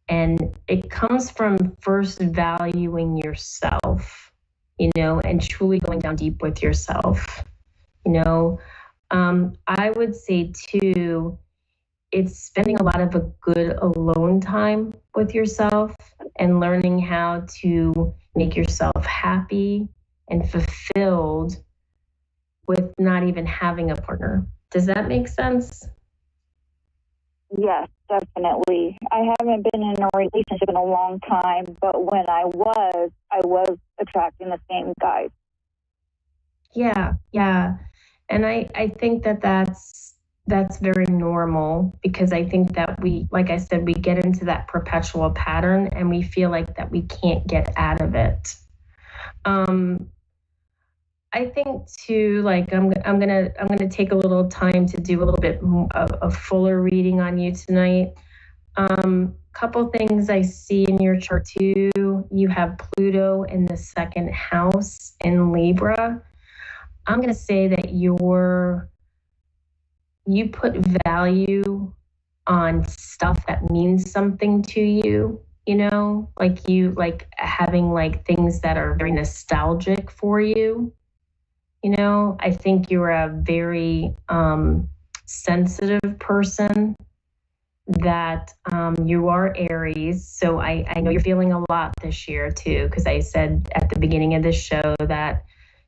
S11: And it comes from first valuing yourself, you know, and truly going down deep with yourself. You know, I would say too, it's spending a lot of a good alone time with yourself and learning how to make yourself happy and fulfilled with not even having a partner. Does that make sense?
S6: Yes, definitely. I haven't been in a relationship in a long time, but when I was attracting the same guys.
S11: Yeah. And I think that that's very normal because I think that we, like I said, we get into that perpetual pattern and we feel like that we can't get out of it. I think too, like I'm gonna take a little time to do a little bit of a fuller reading on you tonight. Couple things I see in your chart too. You have Pluto in the 2nd house in Libra. I'm gonna say that you put value on stuff that means something to you. You know, like you like having like things that are very nostalgic for you. You know, I think you're a very sensitive person, that you are Aries. So I know you're feeling a lot this year too, because I said at the beginning of the show that,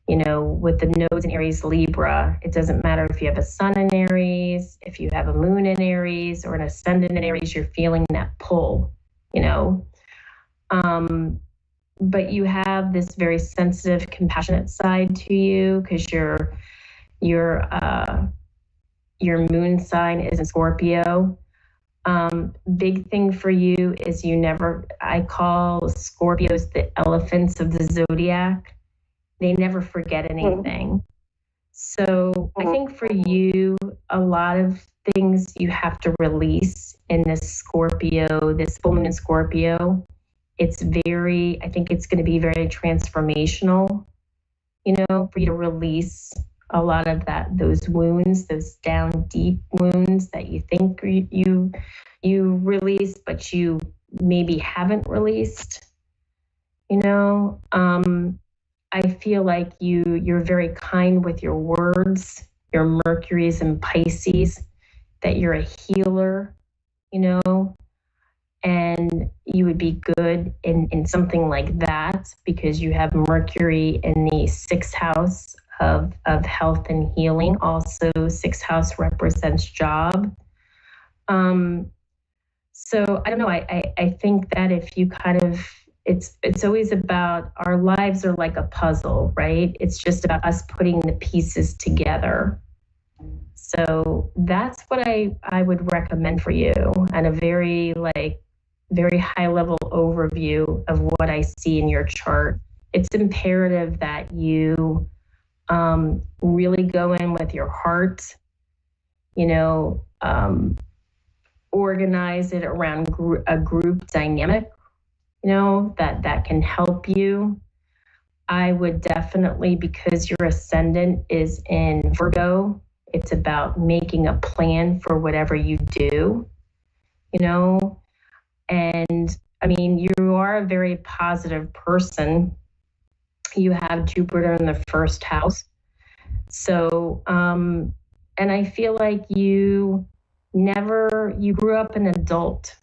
S11: you know, with the nodes in Aries, Libra, it doesn't matter if you have a sun in Aries, if you have a moon in Aries or an ascendant in Aries, you're feeling that pull, you know. But you have this very sensitive, compassionate side to you because your moon sign is in Scorpio. Big thing for you is I call Scorpios the elephants of the zodiac. They never forget anything. So I think for you, a lot of things you have to release in this full moon in Scorpio. I think it's going to be very transformational, you know, for you to release a lot of those wounds, those down deep wounds that you think you released, but you maybe haven't released, you know. I feel like you're very kind with your words. Your Mercury's in Pisces, that you're a healer, you know. And you would be good in something like that because you have Mercury in the 6th house of health and healing. Also, 6th house represents job. So I don't know. I think that if you kind of, it's always about, our lives are like a puzzle, right? It's just about us putting the pieces together. So that's what I would recommend for you, and a very high level overview of what I see in your chart. It's imperative that you really go in with your heart, you know, organize it around a group dynamic, you know, that can help you. I would definitely, because your ascendant is in Virgo, it's about making a plan for whatever you do, you know? And I mean, you are a very positive person. You have Jupiter in the first house. So, and I feel like you grew up an adult,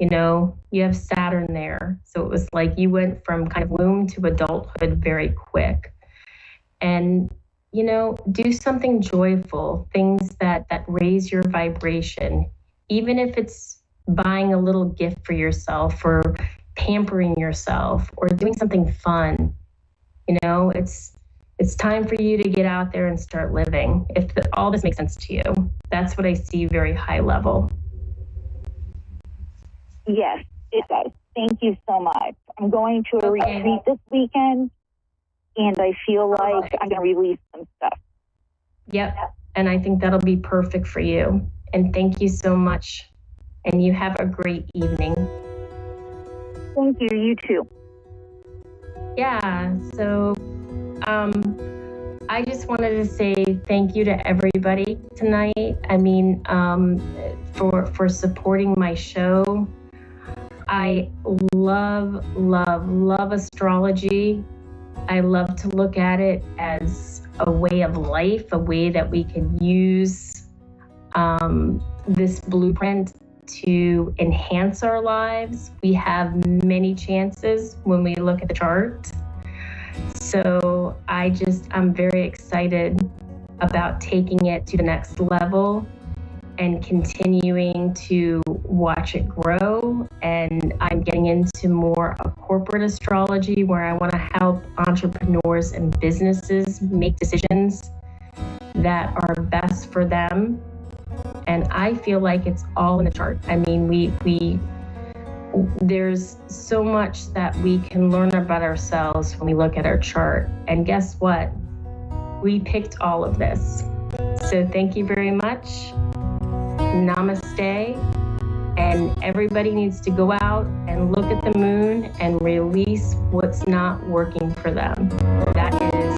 S11: you know, you have Saturn there. So it was like you went from kind of womb to adulthood very quick. And, you know, do something joyful, things that raise your vibration, even if it's buying a little gift for yourself or pampering yourself or doing something fun. You know, it's time for you to get out there and start living. If all this makes sense to you, that's what I see very high level.
S12: Yes, it does. Thank you so much. I'm going to a retreat this weekend, and I feel like I'm going to release some stuff.
S11: Yep, and I think that'll be perfect for you. And thank you so much. And you have a great evening.
S12: Thank you. You too.
S11: Yeah, so I just wanted to say thank you to everybody tonight. I mean, for supporting my show. I love astrology. I love to look at it as a way of life, a way that we can use this blueprint to enhance our lives. We have many chances when we look at the chart. So I'm very excited about taking it to the next level and continuing to watch it grow. And I'm getting into more of corporate astrology, where I want to help entrepreneurs and businesses make decisions that are best for them. And I feel like it's all in the chart. I mean, there's so much that we can learn about ourselves when we look at our chart. And guess what? We picked all of this. So thank you very much. Namaste. And everybody needs to go out and look at the moon and release what's not working for them. That is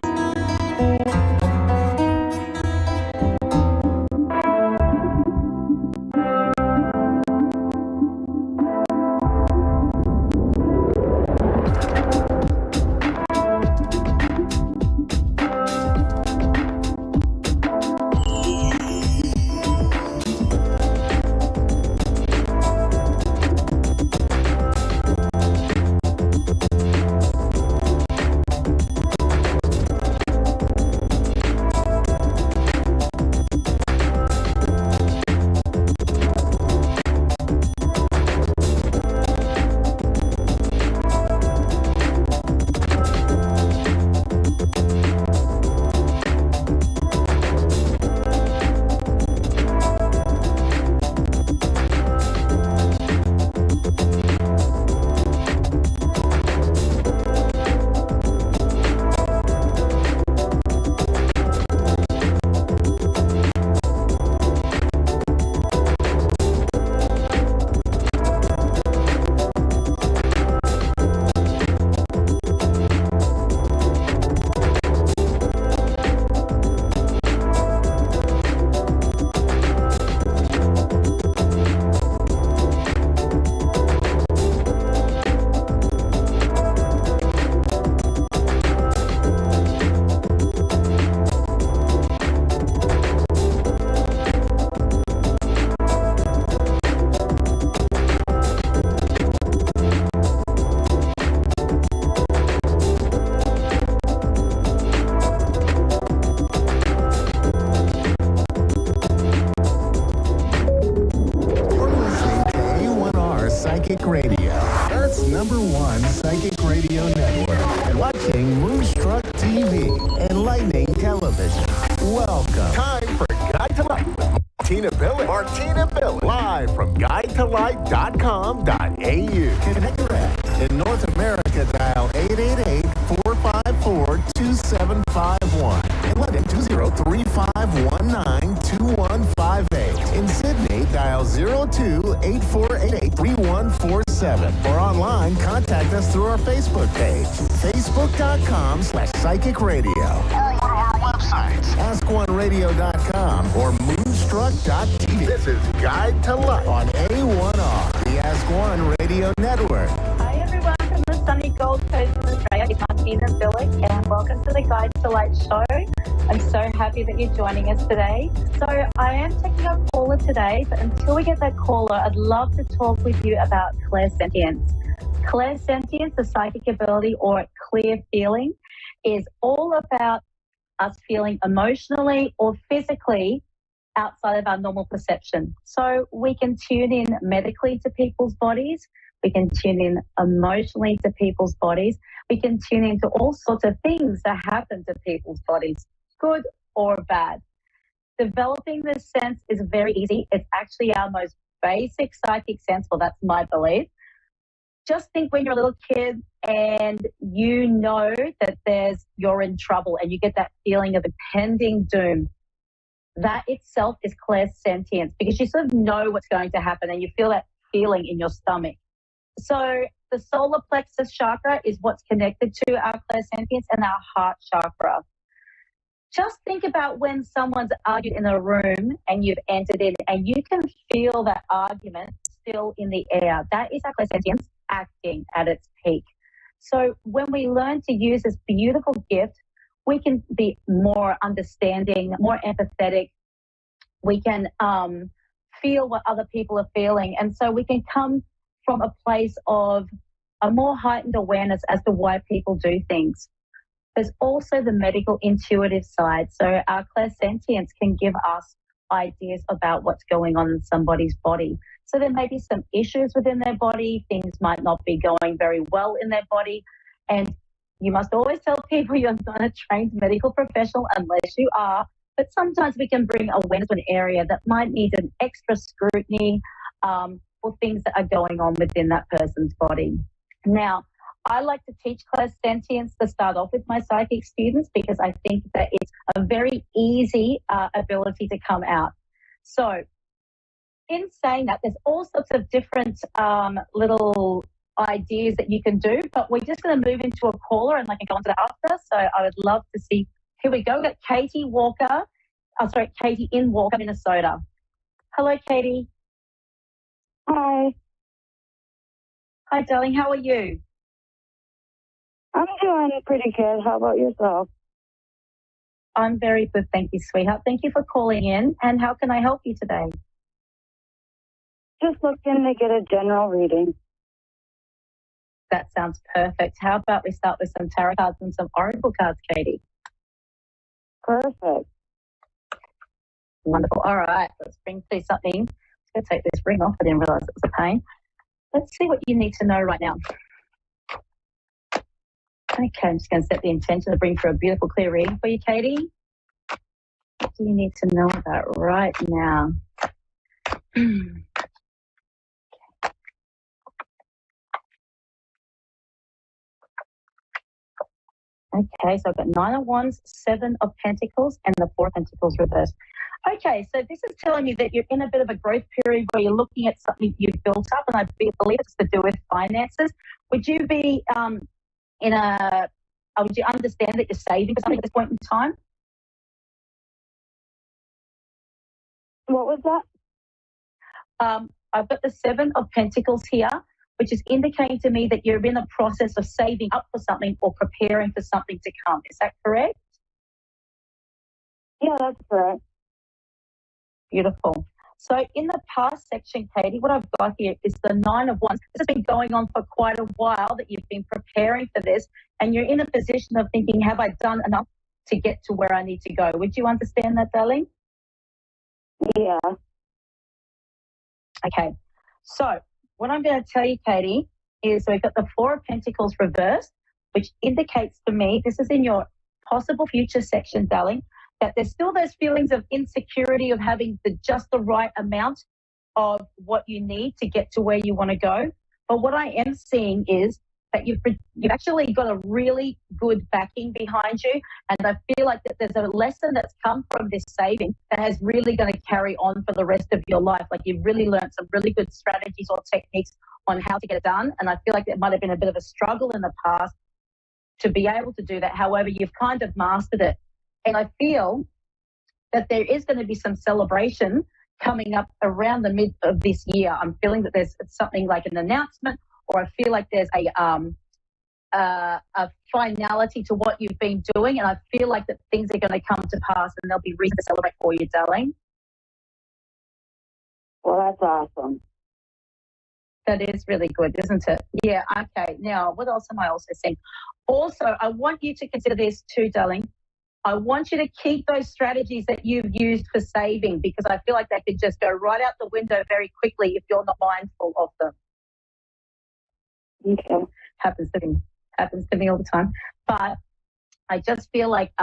S4: Psychic Radio, Earth's #1 psychic radio network, and watching Moonstruck TV, enlightening television. Welcome. Time for Guide to Light with Martina Billy. Live from guidetolight.com.au. Connect direct. In North America, dial 888-454-2751. In London, 203-519-2158. In Sydney, dial 02-8488-3147. 24/7. Or online, contact us through our Facebook page, facebook.com/psychic radio. Or one of our websites, ask1radio.com or moonstruck.tv. This is Guide to Life on A1R, the Ask One Radio Network.
S13: Hi, everyone from the sunny Gold Coast of Australia. It's Martina Billick, and welcome to the Guide to Light show. I'm so happy that you're joining us today. So I am taking a caller today, but until we get that caller, I'd love to talk with you about clairsentience. Clairsentience, the psychic ability or clear feeling, is all about us feeling emotionally or physically outside of our normal perception. So we can tune in medically to people's bodies. We can tune in emotionally to people's bodies. We can tune into all sorts of things that happen to people's bodies, good or bad. Developing this sense is very easy. It's actually our most basic psychic sense. Well, that's my belief. Just think when you're a little kid and you know that you're in trouble and you get that feeling of impending doom. That itself is clairsentience because you sort of know what's going to happen and you feel that feeling in your stomach. So the solar plexus chakra is what's connected to our clairsentience and our heart chakra. Just think about when someone's argued in a room and you've entered in and you can feel that argument still in the air. That is our clairsentience acting at its peak. So when we learn to use this beautiful gift, we can be more understanding, more empathetic. We can feel what other people are feeling. And so we can come from a place of a more heightened awareness as to why people do things. There's also the medical intuitive side. So our clairsentience can give us ideas about what's going on in somebody's body. So there may be some issues within their body. Things might not be going very well in their body. And you must always tell people you're not a trained medical professional unless you are. But sometimes we can bring awareness to an area that might need an extra scrutiny for things that are going on within that person's body. Now, I like to teach clairsentience to start off with my psychic students because I think that it's a very easy ability to come out. So in saying that, there's all sorts of different little ideas that you can do, but we're just going to move into a caller and I can go on to that after. So I would love to see. Here we go. We've got Katie in Walker, Minnesota. Hello, Katie.
S14: Hi.
S13: Hi, darling. How are you?
S14: I'm doing pretty good. How about yourself?
S13: I'm very good. Thank you, sweetheart. Thank you for calling in. And how can I help you today?
S14: Just looking to get a general reading.
S13: That sounds perfect. How about we start with some tarot cards and some oracle cards, Katie?
S14: Perfect.
S13: Wonderful. All right. Let's bring through something. Let's take this ring off. I didn't realize it was a pain. Let's see what you need to know right now. Okay, I'm just going to set the intention to bring through a beautiful, clear reading for you, Katie. What do you need to know about right now? Okay, so I've got 9 of Wands, 7 of Pentacles, and the 4 of Pentacles reversed. Okay, so this is telling me that you're in a bit of a growth period where you're looking at something you've built up, and I believe it's to do with finances. Would you be would you understand that you're saving for something at this point in time?
S14: What was that?
S13: I've got the 7 of Pentacles here, which is indicating to me that you're in a process of saving up for something or preparing for something to come. Is that correct?
S14: Yeah, that's correct.
S13: Beautiful. So in the past section, Katie, what I've got here is the 9 of Wands. This has been going on for quite a while that you've been preparing for this, and you're in a position of thinking, have I done enough to get to where I need to go? Would you understand that, darling?
S14: Yeah.
S13: Okay. So what I'm going to tell you, Katie, is we've got the 4 of Pentacles reversed, which indicates to me, this is in your possible future section, darling, that there's still those feelings of insecurity of having just the right amount of what you need to get to where you want to go. But what I am seeing is that you've actually got a really good backing behind you. And I feel like that there's a lesson that's come from this saving that has really going to carry on for the rest of your life. Like you've really learned some really good strategies or techniques
S15: on how to get it done. And I feel like there might have been a bit of a struggle in the past to be able to do that. However, you've kind of mastered it. And I feel that there is going to be some celebration coming up around the mid of this year. I'm feeling that there's something like an announcement, or I feel like there's a finality to what you've been doing, and I feel like that things are going to come to pass and there'll be reason to celebrate for you, darling.
S14: Well, that's awesome.
S15: That is really good, isn't it? Yeah, okay. Now, what else am I also saying? Also, I want you to consider this too, darling. I want you to keep those strategies that you've used for saving, because I feel like they could just go right out the window very quickly if you're not mindful of them.
S14: Okay.
S15: Happens to me all the time. But I just feel like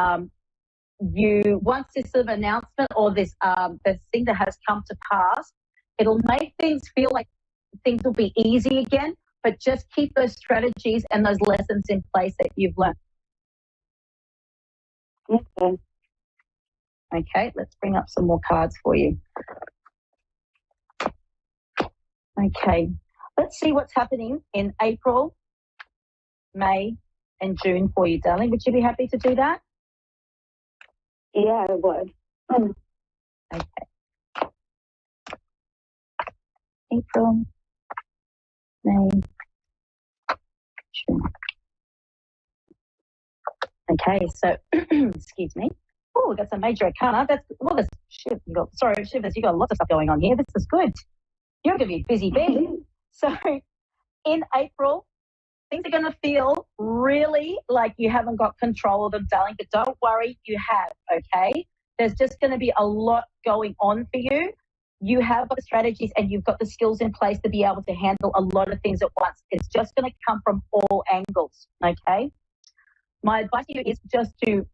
S15: once this sort of announcement or this thing that has come to pass, it'll make things feel like things will be easy again, but just keep those strategies and those lessons in place that you've learned.
S14: Okay.
S15: Okay, let's bring up some more cards for you. Okay, let's see what's happening in April, May, and June for you, darling. Would you be happy to do that?
S14: Yeah, I would.
S15: Okay. April, May, June. Okay, so excuse me. Oh, we got some major arcana. Shivers. You got lots of stuff going on here. This is good. You're going to be a busy bee. So in April, things are going to feel really like you haven't got control of them, darling, but don't worry, you have, okay? There's just going to be a lot going on for you. You have got the strategies and you've got the skills in place to be able to handle a lot of things at once. It's just going to come from all angles, okay? My advice to you is just to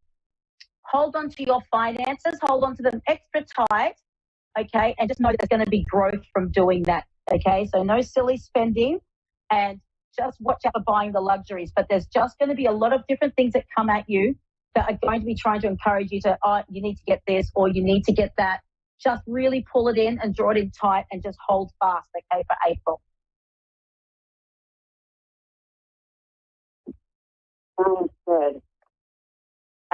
S15: hold on to your finances, hold on to them extra tight, okay? And just know there's going to be growth from doing that, okay? So no silly spending, and just watch out for buying the luxuries. But there's just going to be a lot of different things that come at you that are going to be trying to encourage you to, you need to get this or you need to get that. Just really pull it in and draw it in tight and just hold fast, okay, for April.
S14: Sounds good.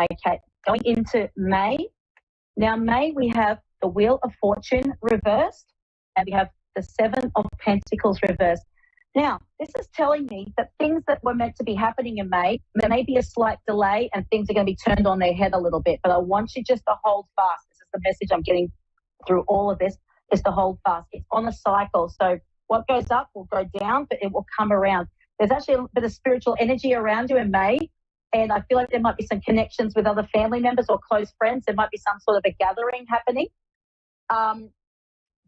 S15: Okay, going into May. Now, May, we have the Wheel of Fortune reversed, and we have the Seven of Pentacles reversed. Now, this is telling me that things that were meant to be happening in May, there may be a slight delay and things are going to be turned on their head a little bit, but I want you just to hold fast. This is the message I'm getting through all of this, is to hold fast. It's on a cycle, so what goes up will go down, but it will come around. There's actually a bit of spiritual energy around you in May, and I feel like there might be some connections with other family members or close friends. There might be some sort of a gathering happening.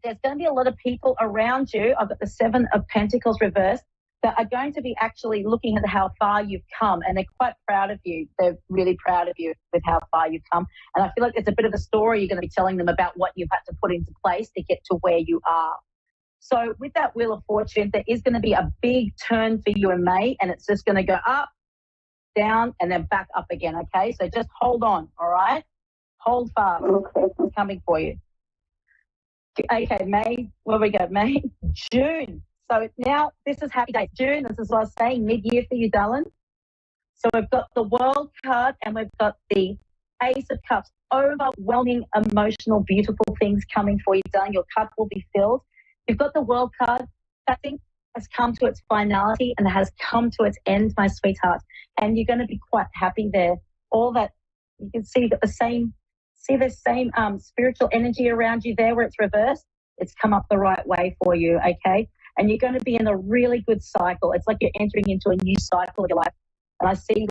S15: There's going to be a lot of people around you. I've got the Seven of Pentacles reversed that are going to be actually looking at how far you've come, and they're quite proud of you. They're really proud of you with how far you've come. And I feel like there's a bit of a story you're going to be telling them about what you've had to put into place to get to where you are. So with that Wheel of Fortune, there is going to be a big turn for you in May, and it's just going to go up, down, and then back up again, okay? So just hold on, all right? Hold fast.
S14: Okay.
S15: It's coming for you. Okay, May, where we go? May, June. So now this is happy days. June, this is what I was saying, mid-year for you, darling. So we've got the World card and we've got the Ace of Cups. Overwhelming, emotional, beautiful things coming for you, darling. Your cup will be filled. You've got the World card. That thing has come to its finality and has come to its end, my sweetheart. And you're going to be quite happy there. All that, you can see that the same spiritual energy around you there where it's reversed. It's come up the right way for you, okay? And you're going to be in a really good cycle. It's like you're entering into a new cycle of your life. And I see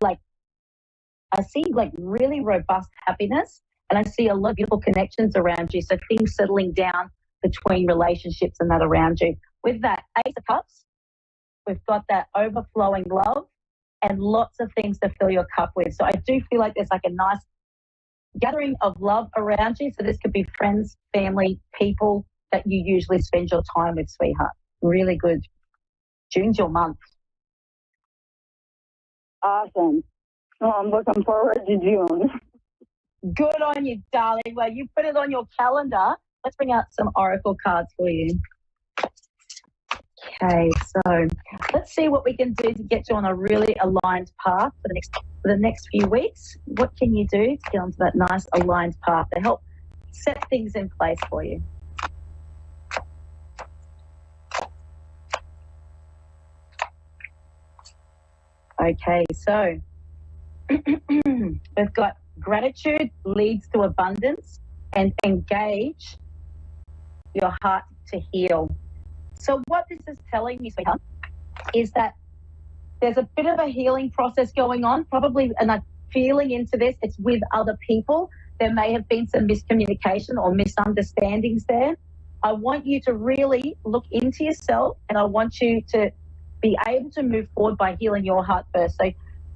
S15: really robust happiness, and I see a lot of beautiful connections around you. So things settling down between relationships and that around you. With that Ace of Cups, we've got that overflowing love and lots of things to fill your cup with. So I do feel like there's like a nice gathering of love around you. So this could be friends, family, people that you usually spend your time with, sweetheart. Really good. June's your month.
S14: Awesome. Oh, I'm looking forward to June.
S15: Good on you, darling. Well, you put it on your calendar. Let's bring out some oracle cards for you. Okay, so let's see what we can do to get you on a really aligned path for the next few weeks. What can you do to get onto that nice aligned path to help set things in place for you? Okay, so we've got gratitude leads to abundance and engage your heart to heal. So what this is telling me, sweetheart, is that there's a bit of a healing process going on, probably, and I'm feeling into this, it's with other people. There may have been some miscommunication or misunderstandings there. I want you to really look into yourself, and I want you to be able to move forward by healing your heart first. So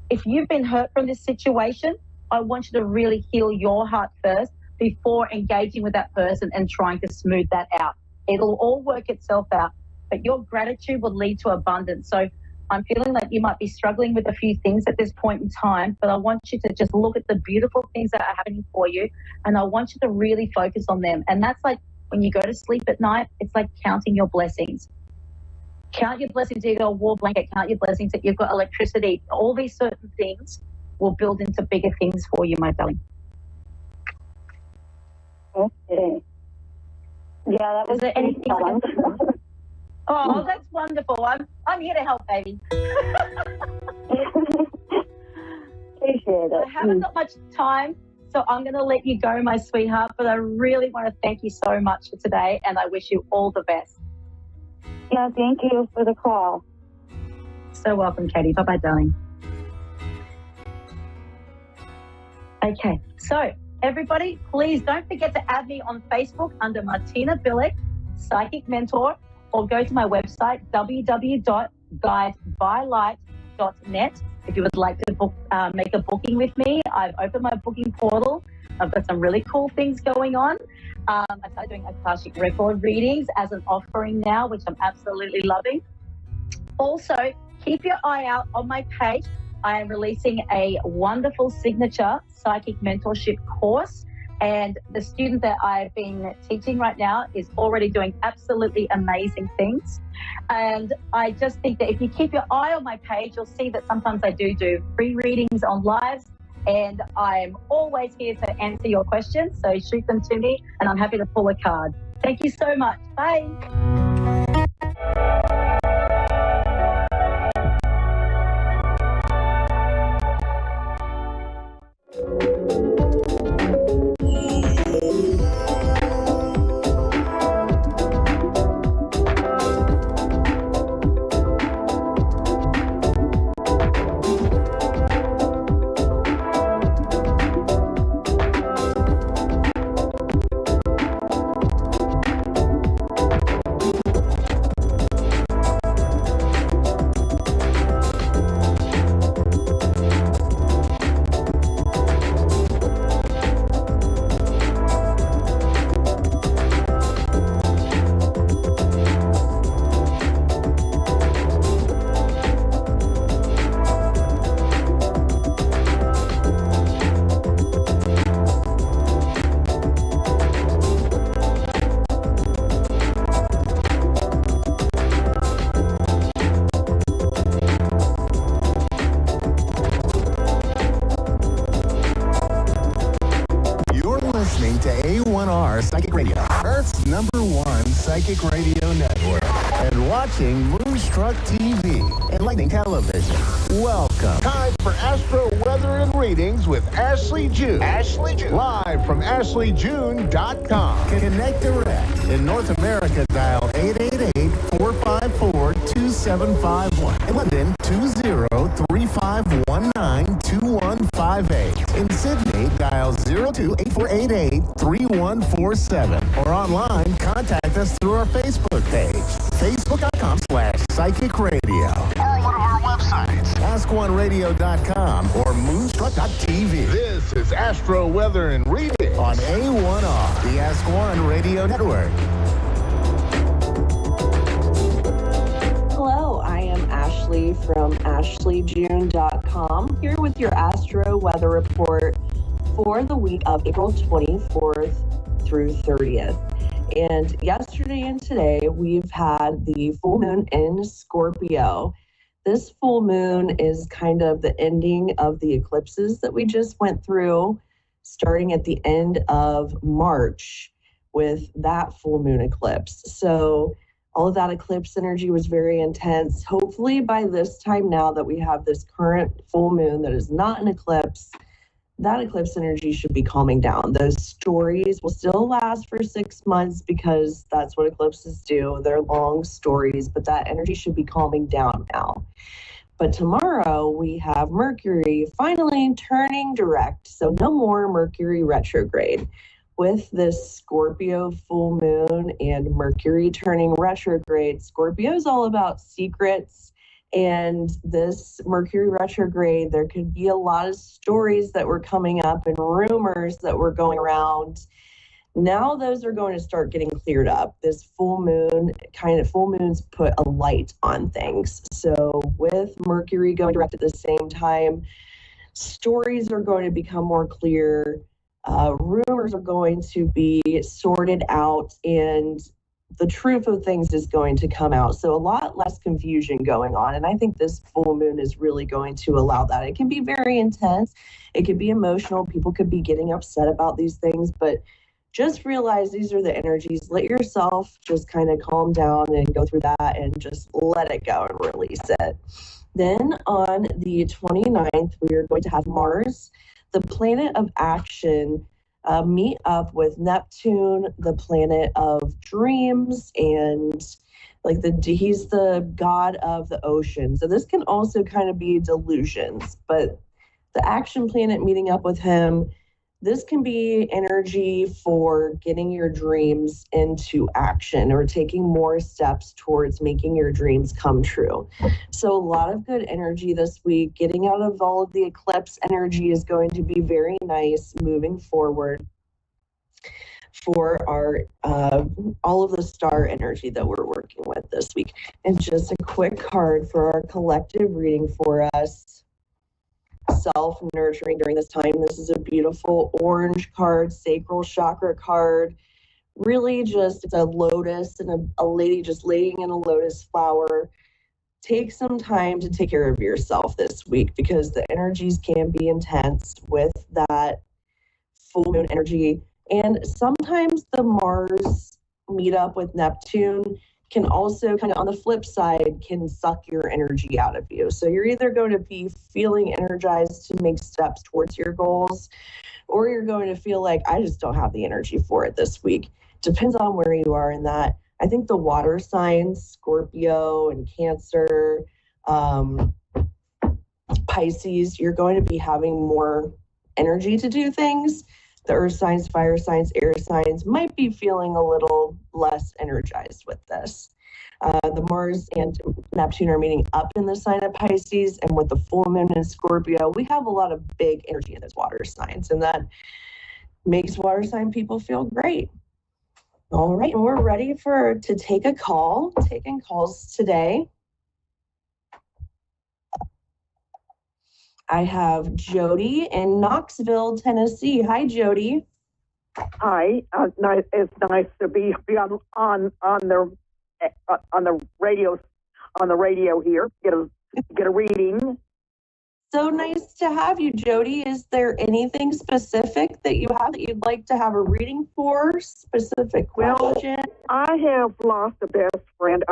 S15: if you've been hurt from this situation, I want you to really heal your heart first before engaging with that person and trying to smooth that out. It'll all work itself out, but your gratitude will lead to abundance. So I'm feeling like you might be struggling with a few things at this point in time, but I want you to just look at the beautiful things that are happening for you, and I want you to really focus on them. And that's like when you go to sleep at night, it's like counting your blessings. Count your blessings that you've got a warm blanket, count your blessings that you've got electricity. All these certain things will build into bigger things for you, my darling.
S14: Okay. Yeah, that was
S15: anything. Oh, that's wonderful. I'm here to help, baby.
S14: Appreciate it.
S15: I haven't got much time, so I'm going to let you go, my sweetheart, but I really want to thank you so much for today, and I wish you all the best.
S14: Yeah, thank you for the call.
S15: So welcome, Katie. Bye-bye, darling. Okay, so everybody, please don't forget to add me on Facebook under Martina Billick, Psychic Mentor, or go to my website, www.guidebylight.net. If you would like to make a booking with me, I've opened my booking portal. I've got some really cool things going on. I started doing Akashic record readings as an offering now, which I'm absolutely loving. Also, keep your eye out on my page. I am releasing a wonderful signature psychic mentorship course, and the student that I've been teaching right now is already doing absolutely amazing things. And I just think that if you keep your eye on my page, you'll see that sometimes I do free readings on lives, and I'm always here to answer your questions. So shoot them to me, and I'm happy to pull a card. Thank you so much. Bye.
S4: Listening to A1R Psychic Radio, Earth's #1 psychic radio network, and watching Moonstruck TV and Lightning Television. Welcome. Time for Astro Weather and Readings with Ashley June. Ashley June. Live from AshleyJune.com. Connect direct. In North America, dial 888-454-2751. In London, 20-3519-2158. In Sydney, dial 02-8488-3147. Or online, contact us through our Facebook page, facebook.com/Psychic Radio. Or one of our websites, AskOneRadio.com or Moonstruck.tv. This is Astro Weather and Reading on A1R, the Ask One Radio Network.
S16: Hello, I am Ashley from AshleyJune.com, here with your Astro Weather Report for the week of April 24th through 30th. And yesterday and today, we've had the full moon in Scorpio. This full moon is kind of the ending of the eclipses that we just went through, starting at the end of March with that full moon eclipse. So all of that eclipse energy was very intense. Hopefully by this time now that we have this current full moon that is not an eclipse, that eclipse energy should be calming down. Those stories will still last for 6 months because that's what eclipses do. They're long stories, but that energy should be calming down now. But tomorrow we have Mercury finally turning direct. So no more Mercury retrograde. With this Scorpio full moon and Mercury turning retrograde, Scorpio is all about secrets. And this Mercury retrograde, there could be a lot of stories that were coming up and rumors that were going around. Now those are going to start getting cleared up. This full moons put a light on things. So with Mercury going direct at the same time, stories are going to become more clear. Rumors are going to be sorted out, and the truth of things is going to come out. So a lot less confusion going on. And I think this full moon is really going to allow that. It can be very intense. It could be emotional. People could be getting upset about these things, but just realize these are the energies. Let yourself just kind of calm down and go through that and just let it go and release it. Then on the 29th, we are going to have Mars, the planet of action, meet up with Neptune, the planet of dreams, and he's the god of the ocean. So this can also kind of be delusions, but the action planet meeting up with him, this can be energy for getting your dreams into action or taking more steps towards making your dreams come true. So a lot of good energy this week. Getting out of all of the eclipse energy is going to be very nice moving forward for our all of the star energy that we're working with this week. And just a quick card for our collective reading for us. Self-nurturing during this time. This is a beautiful orange card, sacral chakra card. Really just, it's a lotus and a lady just laying in a lotus flower. Take some time to take care of yourself this week because the energies can be intense with that full moon energy. And sometimes the Mars meet up with Neptune can also kind of on the flip side can suck your energy out of you. So you're either going to be feeling energized to make steps towards your goals, or you're going to feel like I just don't have the energy for it this week. Depends on where you are in that. I think the water signs, Scorpio and Cancer, Pisces, you're going to be having more energy to do things. The earth signs, fire signs, air signs might be feeling a little less energized with this. The Mars and Neptune are meeting up in the sign of Pisces, and with the full moon in Scorpio, we have a lot of big energy in those water signs, and that makes water sign people feel great. All right, and we're ready to take a call. Taking calls today. I have Jody in Knoxville, Tennessee. Hi, Jody.
S17: Hi. It's nice to be on the radio here. Get a reading.
S16: So nice to have you, Jody. Is there anything specific that you have that you'd like to have a reading for? Specific question?
S17: Well, I have lost a best friend.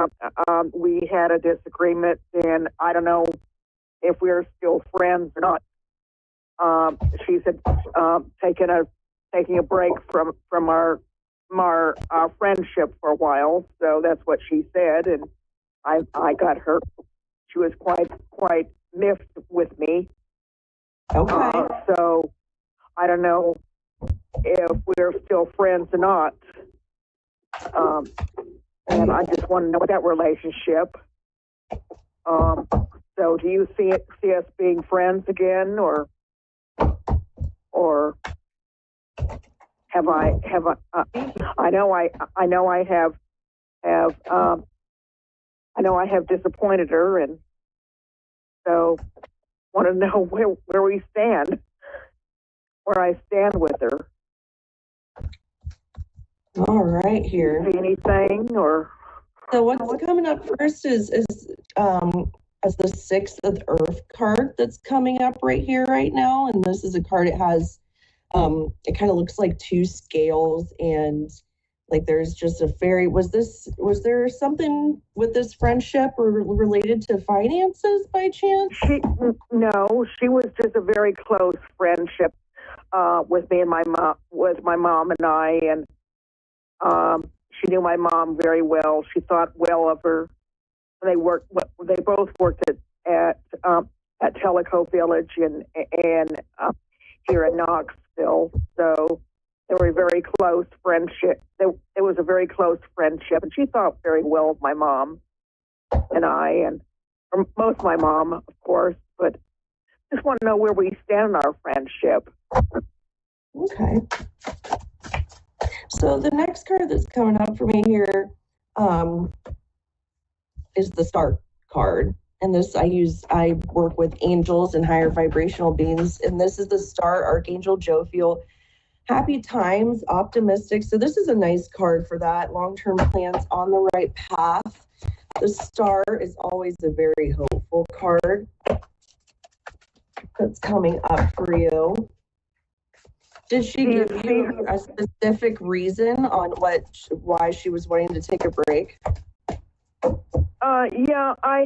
S17: We had a disagreement, and I don't know if we're still friends or not. She said taking a break from our friendship for a while. So that's what she said, and I got hurt. She was quite miffed with me.
S16: Okay.
S17: So I don't know if we're still friends or not. And I just want to know that relationship. So do you see us being friends again, or have I I know I have disappointed her, and so want to know where we stand, where I stand with her.
S16: All right, here.
S17: See anything or?
S16: So what's coming up first is as the 6th of Earth card that's coming up right here right now, and this is a card. It has it kind of looks like 2 scales, and like there's just a fairy. Was there something with this friendship or related to finances by chance?
S17: No, she was just a very close friendship with me and my mom and I, and she knew my mom very well. She thought well of her. They both worked at Tellico Village and here in Knoxville. So they were a very close friendship. It was a very close friendship, and she thought very well of my mom and I, or most of my mom, of course. But just want to know where we stand in our friendship.
S16: Okay. So the next card that's coming up for me here is the Star card. And this I work with angels and higher vibrational beings. And this is the Star Archangel Jophiel. Happy times, optimistic. So this is a nice card for that. Long-term plans on the right path. The Star is always a very hopeful card that's coming up for you. Did she give you a specific reason on why she was wanting to take a break?
S17: Yeah, I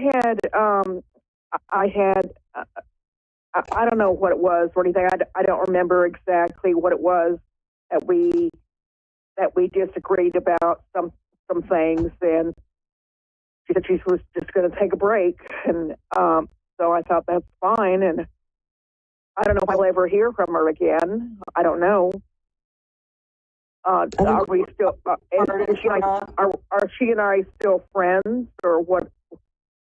S17: don't know what it was or anything. I don't remember exactly what it was that we disagreed about some things, and she said she was just going to take a break, and so I thought that's fine, and I don't know if I'll ever hear from her again. I don't know. Are we still? Are she and I still friends, or what?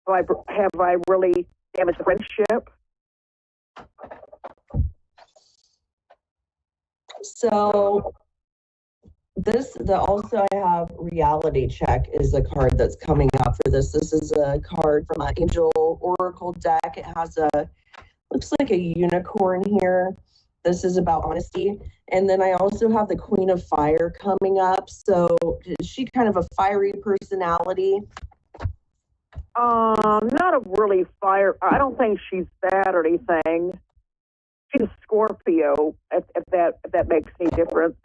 S17: Have I really damaged the friendship?
S16: So also I have reality check is a card that's coming up for this. This is a card from an Angel Oracle deck. It has looks like a unicorn here. This is about honesty. And then I also have the Queen of Fire coming up. So is she kind of a fiery personality?
S17: Not a really fire. I don't think she's bad or anything. She's a Scorpio, if that makes any difference.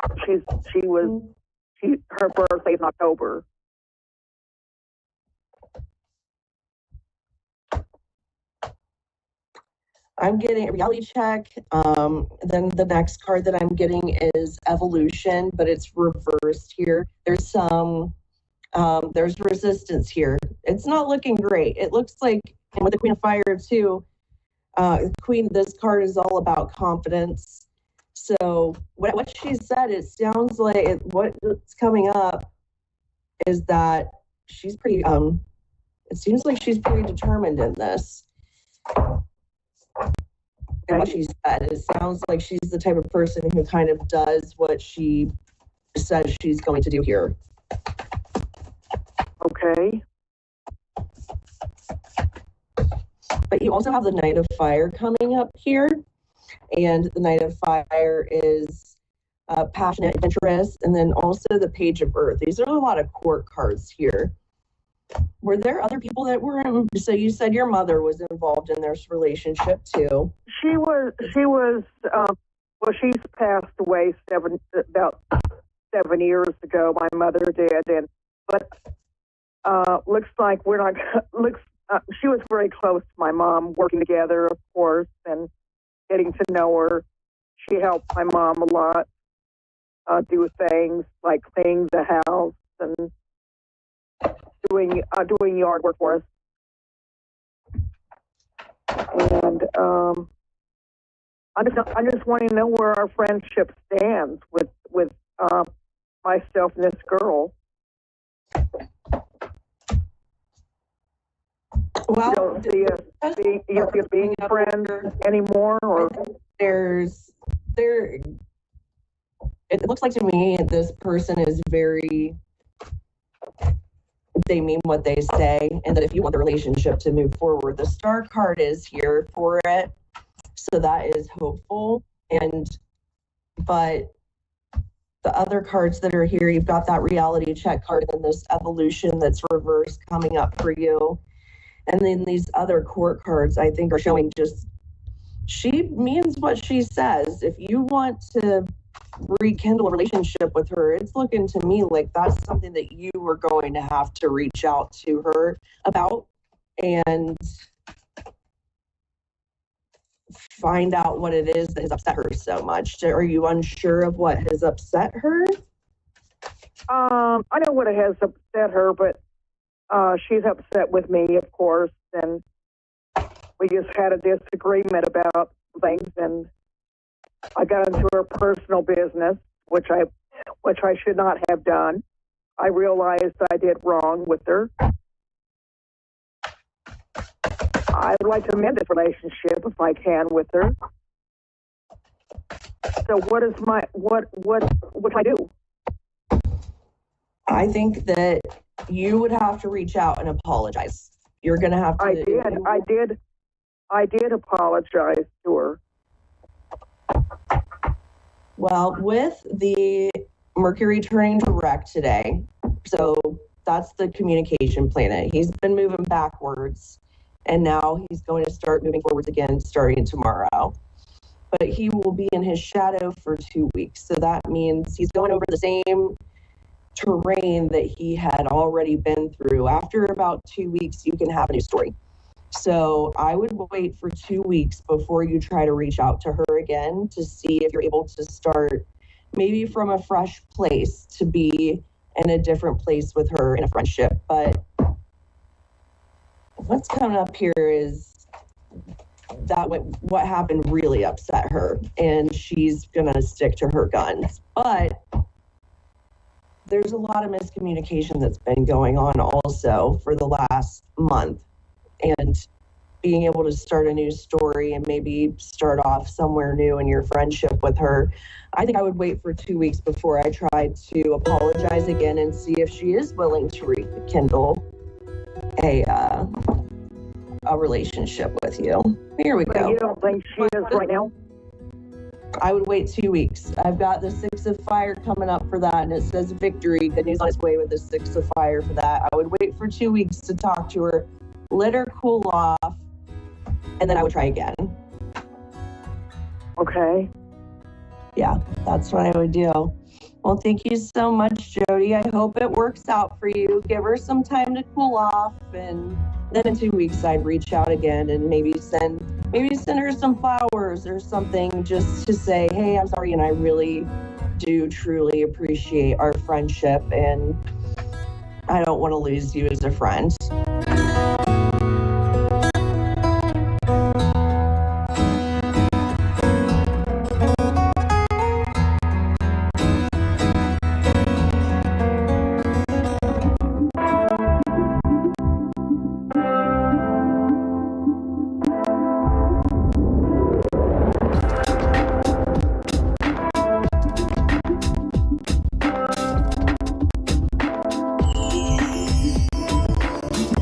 S17: Her birthday is in October.
S16: I'm getting a reality check. Then the next card that I'm getting is evolution, but it's reversed here. There's there's resistance here. It's not looking great. It looks like, and with the Queen of Fire too, this card is all about confidence. So what she said, it sounds like what's coming up is that she's pretty, it seems like she's pretty determined in this. And what she said, it sounds like she's the type of person who kind of does what she says she's going to do here.
S17: Okay.
S16: But you also have the Knight of Fire coming up here. And the Knight of Fire is passionate, adventurous, and then also the Page of Earth. These are a lot of court cards here. Were there other people that were in? So you said your mother was involved in this relationship too.
S17: She was. Well, she's passed away about 7 years ago. My mother did, but looks like we're not. She was very close to my mom, working together, of course, and getting to know her. She helped my mom a lot, do things like cleaning the house and doing yard work for us. And I just want to know where our friendship stands with myself and this girl.
S16: Well,
S17: you don't see us being friends anymore, or
S16: it looks like to me this person is very, they mean what they say, and that if you want the relationship to move forward, the Star card is here for it. So that is hopeful. But the other cards that are here, you've got that reality check card and this evolution that's reversed coming up for you. And then these other court cards, I think, are showing just she means what she says. If you want to rekindle a relationship with her, it's looking to me like that's something that you were going to have to reach out to her about and find out what it is that has upset her so much. Are you unsure of what has upset her?
S17: I know what has upset her, but she's upset with me, of course, and we just had a disagreement about things, and I got into her personal business, which I should not have done. I realized I did wrong with her. I would like to amend this relationship if I can with her. So what can I do?
S16: I think that you would have to reach out and apologize. You're going to have to.
S17: I did apologize to her.
S16: Well, with the Mercury turning direct today, so that's the communication planet. He's been moving backwards, and now he's going to start moving forwards again starting tomorrow. But he will be in his shadow for 2 weeks. So that means he's going over the same terrain that he had already been through. After about 2 weeks, you can have a new story. So I would wait for 2 weeks before you try to reach out to her again to see if you're able to start maybe from a fresh place to be in a different place with her in a friendship. But what's coming up here is that what happened really upset her, and she's going to stick to her guns. But there's a lot of miscommunication that's been going on also for the last month. And being able to start a new story and maybe start off somewhere new in your friendship with her, I think I would wait for 2 weeks before I tried to apologize again and see if she is willing to rekindle a relationship with you. Here we go.
S17: You don't think she is right now?
S16: I would wait 2 weeks. I've got the 6 of Fire coming up for that, and it says victory. Good news on its way with the 6 of Fire for that. I would wait for 2 weeks to talk to her, let her cool off, and then I would try again.
S17: Okay.
S16: Yeah, that's what I would do. Well, thank you so much, Jody. I hope it works out for you. Give her some time to cool off, and then in 2 weeks I'd reach out again and maybe send her some flowers or something just to say, hey, I'm sorry, and I really do truly appreciate our friendship, and I don't want to lose you as a friend.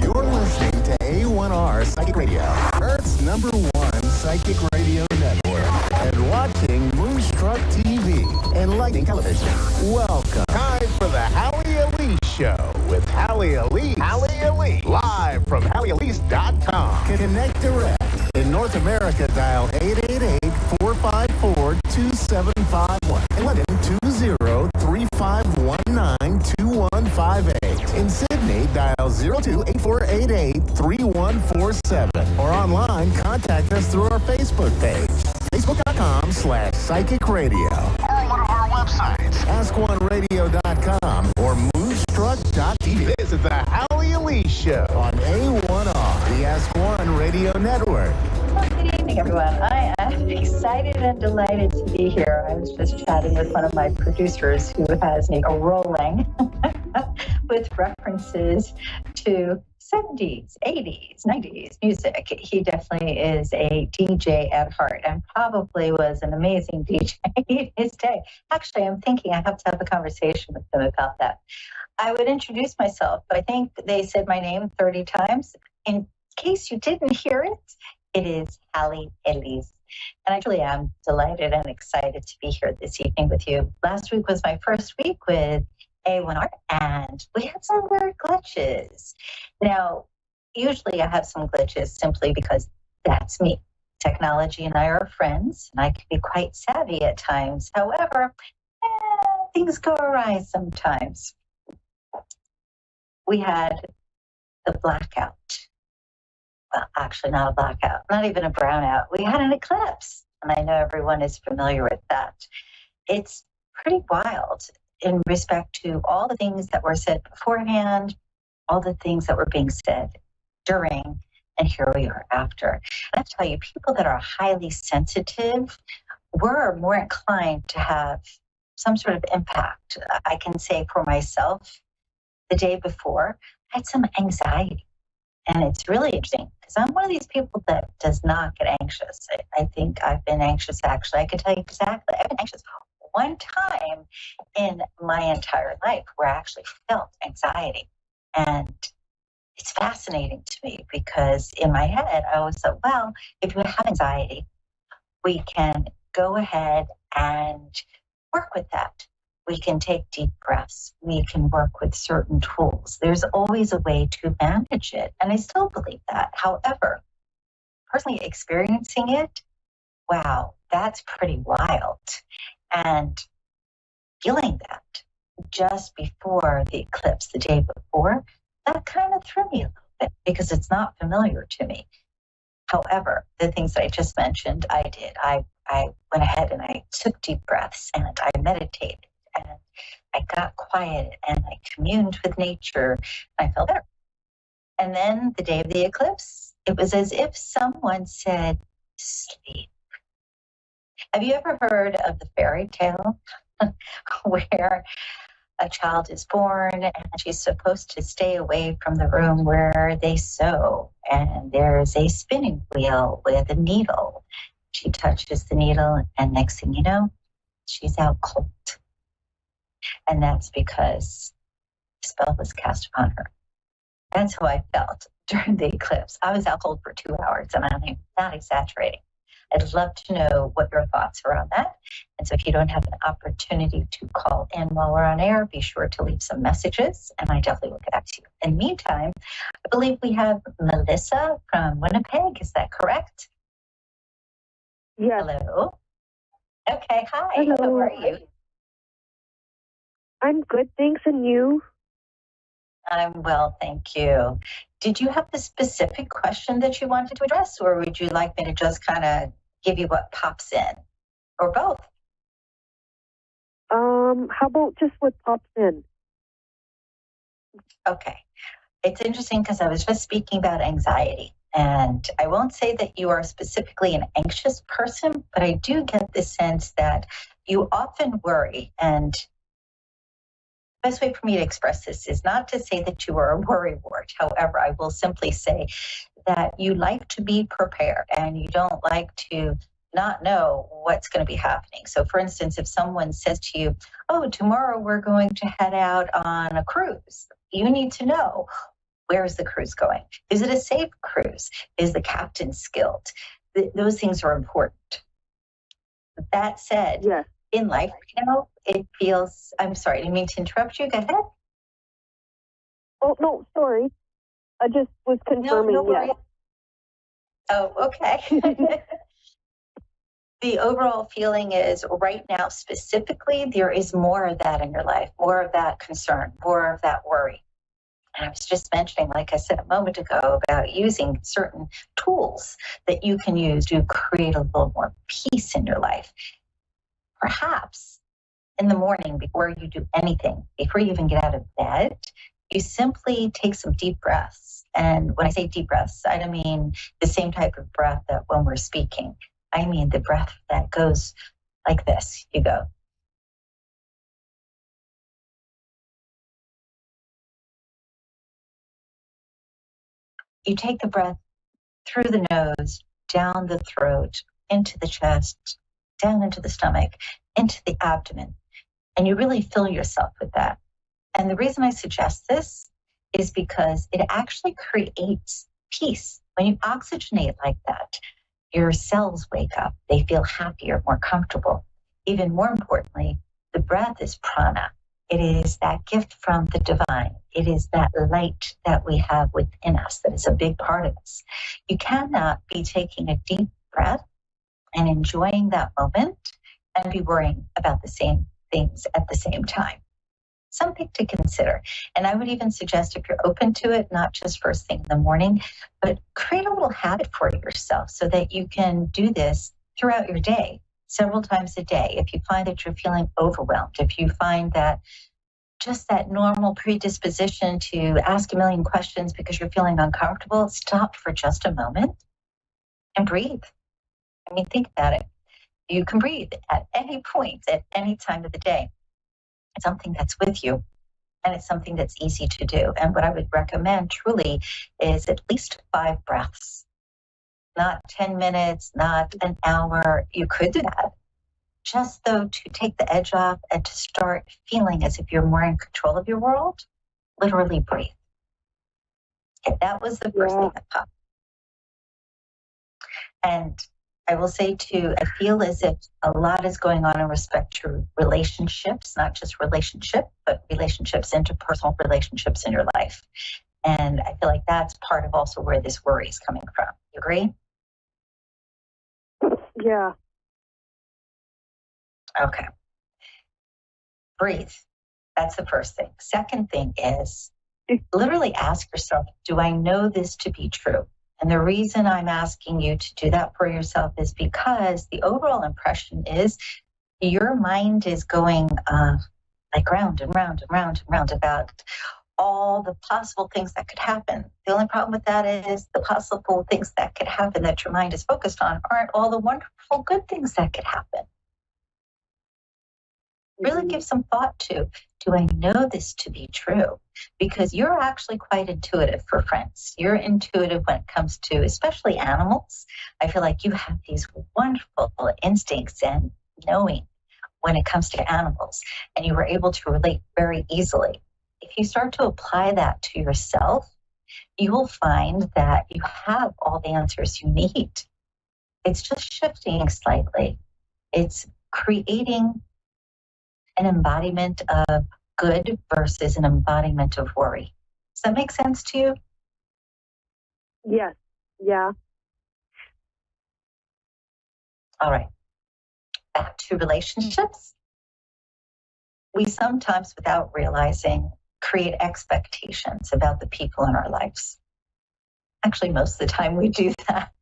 S4: You're listening to A1R Psychic Radio, Earth's #1 psychic radio network, and watching Moonstruck TV and Lightning Television. Welcome. Time for the Hallie Elise Show with Hallie Elise. Hallie Elise. Live from HallieElise.com. Connect direct. In North America, dial 888-454-2751. In London, 20-3519-2158. In Sydney, dial 02-8488-3147. Or online, contact us through our Facebook page. Facebook.com/Psychic Radio. Or one of our websites, AskOneRadio.com or Moonstruck.tv. This is the Hallie Elise Show on A1R, the Ask One Radio Network.
S18: Well, good evening, everyone. I am excited and delighted to be here. I was just chatting with one of my producers who has me rolling with references to 70s, 80s, 90s music. He definitely is a DJ at heart and probably was an amazing DJ in his day. Actually, I'm thinking I have to have a conversation with him about that. I would introduce myself, but I think they said my name 30 times. In case you didn't hear it, it is Hallie Elise. And I truly am delighted and excited to be here this evening with you. Last week was my first week with A1R, and we had some weird glitches. Now, usually I have some glitches simply because that's me. Technology and I are friends, and I can be quite savvy at times. However, things go awry sometimes. We had the blackout. Well, actually not a blackout, not even a brownout. We had an eclipse, and I know everyone is familiar with that. It's pretty wild in respect to all the things that were said beforehand, all the things that were being said during, and here we are after. I have to tell you, people that are highly sensitive were more inclined to have some sort of impact. I can say for myself, the day before, I had some anxiety. And it's really interesting because I'm one of these people that does not get anxious. I think I've been anxious, actually. I can tell you exactly. I've been anxious one time in my entire life where I actually felt anxiety. And it's fascinating to me because in my head, I always thought, well, if you have anxiety, we can go ahead and work with that. We can take deep breaths. We can work with certain tools. There's always a way to manage it. And I still believe that. However, personally experiencing it, wow, that's pretty wild. And feeling that just before the eclipse, the day before, that kind of threw me a little bit because it's not familiar to me. However, the things that I just mentioned, I did. I went ahead and I took deep breaths and I meditated and I got quiet and I communed with nature. I felt better. And then the day of the eclipse, it was as if someone said, sleep. Have you ever heard of the fairy tale where a child is born and she's supposed to stay away from the room where they sew, and there's a spinning wheel with a needle. She touches the needle and next thing you know, she's out cold. And that's because the spell was cast upon her. That's how I felt during the eclipse. I was out cold for 2 hours, and I'm not exaggerating. I'd love to know what your thoughts are on that. And so if you don't have an opportunity to call in while we're on air, be sure to leave some messages, and I definitely will get back to you. In the meantime, I believe we have Melissa from Winnipeg. Is that correct?
S2: Yes.
S18: Hello. Okay, hi.
S2: Hello.
S18: How are you?
S2: I'm good, thanks, and you?
S18: I'm well, thank you. Did you have the specific question that you wanted to address, or would you like me to just kind of give you what pops in, or both?
S2: How about just what pops in?
S18: Okay. It's interesting because I was just speaking about anxiety, and I won't say that you are specifically an anxious person, but I do get the sense that you often worry. And the best way for me to express this is not to say that you are a worrywart. However, I will simply say that you like to be prepared and you don't like to not know what's going to be happening. So for instance, if someone says to you, oh, tomorrow we're going to head out on a cruise, you need to know, where is the cruise going? Is it a safe cruise? Is the captain skilled? Those things are important. That said,
S2: yes.
S18: In life, it feels, I'm sorry, I didn't mean to interrupt you. Go ahead.
S2: Oh, no, sorry. I just was confirming.
S18: No worries. Oh, okay. The overall feeling is right now, specifically, there is more of that in your life, more of that concern, more of that worry. And I was just mentioning, like I said a moment ago, about using certain tools that you can use to create a little more peace in your life. Perhaps in the morning, before you do anything, before you even get out of bed, you simply take some deep breaths. And when I say deep breaths, I don't mean the same type of breath that when we're speaking. I mean the breath that goes like this. You go. You take the breath through the nose, down the throat, into the chest, down into the stomach, into the abdomen. And you really fill yourself with that. And the reason I suggest this is because it actually creates peace. When you oxygenate like that, Your cells wake up. They feel happier, more comfortable. Even more importantly, the breath is prana. It is that gift from the divine. It is that light that we have within us that is a big part of us. You cannot be taking a deep breath and enjoying that moment and be worrying about the same things at the same time. Something to consider. And I would even suggest, if you're open to it, not just first thing in the morning, but create a little habit for yourself so that you can do this throughout your day, several times a day. If you find that you're feeling overwhelmed, if you find that just that normal predisposition to ask a million questions because you're feeling uncomfortable, stop for just a moment and breathe. I mean, think about it. You can breathe at any point, at any time of the day. It's something that's with you, and it's something that's easy to do. And what I would recommend truly is at least 5 breaths, not 10 minutes, not an hour. You could do that. Just though to take the edge off and to start feeling as if you're more in control of your world, literally breathe. Okay, that was the first thing that popped. And I will say too, I feel as if a lot is going on in respect to relationships, not just relationship, but relationships, interpersonal relationships in your life. And I feel like that's part of also where this worry is coming from. You agree?
S2: Yeah.
S18: Okay. Breathe. That's the first thing. Second thing is literally ask yourself, do I know this to be true? And the reason I'm asking you to do that for yourself is because the overall impression is your mind is going like round and round and round and round about all the possible things that could happen. The only problem with that is the possible things that could happen that your mind is focused on aren't all the wonderful good things that could happen. Really give some thought to, do I know this to be true? Because you're actually quite intuitive for friends. You're intuitive when it comes to, especially animals. I feel like you have these wonderful instincts and knowing when it comes to animals, and you were able to relate very easily. If you start to apply that to yourself, you will find that you have all the answers you need. It's just shifting slightly. It's creating an embodiment of good versus an embodiment of worry. Does that make sense to you?
S2: Yes. Yeah.
S18: All right. Back to relationships. We sometimes, without realizing, create expectations about the people in our lives. Actually, most of the time we do that,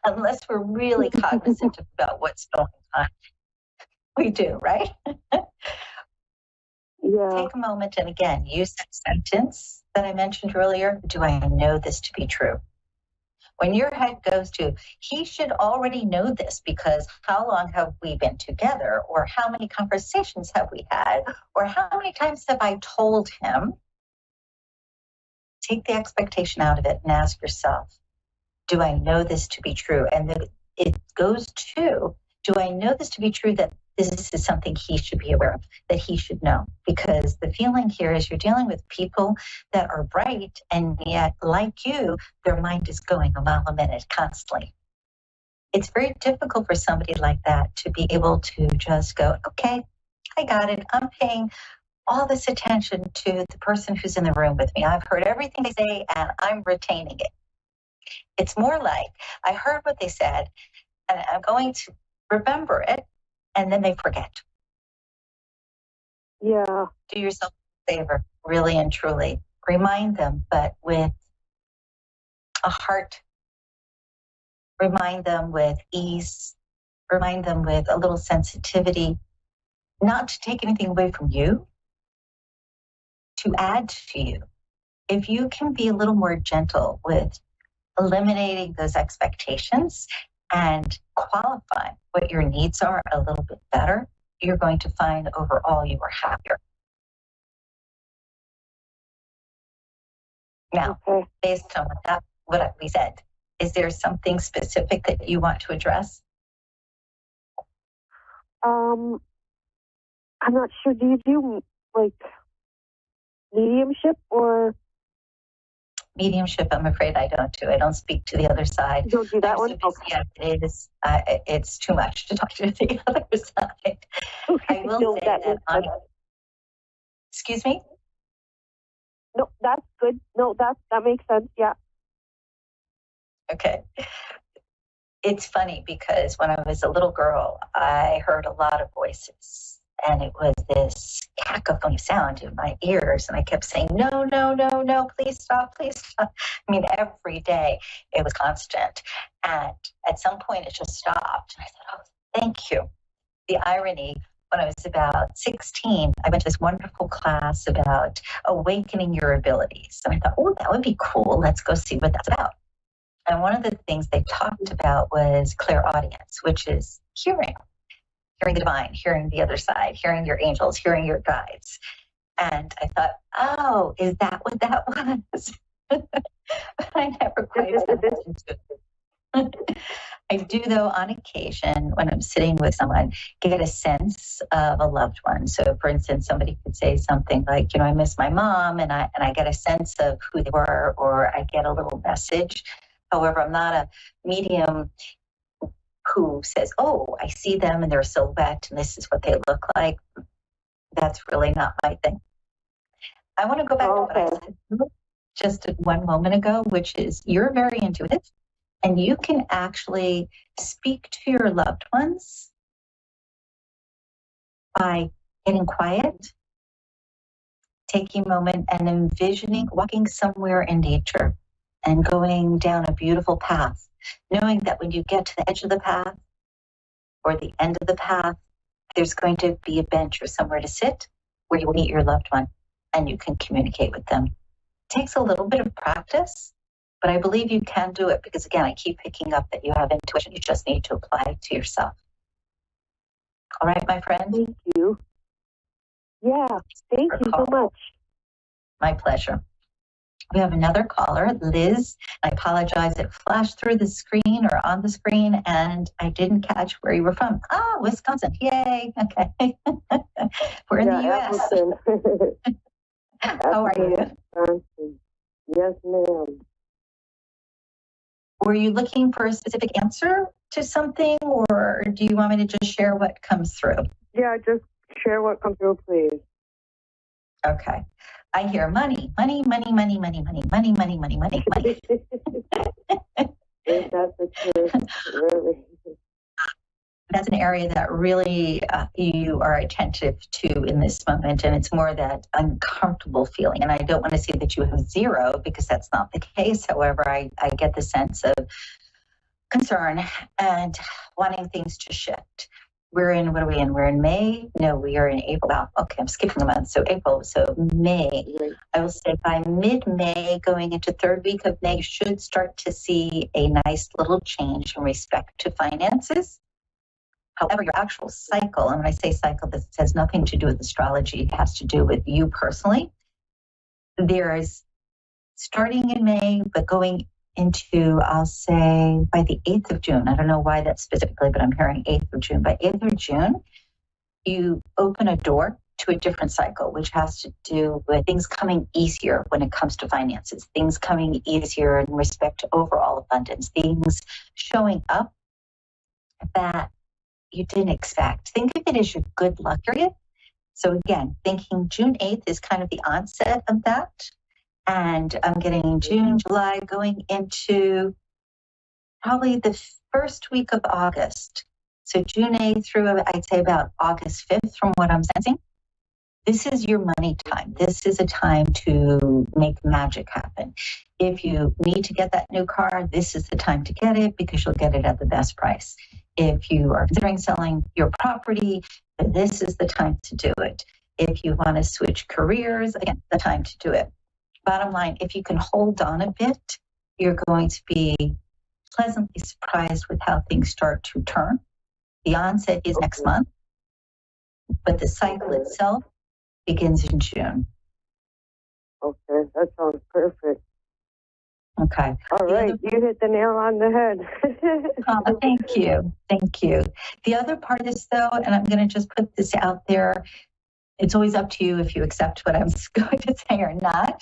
S18: unless we're really cognizant about what's going on. We do, right?
S2: Yeah.
S18: Take a moment and again, use that sentence that I mentioned earlier. Do I know this to be true? When your head goes to, he should already know this because how long have we been together? Or how many conversations have we had? Or how many times have I told him? Take the expectation out of it and ask yourself, do I know this to be true? And then it goes to, do I know this to be true that this is something he should be aware of, that he should know? Because the feeling here is you're dealing with people that are bright, and yet, like you, their mind is going a mile a minute constantly. It's very difficult for somebody like that to be able to just go, okay, I got it. I'm paying all this attention to the person who's in the room with me. I've heard everything they say, and I'm retaining it. It's more like, I heard what they said, and I'm going to remember it, and then they forget.
S2: Yeah.
S18: Do yourself a favor, really and truly. Remind them, but with a heart. Remind them with ease. Remind them with a little sensitivity. Not to take anything away from you, to add to you. If you can be a little more gentle with eliminating those expectations and qualify what your needs are a little bit better, you're going to find overall you are happier. Now, based on what we said, is there something specific that you want to address?
S2: I'm not sure. Do you do like mediumship or?
S18: mediumship, I'm afraid I don't do. I don't speak to the other side.
S2: You don't do that one?
S18: It is, it's too much to talk to the other side. I will say that excuse me?
S2: No, that's good. No, that makes sense. Yeah.
S18: Okay. It's funny because when I was a little girl, I heard a lot of voices, and it was this cacophony sound in my ears, and I kept saying, no, no, no, no, please stop, please stop. I mean, every day it was constant. And at some point it just stopped. And I thought, oh, thank you. The irony, when I was about 16, I went to this wonderful class about awakening your abilities. And I thought, oh, that would be cool. Let's go see what that's about. And one of the things they talked about was clairaudience, which is hearing the divine, hearing the other side, hearing your angels, hearing your guides. And I thought, oh, is that what that was? But I never quite paid attention to it. I do, though, on occasion, when I'm sitting with someone, get a sense of a loved one. So, for instance, somebody could say something like, I miss my mom, and I get a sense of who they were, or I get a little message. However, I'm not a medium who says, oh, I see them and their silhouette and this is what they look like. That's really not my thing. I want to go back to what I said just one moment ago, which is you're very intuitive and you can actually speak to your loved ones by getting quiet, taking a moment and envisioning walking somewhere in nature and going down a beautiful path, knowing that when you get to the edge of the path or the end of the path, there's going to be a bench or somewhere to sit where you will meet your loved one and you can communicate with them. It takes a little bit of practice, but I believe you can do it because, again, I keep picking up that you have intuition. You just need to apply it to yourself. All right, my friend?
S2: Thank you. Yeah, thank you so much.
S18: My pleasure. We have another caller, Liz. I apologize, it flashed through the screen or on the screen, and I didn't catch where you were from. Ah, Wisconsin. Yay. Okay. We're in the U.S. How are you?
S2: Wisconsin. Yes, ma'am.
S18: Were you looking for a specific answer to something, or do you want me to just share what comes through?
S2: Yeah, just share what comes through, please.
S18: Okay. I hear money, money, money, money, money, money, money, money, money, money, money.
S2: That's the truth, really.
S18: That's an area that really you are attentive to in this moment, and it's more that uncomfortable feeling. And I don't want to say that you have zero, because that's not the case. However, I get the sense of concern and wanting things to shift. We're in, what are we in? We're in May? No, we are in April. Well, okay, I'm skipping a month. So April, so May. I will say by mid-May, going into third week of May, you should start to see a nice little change in respect to finances. However, your actual cycle, and when I say cycle, this has nothing to do with astrology. It has to do with you personally. There is, starting in May, but going into, I'll say, by the 8th of June. I don't know why that's specifically, but I'm hearing 8th of June. By 8th of June, you open a door to a different cycle, which has to do with things coming easier when it comes to finances, things coming easier in respect to overall abundance, things showing up that you didn't expect. Think of it as your good luck period. So again, thinking June 8th is kind of the onset of that. And I'm getting June, July, going into probably the first week of August. So June 8th through, I'd say, about August 5th from what I'm sensing. This is your money time. This is a time to make magic happen. If you need to get that new car, this is the time to get it because you'll get it at the best price. If you are considering selling your property, this is the time to do it. If you want to switch careers, again, the time to do it. Bottom line, if you can hold on a bit, you're going to be pleasantly surprised with how things start to turn. The onset is next month, but the cycle itself begins in June.
S2: Okay, that sounds perfect.
S18: Okay.
S2: All right, you hit the nail on the head.
S18: Thank you. Thank you. The other part of this, though, and I'm going to just put this out there, it's always up to you if you accept what I'm going to say or not.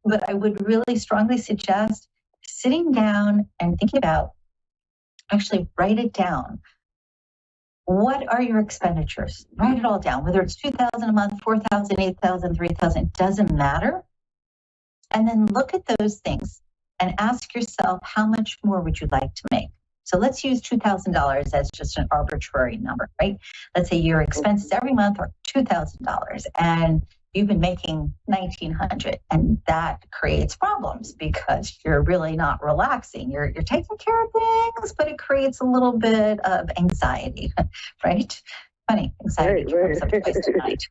S18: but I would really strongly suggest sitting down and thinking about, actually write it down. What are your expenditures? Write it all down, whether it's $2,000 a month, $4,000, $8,000, $3,000, doesn't matter. And then look at those things and ask yourself, how much more would you like to make? So let's use $2,000 as just an arbitrary number, right? Let's say your expenses every month are $2,000 and you've been making $1,900, and that creates problems because you're really not relaxing. You're taking care of things, but it creates a little bit of anxiety, right? Funny, anxiety comes up twice tonight.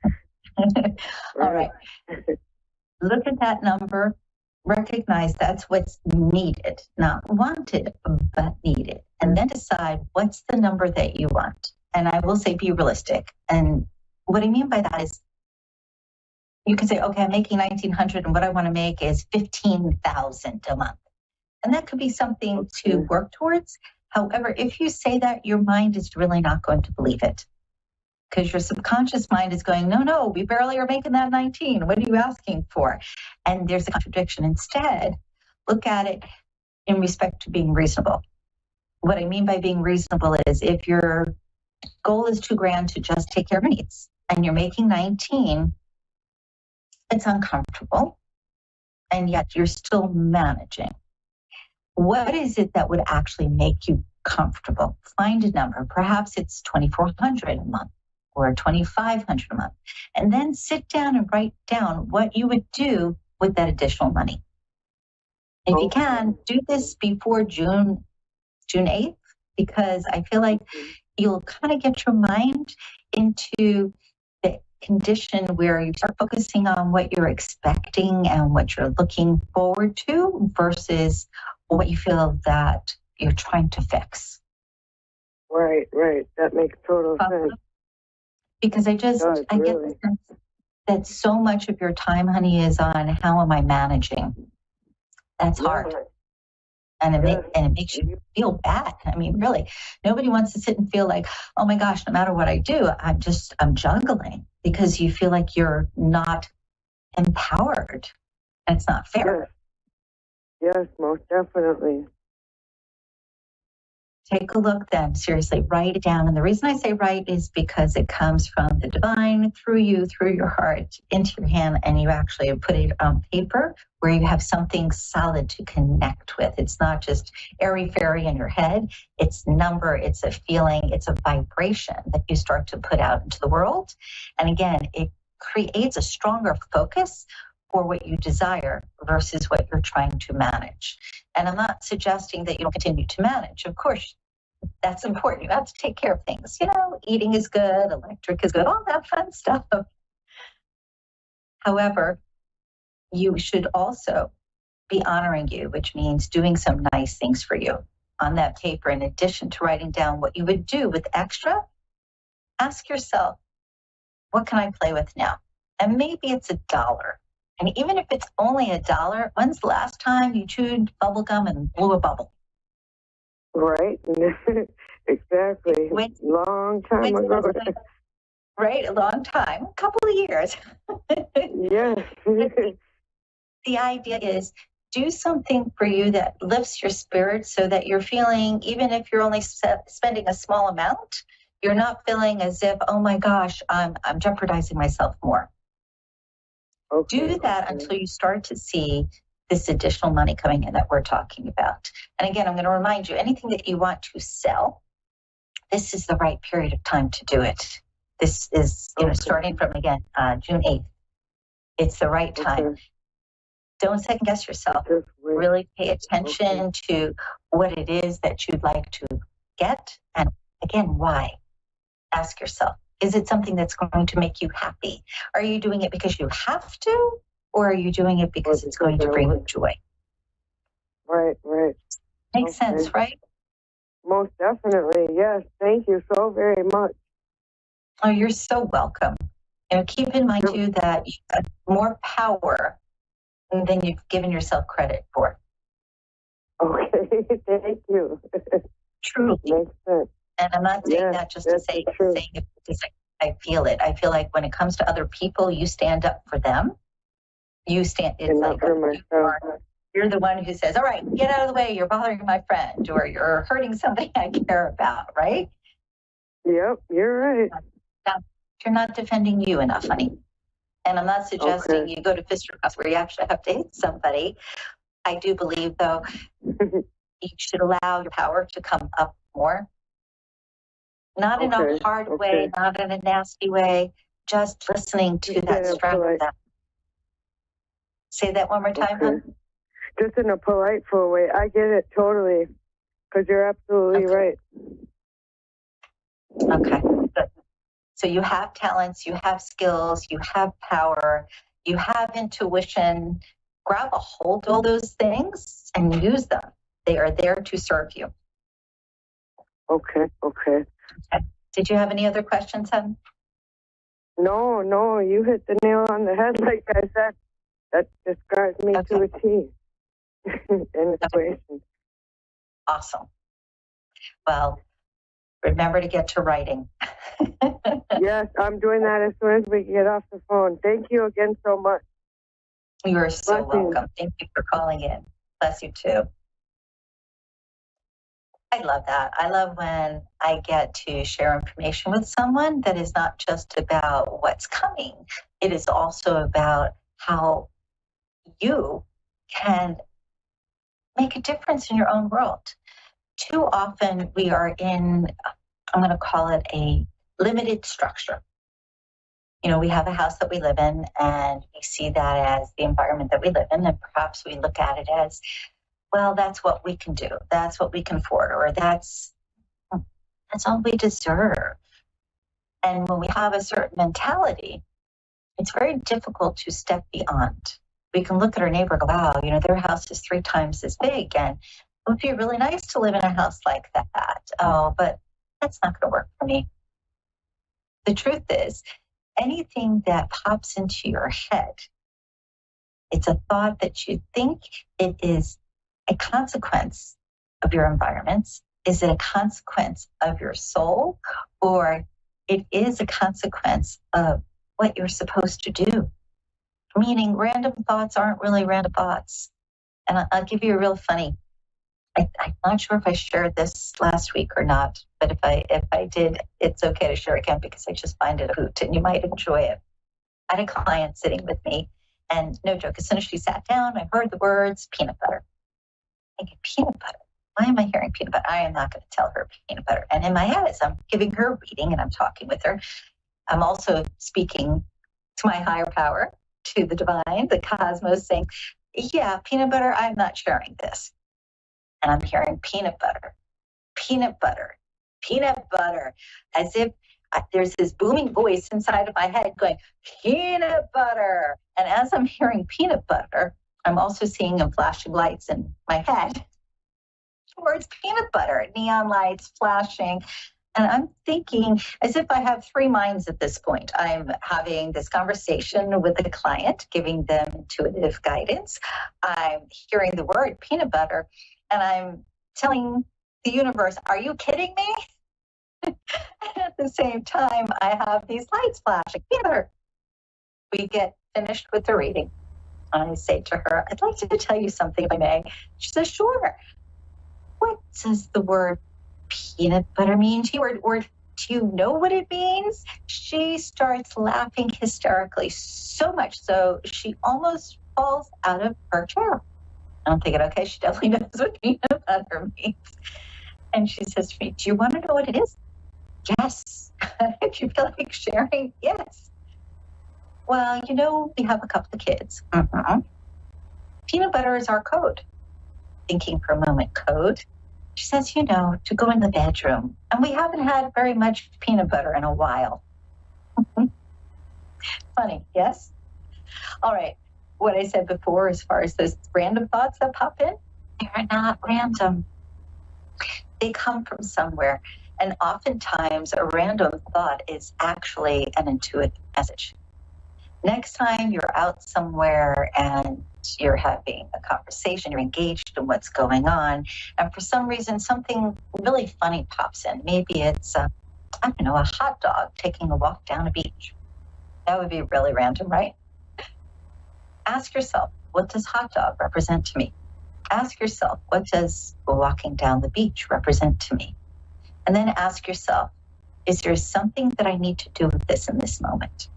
S18: All right. Look at that number. Recognize that's what's needed, not wanted, but needed. And then decide what's the number that you want. And I will say be realistic. And what I mean by that is you can say, okay, I'm making $1,900 and what I want to make is $15,000 a month. And that could be something to work towards. However, if you say that, your mind is really not going to believe it. Because your subconscious mind is going, no, we barely are making that 19. What are you asking for? And there's a contradiction. Instead, look at it in respect to being reasonable. What I mean by being reasonable is if your goal is $2,000 to just take care of your needs and you're making 19, it's uncomfortable, and yet you're still managing. What is it that would actually make you comfortable? Find a number. Perhaps it's $2,400 a month or $2,500 a month, and then sit down and write down what you would do with that additional money. If you can, do this before June 8th, because I feel like you'll kind of get your mind into the condition where you start focusing on what you're expecting and what you're looking forward to versus what you feel that you're trying to fix.
S2: Right. That makes total sense.
S18: Because I get the sense that so much of your time, honey, is on how am I managing? That's hard. And it makes you feel bad. I mean, really, nobody wants to sit and feel like, oh my gosh, no matter what I do, I'm juggling, because you feel like you're not empowered. And it's not fair.
S2: Yes, most definitely.
S18: Take a look then, seriously, write it down. And the reason I say write is because it comes from the divine through you, through your heart, into your hand, and you actually put it on paper where you have something solid to connect with. It's not just airy-fairy in your head. It's number, it's a feeling, it's a vibration that you start to put out into the world. And again, it creates a stronger focus for what you desire versus what you're trying to manage. And I'm not suggesting that you don't continue to manage. Of course, that's important. You have to take care of things. You know, eating is good, electric is good, all that fun stuff. However, you should also be honoring you, which means doing some nice things for you on that paper. In addition to writing down what you would do with extra, ask yourself, what can I play with now? And maybe it's $1. And even if it's only $1, when's the last time you chewed bubble gum and blew a bubble?
S2: Right. Exactly. Long time ago.
S18: Right, a long time, a couple of years.
S2: Yes.
S18: The idea is do something for you that lifts your spirit so that you're feeling, even if you're only spending a small amount, you're not feeling as if, oh my gosh, I'm jeopardizing myself more. Do that until you start to see this additional money coming in that we're talking about. And again, I'm going to remind you, anything that you want to sell, this is the right period of time to do it. This is, starting from, again, June 8th. It's the right time. Don't second guess yourself. Really pay attention to what it is that you'd like to get. And again, why? Ask yourself, is it something that's going to make you happy? Are you doing it because you have to? Or are you doing it because it's going to bring you joy?
S2: Right.
S18: Makes sense, right?
S2: Most definitely, yes. Thank you so very much.
S18: Oh, you're so welcome. Keep in mind, too, that you have more power than you've given yourself credit for.
S2: Okay, thank you.
S18: Truly.
S2: Makes sense.
S18: And I'm not saying that just to say it because I feel it. I feel like when it comes to other people, you stand up for them. You stand, it's
S2: and
S18: like
S2: not for myself.
S18: you're the one who says, all right, get out of the way, you're bothering my friend, or you're hurting somebody I care about, right?
S2: Yep, you're right.
S18: Now, you're not defending you enough, honey. And I'm not suggesting you go to fisticuffs where you actually have to hit somebody. I do believe, though, you should allow your power to come up more. Not in a hard way, not in a nasty way, just listening to that strength of them. Say that one more time, hon.
S2: Just in a polite way. I get it totally, because you're absolutely right.
S18: Okay, good. So you have talents, you have skills, you have power, you have intuition. Grab a hold of all those things and use them. They are there to serve you.
S2: Okay.
S18: Did you have any other questions, hon?
S2: No, you hit the nail on the head, like I said. That describes me to a T. In equation.
S18: Awesome. Well, remember to get to writing.
S2: Yes, I'm doing that as soon as we get off the phone. Thank you again so much.
S18: You are so welcome. Thank you for calling in. Bless you too. I love that. I love when I get to share information with someone that is not just about what's coming. It is also about how you can make a difference in your own world. Too often we are in, I'm going to call it a limited structure. You know, we have a house that we live in and we see that as the environment that we live in, and perhaps we look at it as, well, that's what we can do. That's what we can afford, or that's all we deserve. And when we have a certain mentality, it's very difficult to step beyond. We can look at our neighbor and go, wow, you know, their house is 3 times as big, and it would be really nice to live in a house like that. Oh, but that's not going to work for me. The truth is, anything that pops into your head, it's a thought that you think, it is a consequence of your environments. Is it a consequence of your soul, or it is a consequence of what you're supposed to do? Meaning random thoughts aren't really random thoughts. And I'll give you a real funny, I'm not sure if I shared this last week or not, but if I did, it's okay to share again because I just find it a hoot and you might enjoy it. I had a client sitting with me, and no joke, as soon as she sat down, I heard the words peanut butter. I'm thinking, peanut butter? Why am I hearing peanut butter? I am not going to tell her peanut butter. And in my head, as I'm giving her a reading and I'm talking with her, I'm also speaking to my higher power, to the divine, the cosmos, saying, yeah, peanut butter, I'm not sharing this. And I'm hearing peanut butter, peanut butter, peanut butter, as if there's this booming voice inside of my head going, peanut butter. And as I'm hearing peanut butter, I'm also seeing flashing lights in my head towards peanut butter, neon lights flashing. And I'm thinking, as if I have 3 minds at this point. I'm having this conversation with the client, giving them intuitive guidance. I'm hearing the word peanut butter, and I'm telling the universe, are you kidding me? At the same time, I have these lights flashing. Peanut butter. We get finished with the reading. I say to her, I'd like to tell you something, if I may. She says, sure. What does the word peanut butter mean to you, or do you know what it means? She starts laughing hysterically, so much so she almost falls out of her chair. I'm thinking, okay, she definitely knows what peanut butter means. And she says to me, do you want to know what it is? Yes. If you feel like sharing, yes. Well, you know, we have a couple of kids. Peanut butter is our code. Thinking for a moment, code? She says, you know, to go in the bedroom. And we haven't had very much peanut butter in a while. Funny, yes? All right. What I said before, as far as those random thoughts that pop in, they're not random. They come from somewhere. And oftentimes, a random thought is actually an intuitive message. Next time you're out somewhere and you're having a conversation, you're engaged in what's going on, and for some reason something really funny pops in. Maybe it's, a hot dog taking a walk down a beach. That would be really random, right? Ask yourself, what does hot dog represent to me? Ask yourself, what does walking down the beach represent to me? And then ask yourself, is there something that I need to do with this in this moment?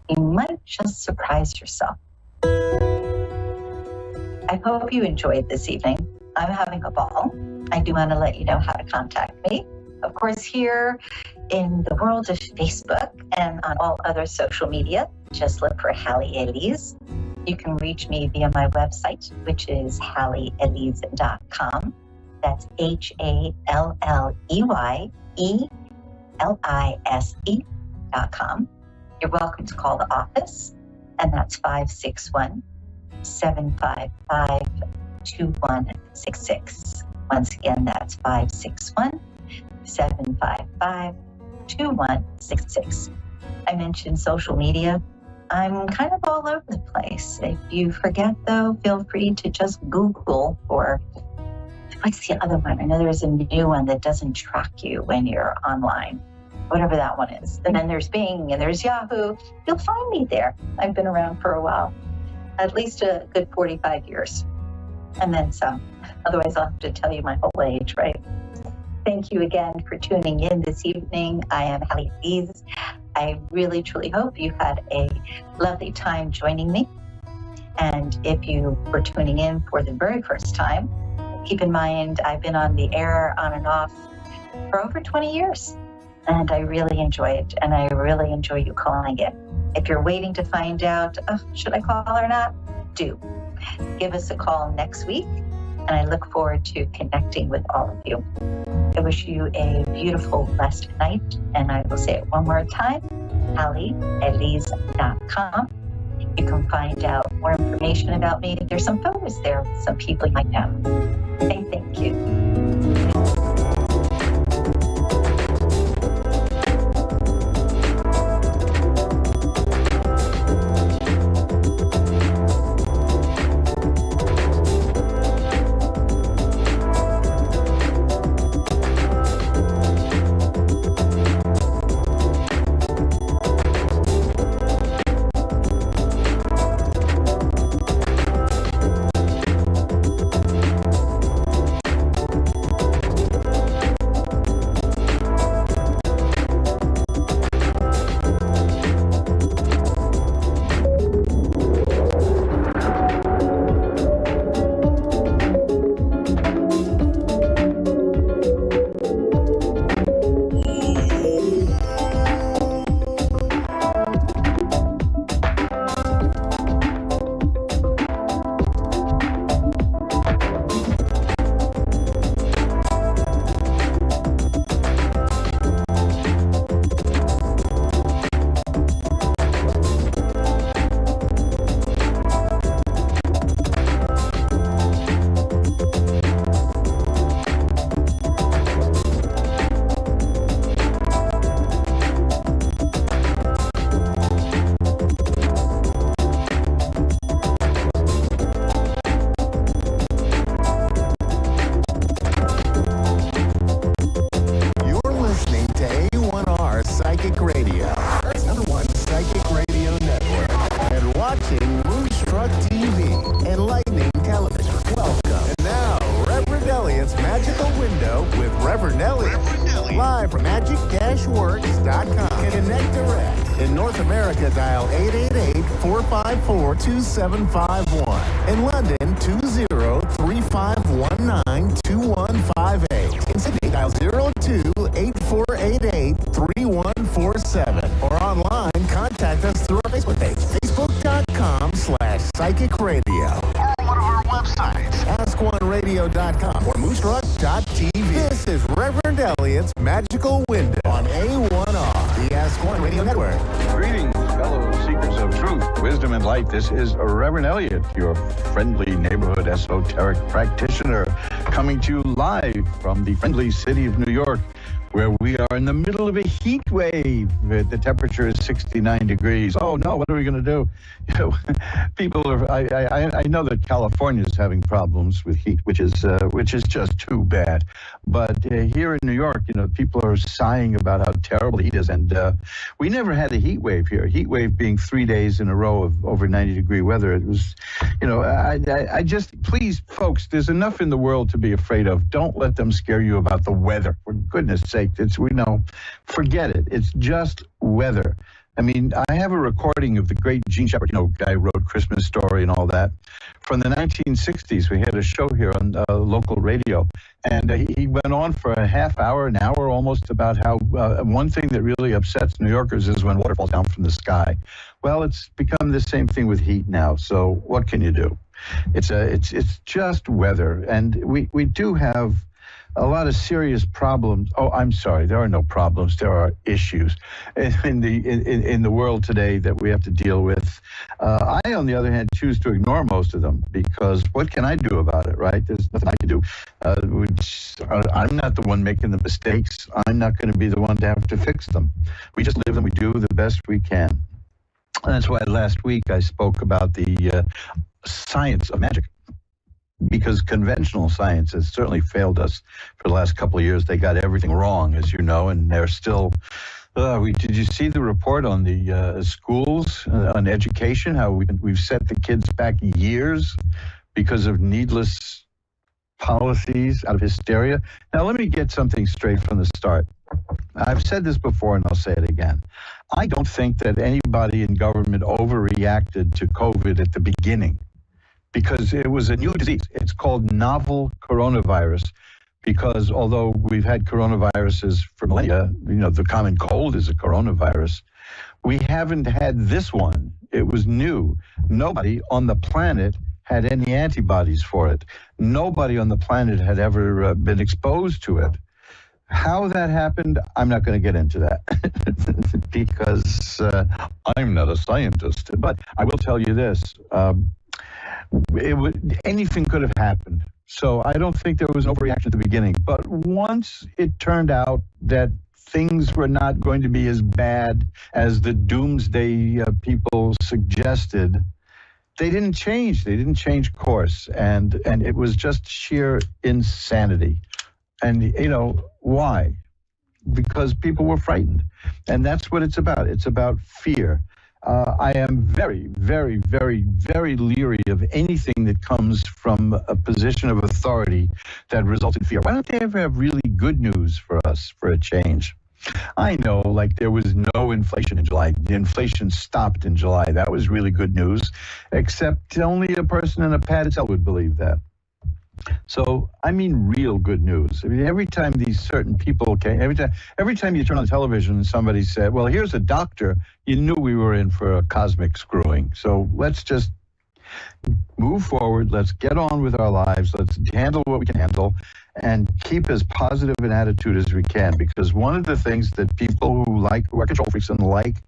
S18: You might just surprise yourself. I hope you enjoyed this evening. I'm having a ball. I do want to let you know how to contact me. Of course, here in the world of Facebook and on all other social media, just look for Hallie Elise. You can reach me via my website, which is hallieelise.com. That's HALLEYELISE.com. You're welcome to call the office, and that's 561-755-2166. Once again, that's 561-755-2166. I mentioned social media. I'm kind of all over the place. If you forget, though, feel free to just Google or what's the other one? I know there's a new one that doesn't track you when you're online, whatever that one is. And then there's Bing and there's Yahoo. You'll find me there. I've been around for a while, at least a good 45 years. And then some. Otherwise, I'll have to tell you my whole age, right? Thank you again for tuning in this evening. I am Hallie Elise. I really, truly hope you had a lovely time joining me. And if you were tuning in for the very first time, keep in mind I've been on the air on and off for over 20 years. And I really enjoy it. And I really enjoy you calling in. If you're waiting to find out, should I call or not? Do. Give us a call next week. And I look forward to connecting with all of you. I wish you a beautiful, blessed night. And I will say it one more time, hallieelise.com. You can find out more information about me. There's some photos there with some people you might know. Thank you.
S4: watching Moonstruck TV and Lightning Television. Welcome. And now, Reverend Elliot's Magical Window with Reverend Elliot. Live from magic-works.com. Connect direct. In North America, dial 888-454-2751. In London, 20-3519-2158. In Sydney, dial 02-8488-3147. Or online, contact us through our Facebook page, facebook.com/psychic radio. Or one of our websites, askoneradio.com or moonstruck.tv. This is Reverend Elliot's Magical Window on A1R, the Ask One Radio Network.
S19: Greetings, fellow seekers of truth, wisdom, and light. This is Reverend Elliot, your friendly neighborhood esoteric practitioner, coming to you live from the friendly city of New York, where we are in the middle of a heat wave. The temperature is 69 degrees. Oh no, what are we going to do? You know, people are. I know that California is having problems with heat, which is just too bad. But here in New York, you know, people are sighing about how terrible the heat is, and we never had a heat wave here. A heat wave being 3 days in a row of over 90-degree weather. It was, you know, I just, please, folks, there's enough in the world to be afraid of. Don't let them scare you about the weather. For goodness sake, forget it. It's just weather. I mean, I have a recording of the great Gene Shepard, you know, guy who wrote Christmas Story and all that. From the 1960s, we had a show here on local radio, and he went on for a half hour, an hour almost, about how one thing that really upsets New Yorkers is when water falls down from the sky. Well, it's become the same thing with heat now, so what can you do? It's just weather, and we do have a lot of serious problems. Oh, I'm sorry, there are no problems. There are issues in the world today that we have to deal with. I, on the other hand, choose to ignore most of them because what can I do about it, right? There's nothing I can do. I'm not the one making the mistakes. I'm not going to be the one to have to fix them. We just live and we do the best we can. And that's why last week I spoke about the science of magic. Because conventional science has certainly failed us for the last couple of years. They got everything wrong, as you know, and they're still... did you see the report on the schools, on education, how we've set the kids back years because of needless policies out of hysteria? Now, let me get something straight from the start. I've said this before, and I'll say it again. I don't think that anybody in government overreacted to COVID at the beginning, because it was a new disease. It's called novel coronavirus, because although we've had coronaviruses for millennia, you know, the common cold is a coronavirus, we haven't had this one. It was new. Nobody on the planet had any antibodies for it. Nobody on the planet had ever been exposed to it. How that happened, I'm not going to get into that because I'm not a scientist. But I will tell you this. Anything could have happened. So I don't think there was an overreaction at the beginning. But once it turned out that things were not going to be as bad as the doomsday people suggested, they didn't change. They didn't change course. And it was just sheer insanity. And, you know, why? Because people were frightened. And that's what it's about. It's about fear. I am very, very, very, very leery of anything that comes from a position of authority that results in fear. Why don't they ever have really good news for us for a change? I know, like, there was no inflation in July. The inflation stopped in July. That was really good news, except only a person in a padded cell would believe that. So, I mean, real good news. I mean, every time these certain people came, every time you turn on the television and somebody said, well, here's a doctor, you knew we were in for a cosmic screwing. So let's just move forward. Let's get on with our lives. Let's handle what we can handle and keep as positive an attitude as we can. Because one of the things that people who are control freaks and like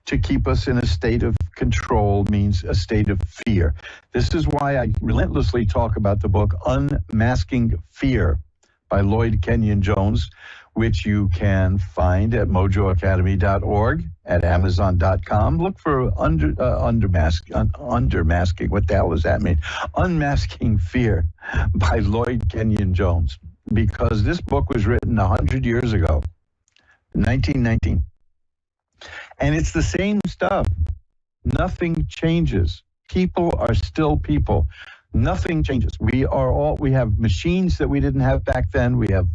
S19: to keep us in a state of control means a state of fear. This is why I relentlessly talk about the book Unmasking Fear by Lloyd Kenyon Jones, which you can find at mojoacademy.org, at amazon.com. Look for Undermasking. What the hell does that mean? Unmasking Fear by Lloyd Kenyon Jones. Because this book was written 100 years ago, 1919. And it's the same stuff. Nothing changes. People are still people. Nothing changes. We have machines that we didn't have back then. We have,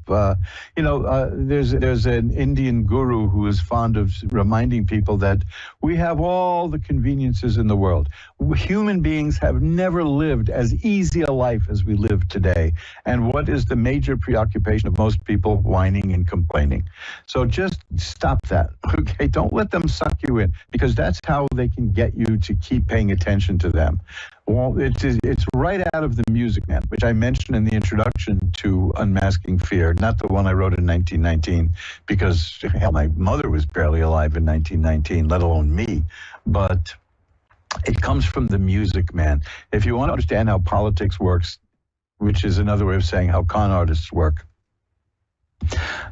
S19: there's an Indian guru who is fond of reminding people that we have all the conveniences in the world. Human beings have never lived as easy a life as we live today. And what is the major preoccupation of most people? Whining and complaining. So just stop that, okay? Don't let them suck you in, because that's how they can get you to keep paying attention to them. Well, it's right out of The Music Man, which I mentioned in the introduction to Unmasking Fear, not the one I wrote in 1919, because hell, my mother was barely alive in 1919, let alone me. But it comes from The Music Man. If you want to understand how politics works, which is another way of saying how con artists work,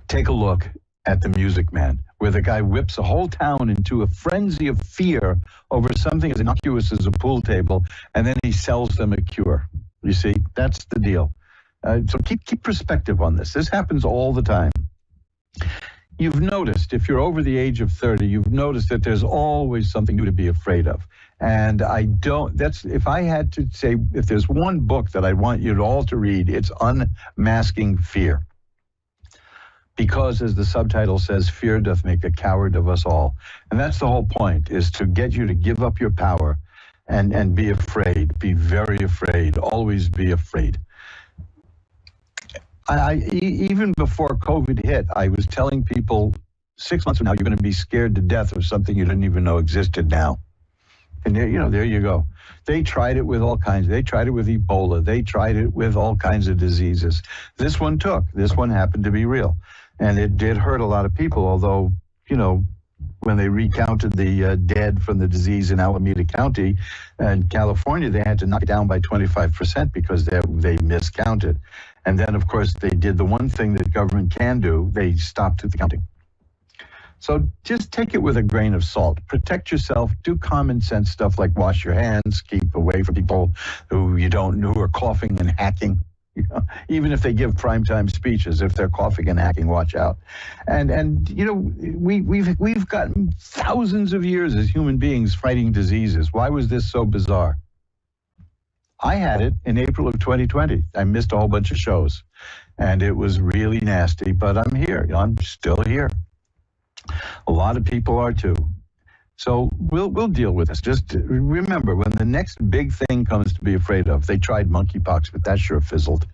S19: take a look at The Music Man, where the guy whips a whole town into a frenzy of fear over something as innocuous as a pool table, and then he sells them a cure. You see, that's the deal. So keep perspective on this. This happens all the time. You've noticed, if you're over the age of 30, you've noticed that there's always something new to be afraid of. And if I had to say, if there's one book that I want you all to read, it's Unmasking Fear. Because, as the subtitle says, fear doth make a coward of us all. And that's the whole point, is to get you to give up your power and be afraid, be very afraid, always be afraid. Even before COVID hit, I was telling people 6 months from now, you're going to be scared to death of something you didn't even know existed now. And there you go. They tried it with all kinds. They tried it with Ebola. They tried it with all kinds of diseases. This one took. This one happened to be real. And it did hurt a lot of people, although, when they recounted the dead from the disease in Alameda County and California, they had to knock it down by 25% because they miscounted. And then, of course, they did the one thing that government can do. They stopped the counting. So just take it with a grain of salt. Protect yourself. Do common sense stuff like wash your hands. Keep away from people who you don't know who are coughing and hacking. Even if they give primetime speeches, if they're coughing and hacking, watch out. And we've gotten thousands of years as human beings fighting diseases. Why was this so bizarre? I had it in April of 2020. I missed a whole bunch of shows, and it was really nasty, but I'm here. I'm still here. A lot of people are too. So we'll deal with this. Just remember, when the next big thing comes to be afraid of, they tried monkeypox, but that sure fizzled.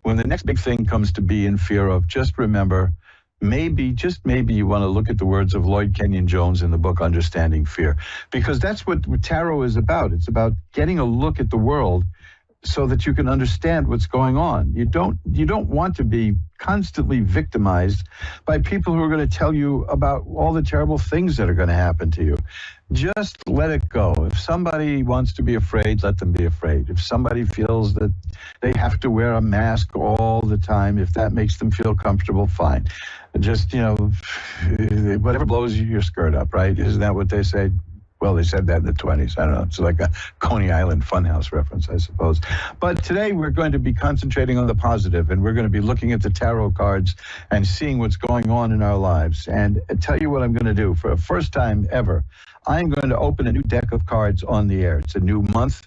S19: When the next big thing comes to be in fear of, just remember, just maybe you want to look at the words of Lloyd Kenyon Jones in the book Understanding Fear, because that's what tarot is about. It's about getting a look at the world so that you can understand what's going on. You don't want to be constantly victimized by people who are going to tell you about all the terrible things that are going to happen to you. Just let it go. If somebody wants to be afraid, let them be afraid. If somebody feels that they have to wear a mask all the time, if that makes them feel comfortable, fine. Just, whatever blows your skirt up, right? Isn't that what they say? Well, they said that in the 20s. I don't know. It's like a Coney Island Funhouse reference, I suppose. But today we're going to be concentrating on the positive, and we're going to be looking at the tarot cards and seeing what's going on in our lives. And I tell you what I'm going to do. For the first time ever, I'm going to open a new deck of cards on the air. It's a new month.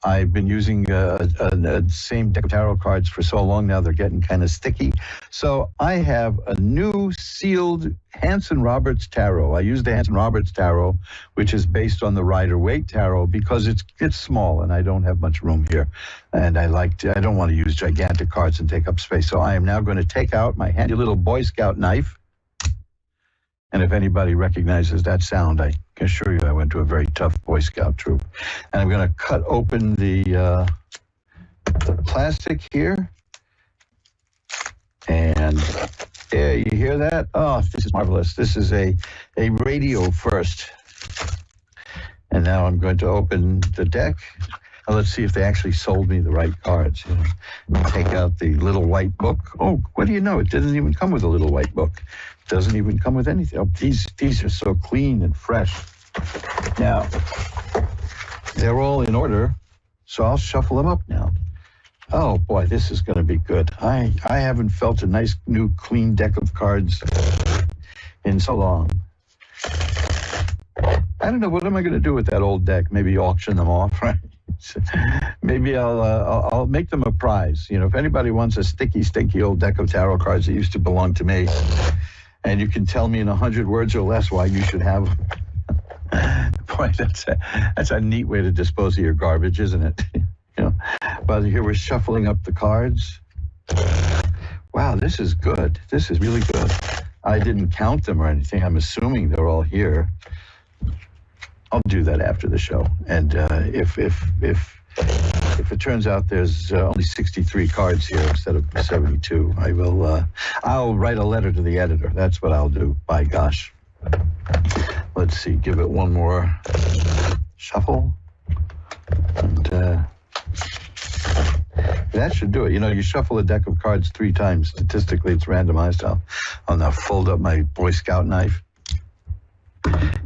S19: I've been using a same deck of tarot cards for so long now, they're getting kind of sticky. So I have a new sealed Hanson Roberts Tarot. I use the Hanson Roberts Tarot, which is based on the Rider-Waite Tarot, because it's small and I don't have much room here. And I don't want to use gigantic cards and take up space. So I am now going to take out my handy little Boy Scout knife. And if anybody recognizes that sound, I can assure you I went to a very tough Boy Scout troop. And I'm going to cut open the plastic here. And yeah, you hear that? Oh, this is marvelous. This is a radio first. And now I'm going to open the deck. Now let's see if they actually sold me the right cards. Take out the little white book. Oh, what do you know? It doesn't even come with a little white book. It doesn't even come with anything. Oh, these are so clean and fresh. Now, they're all in order, so I'll shuffle them up now. Oh, boy, this is going to be good. I haven't felt a nice, new, clean deck of cards in so long. I don't know, what am I going to do with that old deck? Maybe auction them off, right? Maybe I'll make them a prize. If anybody wants a sticky, stinky old deck of tarot cards that used to belong to me, and you can tell me in 100 words or less why you should have them. Boy, that's a neat way to dispose of your garbage, isn't it? But here we're shuffling up the cards. Wow, this is good. This is really good. I didn't count them or anything. I'm assuming they're all here. I'll do that after the show. And if it turns out there's only 63 cards here instead of 72, I'll write a letter to the editor. That's what I'll do. By gosh. Let's see. Give it one more shuffle. And That should do it. You know, you shuffle a deck of cards 3 times. Statistically, it's randomized. I'll now fold up my Boy Scout knife.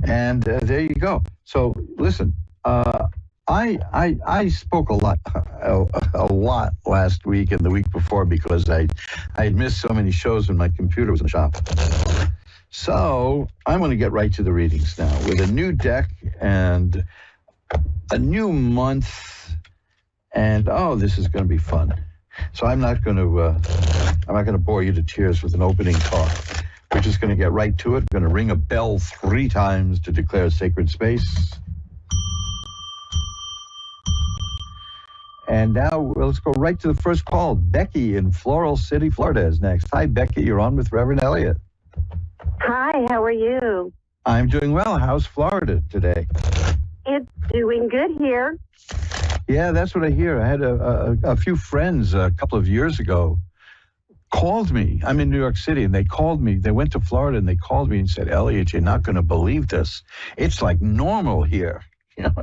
S19: And there you go. So, listen, I spoke a lot last week and the week before because I had missed so many shows when my computer was in the shop. So I'm going to get right to the readings now with a new deck and a new month, and this is going to be fun. So I'm not going to bore you to tears with an opening talk. We're just going to get right to it. We're going to ring a bell 3 times to declare sacred space. And now let's go right to the first call. Becky in Floral City, Florida is next. Hi, Becky. You're on with Reverend Elliot.
S20: Hi, how are you?
S19: I'm doing well. How's Florida today?
S20: It's doing good here.
S19: Yeah, that's what I hear. I had a few friends a couple of years ago called me. I'm in New York City, and they called me. They went to Florida, and they called me and said, Elliot, you're not going to believe this. It's like normal here. You know,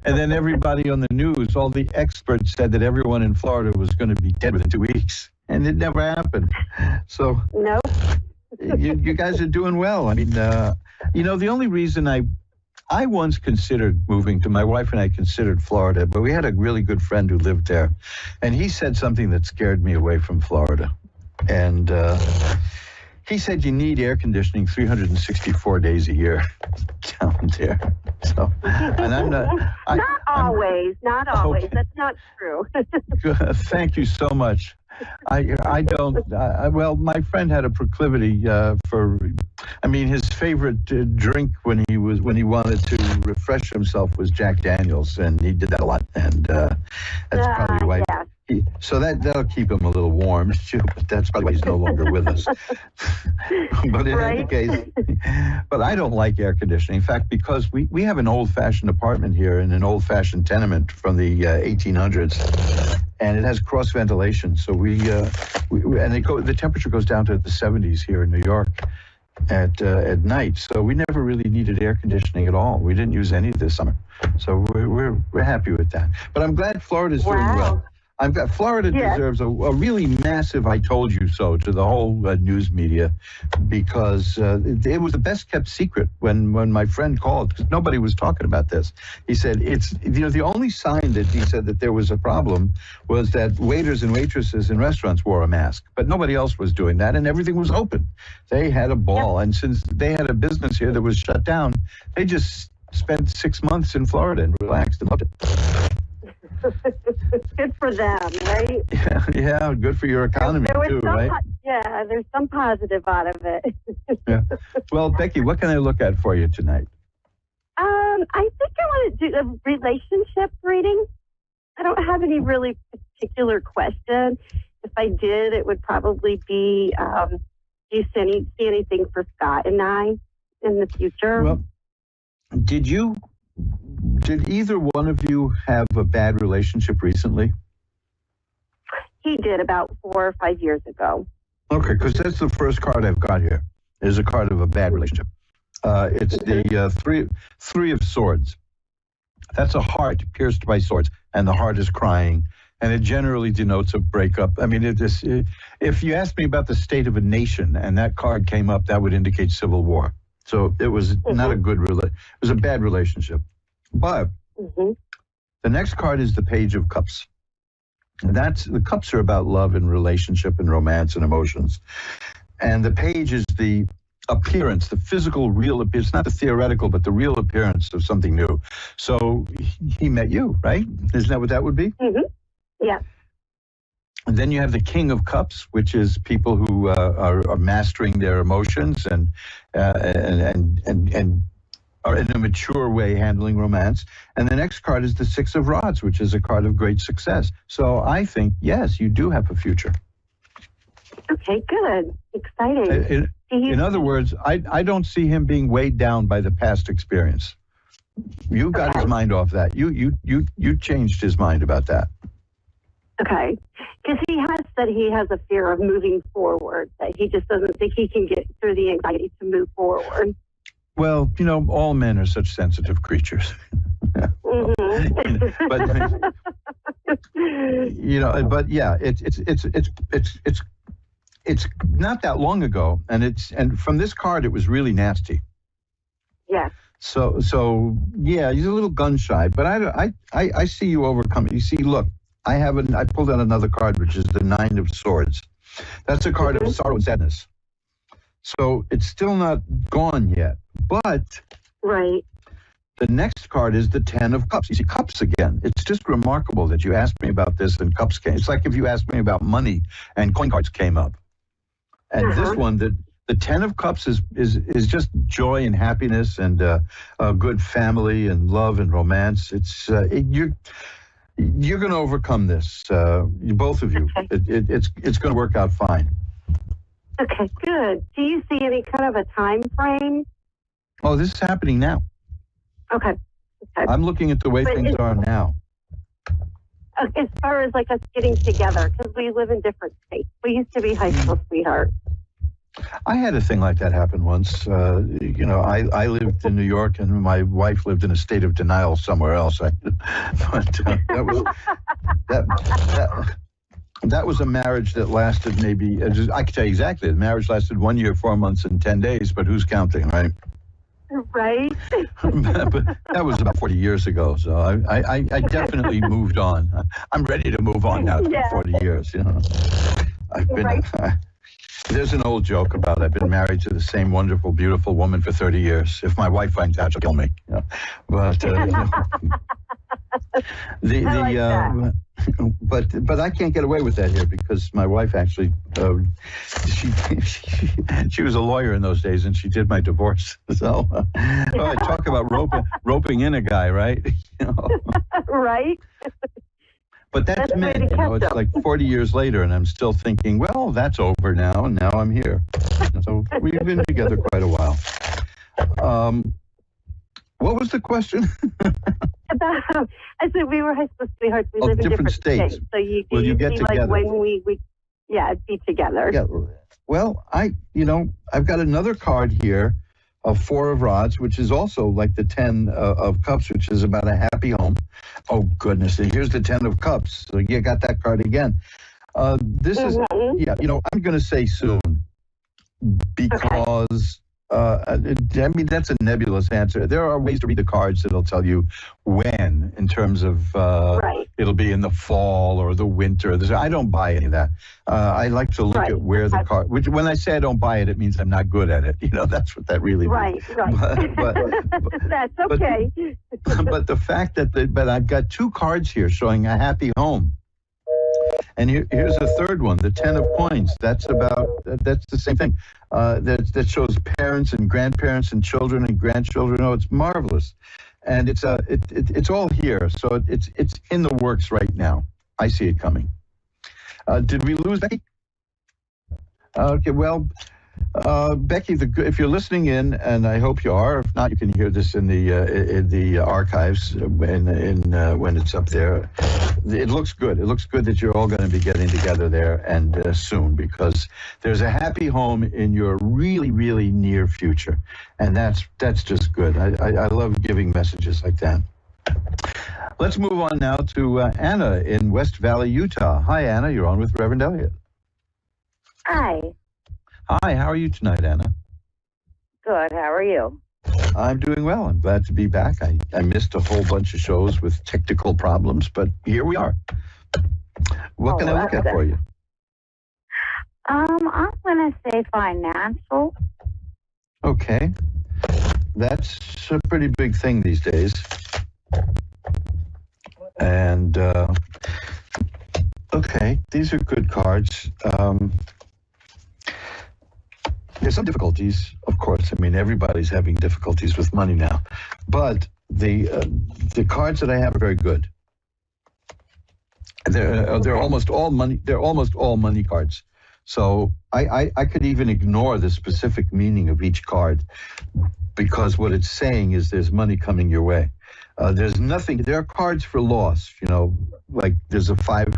S19: and then everybody on the news, all the experts said that everyone in Florida was going to be dead within 2 weeks, and it never happened. So,
S20: no,
S19: you guys are doing well. I mean, the only reason I once considered moving to, my wife and I considered Florida, but we had a really good friend who lived there, and he said something that scared me away from Florida, and he said you need air conditioning 364 days a year down there. So, and I'm not.
S20: Not always. Okay. That's not true.
S19: Thank you so much. I don't. Well, my friend had a proclivity for. I mean, his favorite drink when he wanted to refresh himself was Jack Daniels, and he did that a lot. And that's probably why.
S20: Yeah.
S19: So that'll keep him a little warm too. But that's probably why he's no longer with us. But in any case, but I don't like air conditioning. In fact, because we have an old-fashioned apartment here in an old-fashioned tenement from the 1800s. And it has cross ventilation, so the temperature goes down to the 70s here in New York at night. So we never really needed air conditioning at all. We didn't use any this summer, so we're happy with that. But I'm glad Florida's doing well. Florida deserves a really massive "I told you so" to the whole news media, because it was the best kept secret when my friend called, because nobody was talking about this. He said the only sign that he said that there was a problem was that waiters and waitresses in restaurants wore a mask, but nobody else was doing that, and everything was open. They had a ball, and since they had a business here that was shut down, they just spent 6 months in Florida and relaxed and loved it.
S20: Good for them, right?
S19: Yeah, good for your economy too, right?
S20: Yeah, there's some positive out of it.
S19: Yeah. Well, Becky, what can I look at for you tonight?
S20: I think I want to do a relationship reading. I don't have any really particular question. If I did, it would probably be, do you see anything for Scott and I in the future?
S19: Well, did either one of you have a bad relationship recently?
S20: He did about 4 or 5 years ago.
S19: Okay, because that's the first card I've got here. Is a card of a bad relationship. It's the three of swords. That's a heart pierced by swords, and the heart is crying, and it generally denotes a breakup. I mean, if you asked me about the state of a nation, and that card came up, that would indicate civil war. So it was not a good it was a bad relationship. But the next card is the Page of Cups. The cups are about love and relationship and romance and emotions. And the page is the appearance, the physical, real appearance, not the theoretical, but the real appearance of something new. So he met you, right? Isn't that what that would be?
S20: Mm-hmm. Yeah.
S19: And then you have the King of Cups, which is people who are mastering their emotions and are in a mature way handling romance. And the next card is the Six of Rods, which is a card of great success. So I think, yes, you do have a future.
S20: Okay, good. Exciting.
S19: In other words, I don't see him being weighed down by the past experience. You got his mind off that. You changed his mind about that.
S20: Okay. Because he has said he has a fear of moving forward, that he just doesn't think he can get through the anxiety to move forward.
S19: Well, all men are such sensitive creatures.
S20: Mm-hmm.
S19: You know, but yeah, it's not that long ago, and from this card, it was really nasty.
S20: Yes.
S19: So yeah, he's a little gun shy, but I see you overcoming. You see, look, I pulled out another card, which is the Nine of Swords. That's a card of sorrow and sadness. So it's still not gone yet, but
S20: right.
S19: The next card is the Ten of Cups. You see, cups again. It's just remarkable that you asked me about this and cups came. It's like if you asked me about money and coin cards came up. And this one, the Ten of Cups is just joy and happiness and a good family and love and romance. It's you're going to overcome this, both of you. Okay. It's going to work out fine.
S20: Okay, good. Do you see any kind of a time frame?
S19: Oh, this is happening now.
S20: Okay.
S19: I'm looking at the way things are now.
S20: As far as like us getting together, because we live in different states. We used to be high school sweethearts.
S19: I had a thing like that happen once. You know, I lived in New York, and my wife lived in a state of denial somewhere else. That was a marriage that lasted maybe. I can tell you exactly. The marriage lasted 1 year, 4 months, and 10 days. But who's counting, right?
S20: Right.
S19: But that was about 40 years ago. So I definitely moved on. I'm ready to move on now. It's 40 years. You know, I've been. Right. There's an old joke about I've been married to the same wonderful, beautiful woman for 30 years. If my wife finds out, she'll kill me. You know? But but I can't get away with that here because my wife actually she was a lawyer in those days and she did my divorce. So talk about roping in a guy, right? You know?
S20: Right.
S19: But that's men, you know, it's like 40 years later, and I'm still thinking, well, that's over now, and now I'm here. So we've been together quite a while. What was the question?
S20: I said we were high school sweethearts. We live in different states. So you
S19: get together?
S20: Like when we be together.
S19: Yeah. Well, I've got another card here. Of Four of Rods, which is also like the 10 of Cups, which is about a happy home. Oh, goodness. And here's the 10 of Cups. So you got that card again. This is, I'm going to say soon because, that's a nebulous answer. There are ways to read the cards that'll tell you when, in terms of it'll be in the fall or the winter. I don't buy any of that. I like to look at where the card, which when I say I don't buy it, it means I'm not good at it. You know, that's what that really means.
S20: Right. But that's okay.
S19: But the fact that I've got two cards here showing a happy home. And here's a third one, the 10 of Coins. That's the same thing. That shows parents and grandparents and children and grandchildren. Oh, it's marvelous. And it's all here. So it's in the works right now. I see it coming. Did we lose Becky? Okay, well, Becky, if you're listening in, and I hope you are. If not, you can hear this in the archives when it's up there. It looks good. It looks good that you're all going to be getting together there and soon, because there's a happy home in your really, really near future, and that's just good. I love giving messages like that. Let's move on now to Anna in West Valley, Utah. Hi, Anna. You're on with Reverend Elliott.
S21: Hi.
S19: Hi, how are you tonight, Anna?
S21: Good, how are you?
S19: I'm doing well. I'm glad to be back. I missed a whole bunch of shows with technical problems, but here we are. What can I look at for you?
S21: I'm going to say financial.
S19: Okay. That's a pretty big thing these days. And, okay, these are good cards. There's some difficulties, of course. I mean, everybody's having difficulties with money now, but the cards that I have are very good. They're almost all money. They're almost all money cards. So I could even ignore the specific meaning of each card, because what it's saying is there's money coming your way. There's nothing. There are cards for loss. Like there's a 5.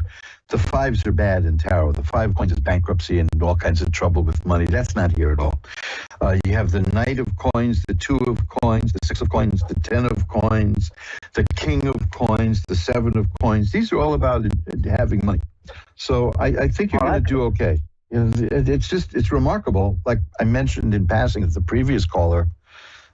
S19: The 5s are bad in tarot. The 5 coins is bankruptcy and all kinds of trouble with money. That's not here at all. You have the Knight of Coins, the 2 of Coins, the 6 of Coins, the 10 of Coins, the King of Coins, the 7 of Coins. These are all about having money. So I think you're going to do okay. It's remarkable. Like I mentioned in passing that the previous caller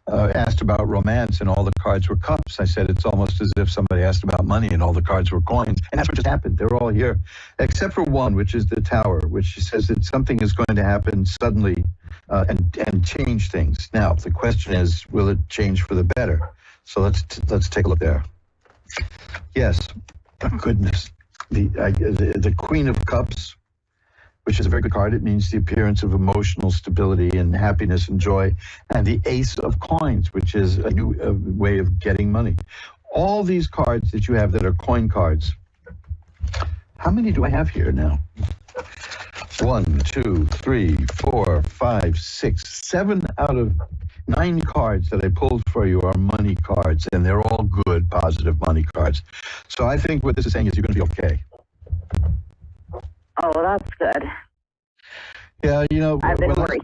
S19: asked about romance and all the cards were cups. I said it's almost as if somebody asked about money and all the cards were coins. And that's what just happened. They're all here. Except for one, which is the Tower, which says that something is going to happen suddenly and change things. Now, the question is, will it change for the better? So let's take a look there. Yes. Oh, goodness. The Queen of Cups, which is a very good card. It means the appearance of emotional stability and happiness and joy. And the Ace of Coins, which is a new way of getting money. All these cards that you have that are coin cards. How many do I have here now? 1, 2, 3, 4, 5, 6, 7 out of 9 cards that I pulled for you are money cards, and they're all good, positive money cards. So I think what this is saying is you're going to be okay.
S21: Oh, that's good.
S19: Yeah,
S21: I've been worried.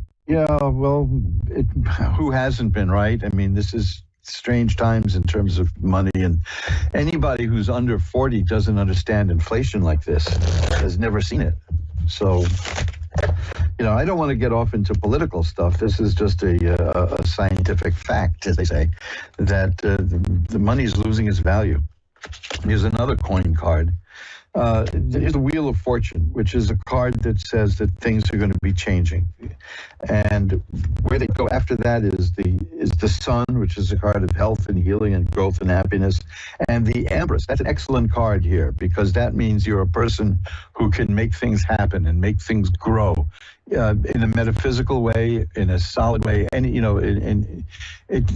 S19: Who hasn't been, right? I mean, this is strange times in terms of money, and anybody who's under 40 doesn't understand inflation like this, has never seen it. So, I don't want to get off into political stuff. This is just a scientific fact, as they say, that the money is losing its value. Here's another coin card. Here's the Wheel of Fortune, which is a card that says that things are going to be changing. And where they go after that is the Sun, which is a card of health and healing and growth and happiness. And the Empress, that's an excellent card here, because that means you're a person who can make things happen and make things grow in a metaphysical way, in a solid way. And,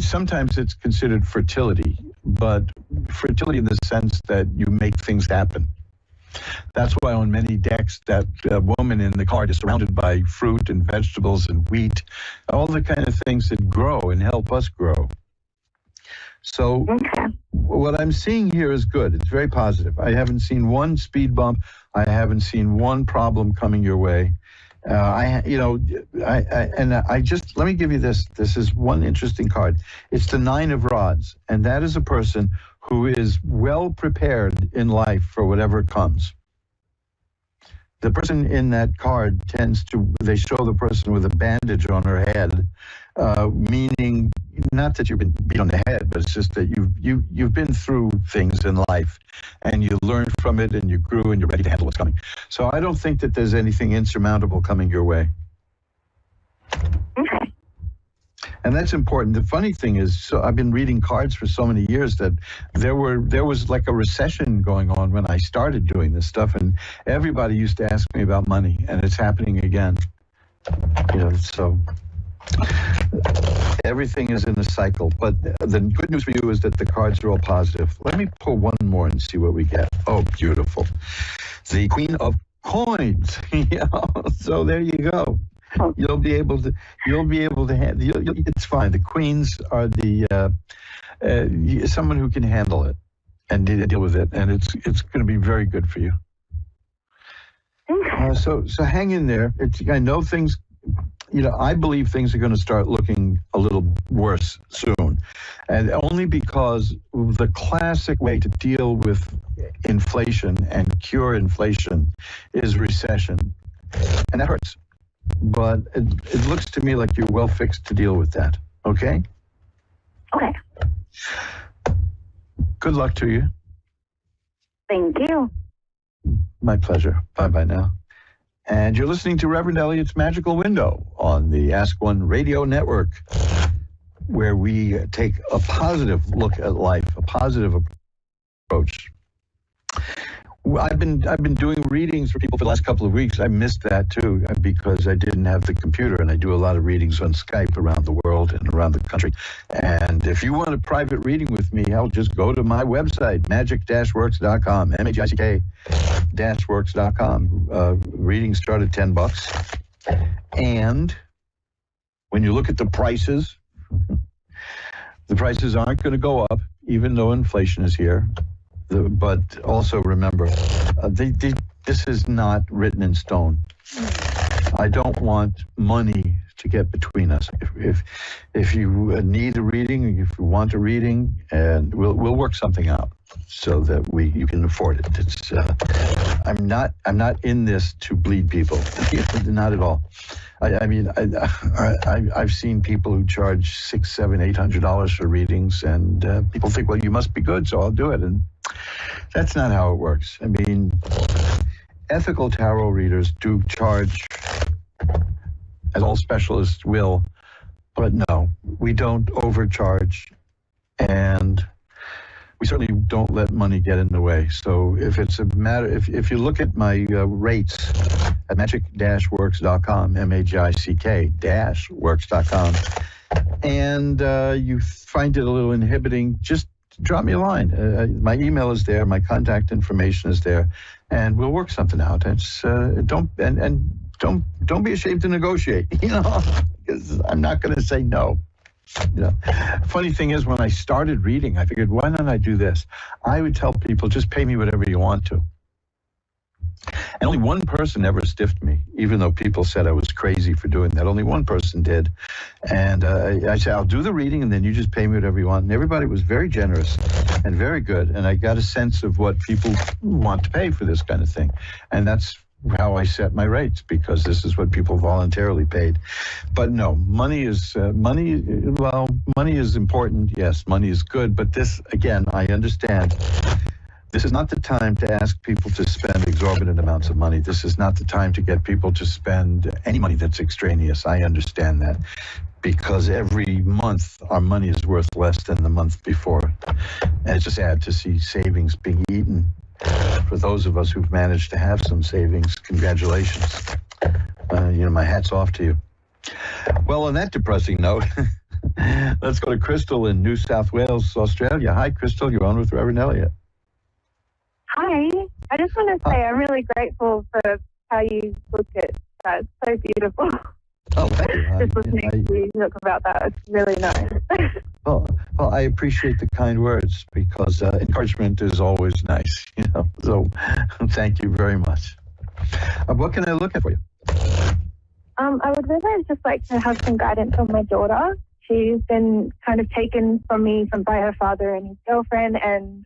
S19: sometimes it's considered fertility, but fertility in the sense that you make things happen. That's why on many decks that woman in the card is surrounded by fruit and vegetables and wheat, all the kind of things that grow and help us grow. So what I'm seeing here is good. It's very positive. I haven't seen one speed bump. I haven't seen one problem coming your way. Let me give you this. This is one interesting card. It's the 9 of Rods, and that is a person who is well prepared in life for whatever comes. The person in that card they show the person with a bandage on her head, meaning not that you've been beat on the head, but it's just that you've been through things in life and you learned from it and you grew and you're ready to handle what's coming. So I don't think that there's anything insurmountable coming your way.
S21: Okay.
S19: And that's important. The funny thing is, I've been reading cards for so many years that there was like a recession going on when I started doing this stuff, and everybody used to ask me about money, and it's happening again. So everything is in a cycle. But the good news for you is that the cards are all positive. Let me pull one more and see what we get. Oh, beautiful. The Queen of Coins. So there you go. You'll be able to it's fine. The queens are someone who can handle it and deal with it, and it's going to be very good for you. So hang in there. I know things, I believe things are going to start looking a little worse soon, and only because the classic way to deal with inflation and cure inflation is recession, and that hurts. But it looks to me like you're well fixed to deal with that. Okay?
S21: Okay.
S19: Good luck to you.
S21: Thank you.
S19: My pleasure. Bye-bye now. And you're listening to Reverend Elliot's Magical Window on the Ask One Radio Network, where we take a positive look at life, a positive approach. I've been doing readings for people for the last couple of weeks. I missed that too because I didn't have the computer, and I do a lot of readings on Skype around the world and around the country. And if you want a private reading with me, I'll just go to my website, magic-works.com, magic-works.com. Readings start at $10. And when you look at the prices aren't going to go up. even though inflation is here. But also remember, this is not written in stone. I don't want money to get between us. If you need a reading, if you want a reading, and we'll work something out so that you can afford it. It's I'm not in this to bleed people, not at all. I've seen people who charge $600, $700, $800 for readings, and people think, well, you must be good, so I'll do it, and that's not how it works. I mean, ethical tarot readers do charge, as all specialists will, but no, we don't overcharge, and we certainly don't let money get in the way. So if it's a matter, if you look at my rates at magic-works.com, magic-works.com, and you find it a little inhibiting, just drop me a line. My email is there, my contact information is there, and we'll work something out. It's don't be ashamed to negotiate, because I'm not going to say no. Funny thing is, when I started reading, I figured, why don't I do this? I would tell people, just pay me whatever you want to. And only one person ever stiffed me, even though people said I was crazy for doing that. Only one person did. And I said, I'll do the reading, and then you just pay me whatever you want. And everybody was very generous and very good. And I got a sense of what people want to pay for this kind of thing. And that's how I set my rates, because this is what people voluntarily paid. But no, money is important. Yes, money is good. But this, again, I understand. This is not the time to ask people to spend exorbitant amounts of money. This is not the time to get people to spend any money that's extraneous. I understand that, because every month our money is worth less than the month before. And it's just sad to see savings being eaten. For those of us who've managed to have some savings, congratulations. My hat's off to you. Well, on that depressing note, let's go to Crystal in New South Wales, Australia. Hi, Crystal. You're on with Reverend Elliot.
S1: Hi. I just want to say I'm really grateful for how you looked at that. It's so beautiful.
S19: Oh, thank you.
S1: Just listening to you talk about that, it's really nice.
S19: Well, I appreciate the kind words, because encouragement is always nice, So thank you very much. What can I look at for you?
S1: I would really just like to have some guidance on my daughter. She's been kind of taken from me by her father and his girlfriend, and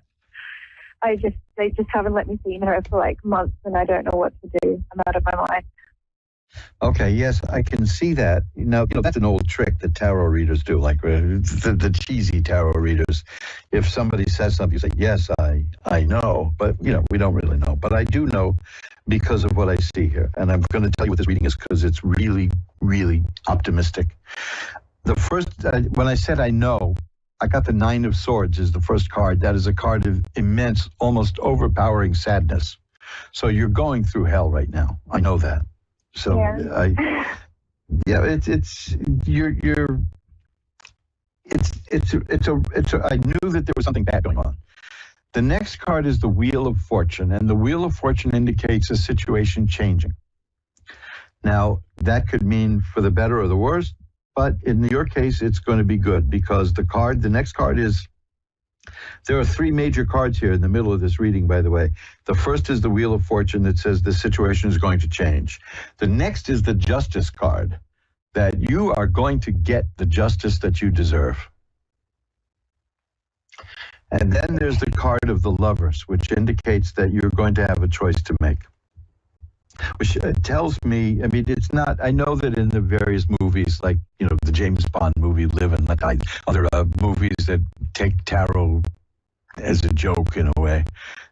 S1: they just haven't let me see her for like months, and I don't know what to do. I'm out of my mind.
S19: Okay, yes, I can see that. Now, that's an old trick that tarot readers do, like the cheesy tarot readers. If somebody says something, you say, yes, I know, but, we don't really know. But I do know because of what I see here. And I'm going to tell you what this reading is, because it's really, really optimistic. The first, when I said I know, I got the Nine of Swords as the first card. That is a card of immense, almost overpowering sadness. So you're going through hell right now. I know that. So I knew that there was something bad going on. The next card is the Wheel of Fortune, and the Wheel of Fortune indicates a situation changing. Now, that could mean for the better or the worse, but in your case, it's going to be good, because the next card is, there are three major cards here in the middle of this reading, by the way. The first is the Wheel of Fortune that says the situation is going to change. The next is the Justice card, that you are going to get the justice that you deserve. And then there's the card of the Lovers, which indicates that you're going to have a choice to make. Which tells me, it's not, I know that in the various movies, like, the James Bond movie, Live and Let Die, other movies that take tarot as a joke in a way.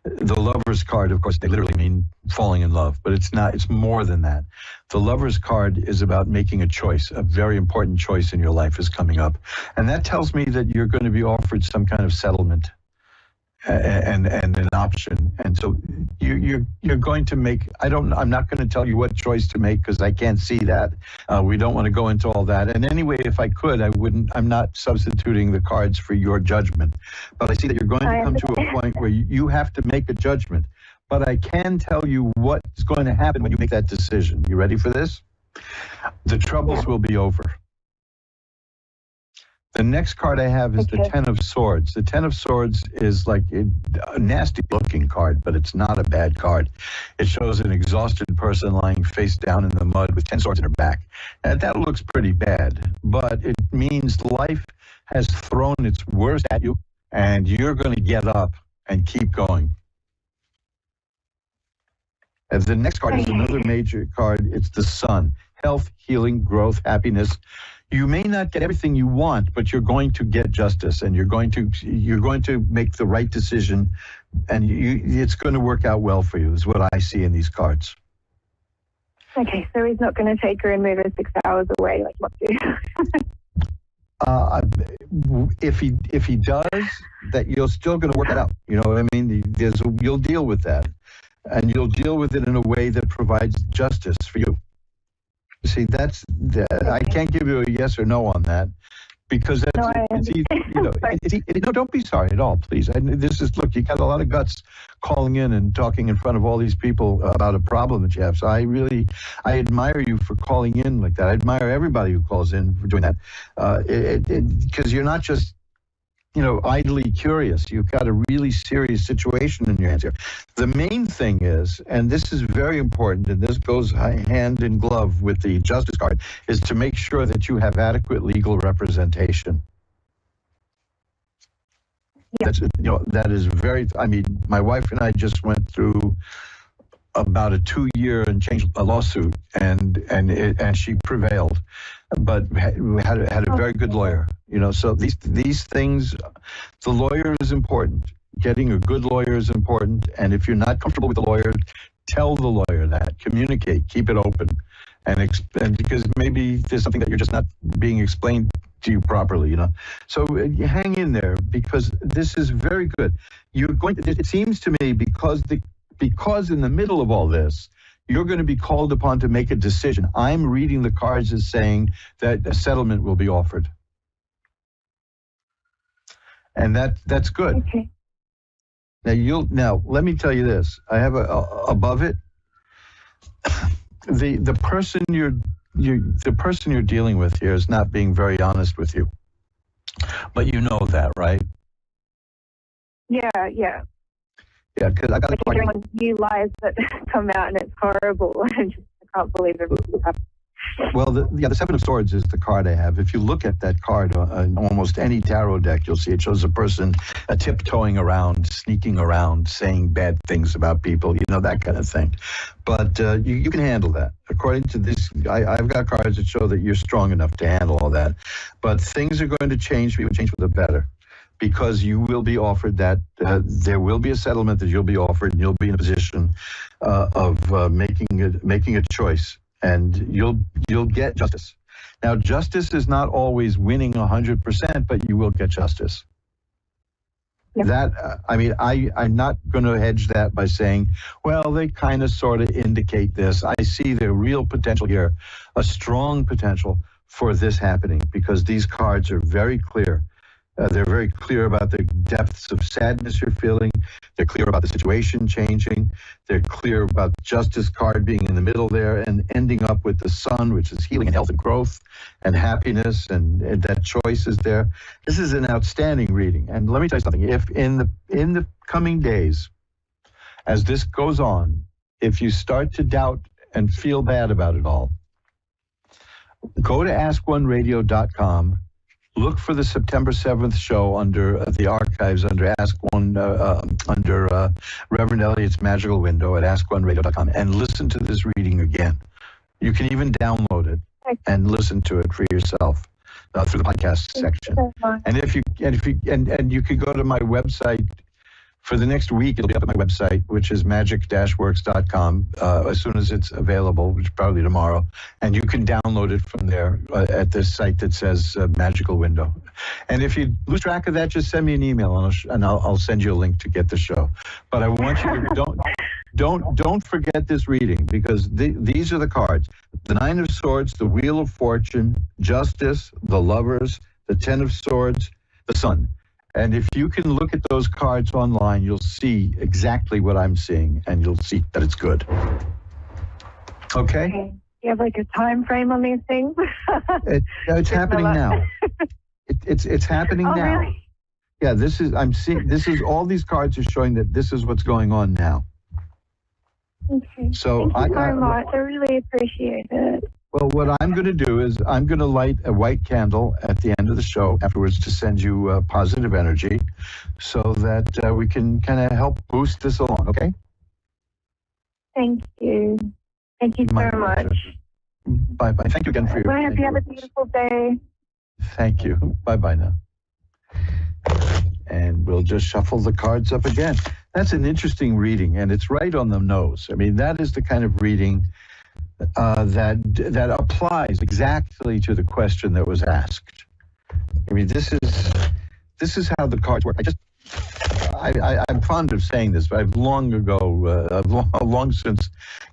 S19: The Lover's card, of course, they literally mean falling in love, but it's not, it's more than that. The Lover's card is about making a choice. A very important choice in your life is coming up. And that tells me that you're going to be offered some kind of settlement and an option. And so you're going to make, I'm not going to tell you what choice to make, because I can't see that. We don't want to go into all that. And anyway, if I could, I'm not substituting the cards for your judgment. But I see that you're going to come to a point where you have to make a judgment. But I can tell you what's going to happen when you make that decision. You ready for this? The troubles will be over. The next card I have is the Ten of Swords. The Ten of Swords is like a nasty-looking card, but it's not a bad card. It shows an exhausted person lying face down in the mud with 10 swords in her back. And that looks pretty bad, but it means life has thrown its worst at you, and you're going to get up and keep going. And the next card is another major card. It's the Sun. Health, healing, growth, happiness. You may not get everything you want, but you're going to get justice, and you're going to make the right decision, and it's going to work out well for you, is what I see in these cards.
S1: Okay, so he's not going to take her and move her 6 hours away like what do?
S19: If he does, that you're still going to work it out. You know what I mean? You'll deal with that, and you'll deal with it in a way that provides justice for you. See, I can't give you a yes or no on that, because no, don't be sorry at all, please. Look, you got a lot of guts calling in and talking in front of all these people about a problem that you have. So I admire you for calling in like that. I admire everybody who calls in for doing that, because you're not just, idly curious. You've got a really serious situation in your hands here. The main thing is, and this is very important, and this goes hand in glove with the Justice card, is to make sure that you have adequate legal representation. Yeah. That is very, my wife and I just went through about a 2-year and change lawsuit, and she prevailed, but we had a very good lawyer. So these things, the lawyer is important. Getting a good lawyer is important, and if you're not comfortable with the lawyer, tell the lawyer that. Communicate, keep it open, and because maybe there's something that you're just not being explained to you properly. So you hang in there, because this is very good. It seems to me, because in the middle of all this, you're going to be called upon to make a decision. I'm reading the cards as saying that a settlement will be offered. And that's good. Okay. Now let me tell you this. I have above it, the person you're dealing with here is not being very honest with you. But you know that, right?
S1: Yeah.
S19: Yeah, because I got
S1: hearing new lies that come out, and it's horrible. I can't believe it happened.
S19: Well, the Seven of Swords is the card I have. If you look at that card on almost any tarot deck, you'll see it shows a person tiptoeing around, sneaking around, saying bad things about people, that kind of thing. But you can handle that. According to this, I've got cards that show that you're strong enough to handle all that. But things are going to change for the better, because you will be offered that. There will be a settlement that you'll be offered, and you'll be in a position of making a choice. And you'll get justice. Now, justice is not always winning 100%, but you will get justice. Yep. That I'm not going to hedge that by saying, well, they kind of sort of indicate this. I see the real potential here, a strong potential for this happening, because these cards are very clear. They're very clear about the depths of sadness you're feeling. They're clear about the situation changing. They're clear about the Justice card being in the middle there and ending up with the Sun, which is healing and health and growth and happiness, and that choice is there. This is an outstanding reading. And let me tell you something. If in the coming days, as this goes on, if you start to doubt and feel bad about it all, go to AskOneRadio.com. Look for the September 7th show under the archives, under Ask One, under Reverend Elliott's Magical Window at AskOneRadio.com, and listen to this reading again. You can even download it and listen to it for yourself through the podcast section. And you could go to my website. For the next week, it'll be up at my website, which is magic-works.com, as soon as it's available, which is probably tomorrow. And you can download it from there at this site that says Magical Window. And if you lose track of that, just send me an email, and I'll send you a link to get the show. But I want you to don't forget this reading, because these are the cards: the Nine of Swords, the Wheel of Fortune, Justice, the Lovers, the Ten of Swords, the Sun. And if you can look at those cards online, you'll see exactly what I'm seeing, and you'll see that it's good. Okay? Do
S1: you have like a time frame on these things?
S19: It's happening now. It's happening now.
S21: Really?
S19: Yeah, I'm seeing. This is all these cards are showing that this is what's going on now.
S1: Okay.
S19: So
S1: Thank you very much. I really appreciate it.
S19: Well, what I'm going to do is I'm going to light a white candle at the end of the show afterwards to send you positive energy so that we can kind of help boost this along, okay?
S1: Thank you. Thank you so much.
S19: Bye-bye. Thank you again for your...
S1: I hope you have a beautiful day.
S19: Thank you. Bye-bye now. And we'll just shuffle the cards up again. That's an interesting reading, and it's right on the nose. I mean, that is the kind of reading that applies exactly to the question that was asked. I mean, this is how the cards work. I'm fond of saying this, but I've long since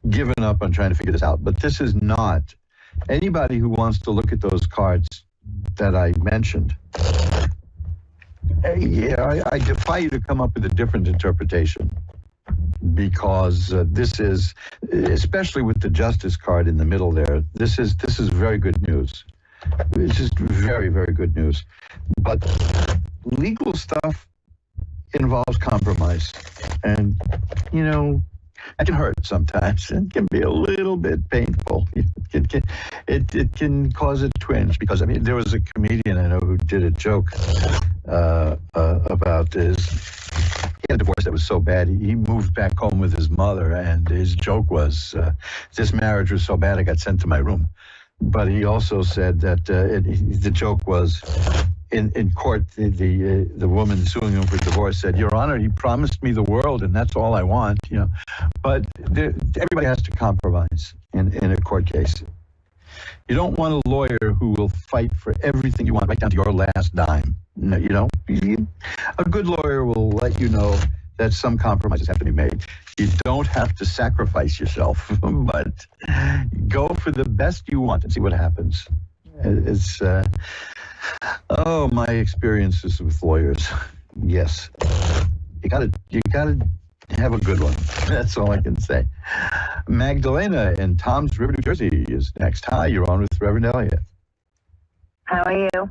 S19: given up on trying to figure this out. But this is not anybody who wants to look at those cards that I mentioned. Yeah, I defy you to come up with a different interpretation, because this is, especially with the Justice card in the middle there, this is very good news. It's just very, very good news. But legal stuff involves compromise, and it can hurt sometimes. It can be a little bit painful. It can cause a twinge, because there was a comedian I know who did a joke about this. He had a divorce that was so bad he moved back home with his mother, and his joke was, "This marriage was so bad I got sent to my room." But he also said that the joke was, in court, the woman suing him for divorce said, "Your Honor, he promised me the world, and that's all I want." But everybody has to compromise in a court case. You don't want a lawyer who will fight for everything you want, right down to your last dime. A good lawyer will let you know that some compromises have to be made. You don't have to sacrifice yourself, but go for the best you want and see what happens. It's my experiences with lawyers. Yes, you gotta have a good one. That's all I can say. Magdalena in Toms River, New Jersey is next. Hi, you're on with Reverend Elliott.
S21: How are you?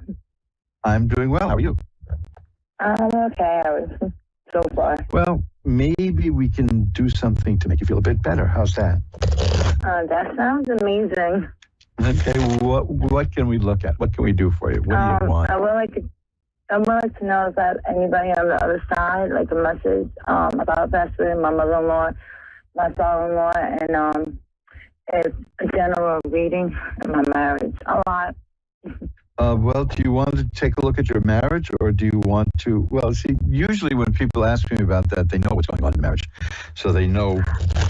S19: I'm doing well. How are you?
S21: I'm okay. So far.
S19: Well, maybe we can do something to make you feel a bit better. How's that?
S21: That sounds amazing.
S19: Okay, what can we look at? What can we do for you? What do you want?
S21: I would like to know if there's anybody on the other side, like a message about best friend, my mother-in-law, my father-in-law, and if a general reading in my marriage. A lot.
S19: Well, do you want to take a look at your marriage, or do you want to... Well, see, usually when people ask me about that, they know what's going on in marriage. So they know...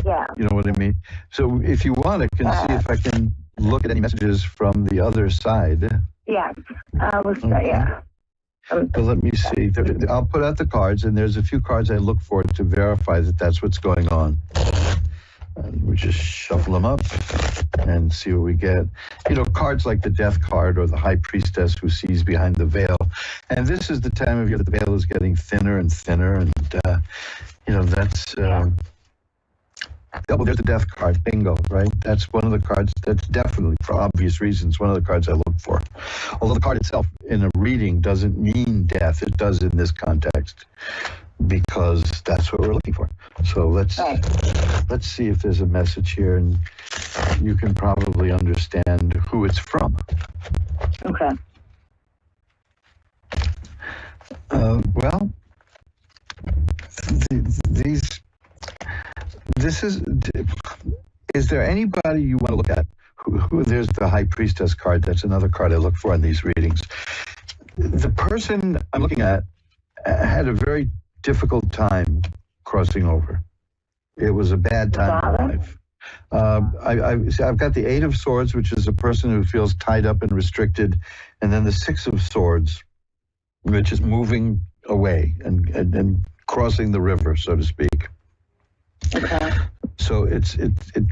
S21: Yeah.
S19: You know what I mean? So if you want, I can see if I can look at any messages from the other side.
S21: Yeah. Yeah.
S19: So let me see. I'll put out the cards, and there's a few cards I look for to verify that that's what's going on. And we just shuffle them up and see what we get. Cards like the Death card or the High Priestess who sees behind the veil. And this is the time of year that the veil is getting thinner and thinner. And, that's... well, there's the Death card. Bingo, right? That's one of the cards that's definitely, for obvious reasons, one of the cards I look for. Although the card itself in a reading doesn't mean death. It does in this context, because that's what we're looking for. So let's see if there's a message here, and you can probably understand who it's from.
S21: Okay.
S19: Well, is there anybody you want to look at? Who there's the High Priestess card. That's another card I look for in these readings. The person I'm looking at had a very difficult time crossing over. It was a bad time in life. I've got the Eight of Swords, which is a person who feels tied up and restricted, and then the Six of Swords, which is moving away and crossing the river, so to speak.
S21: Okay.
S19: So it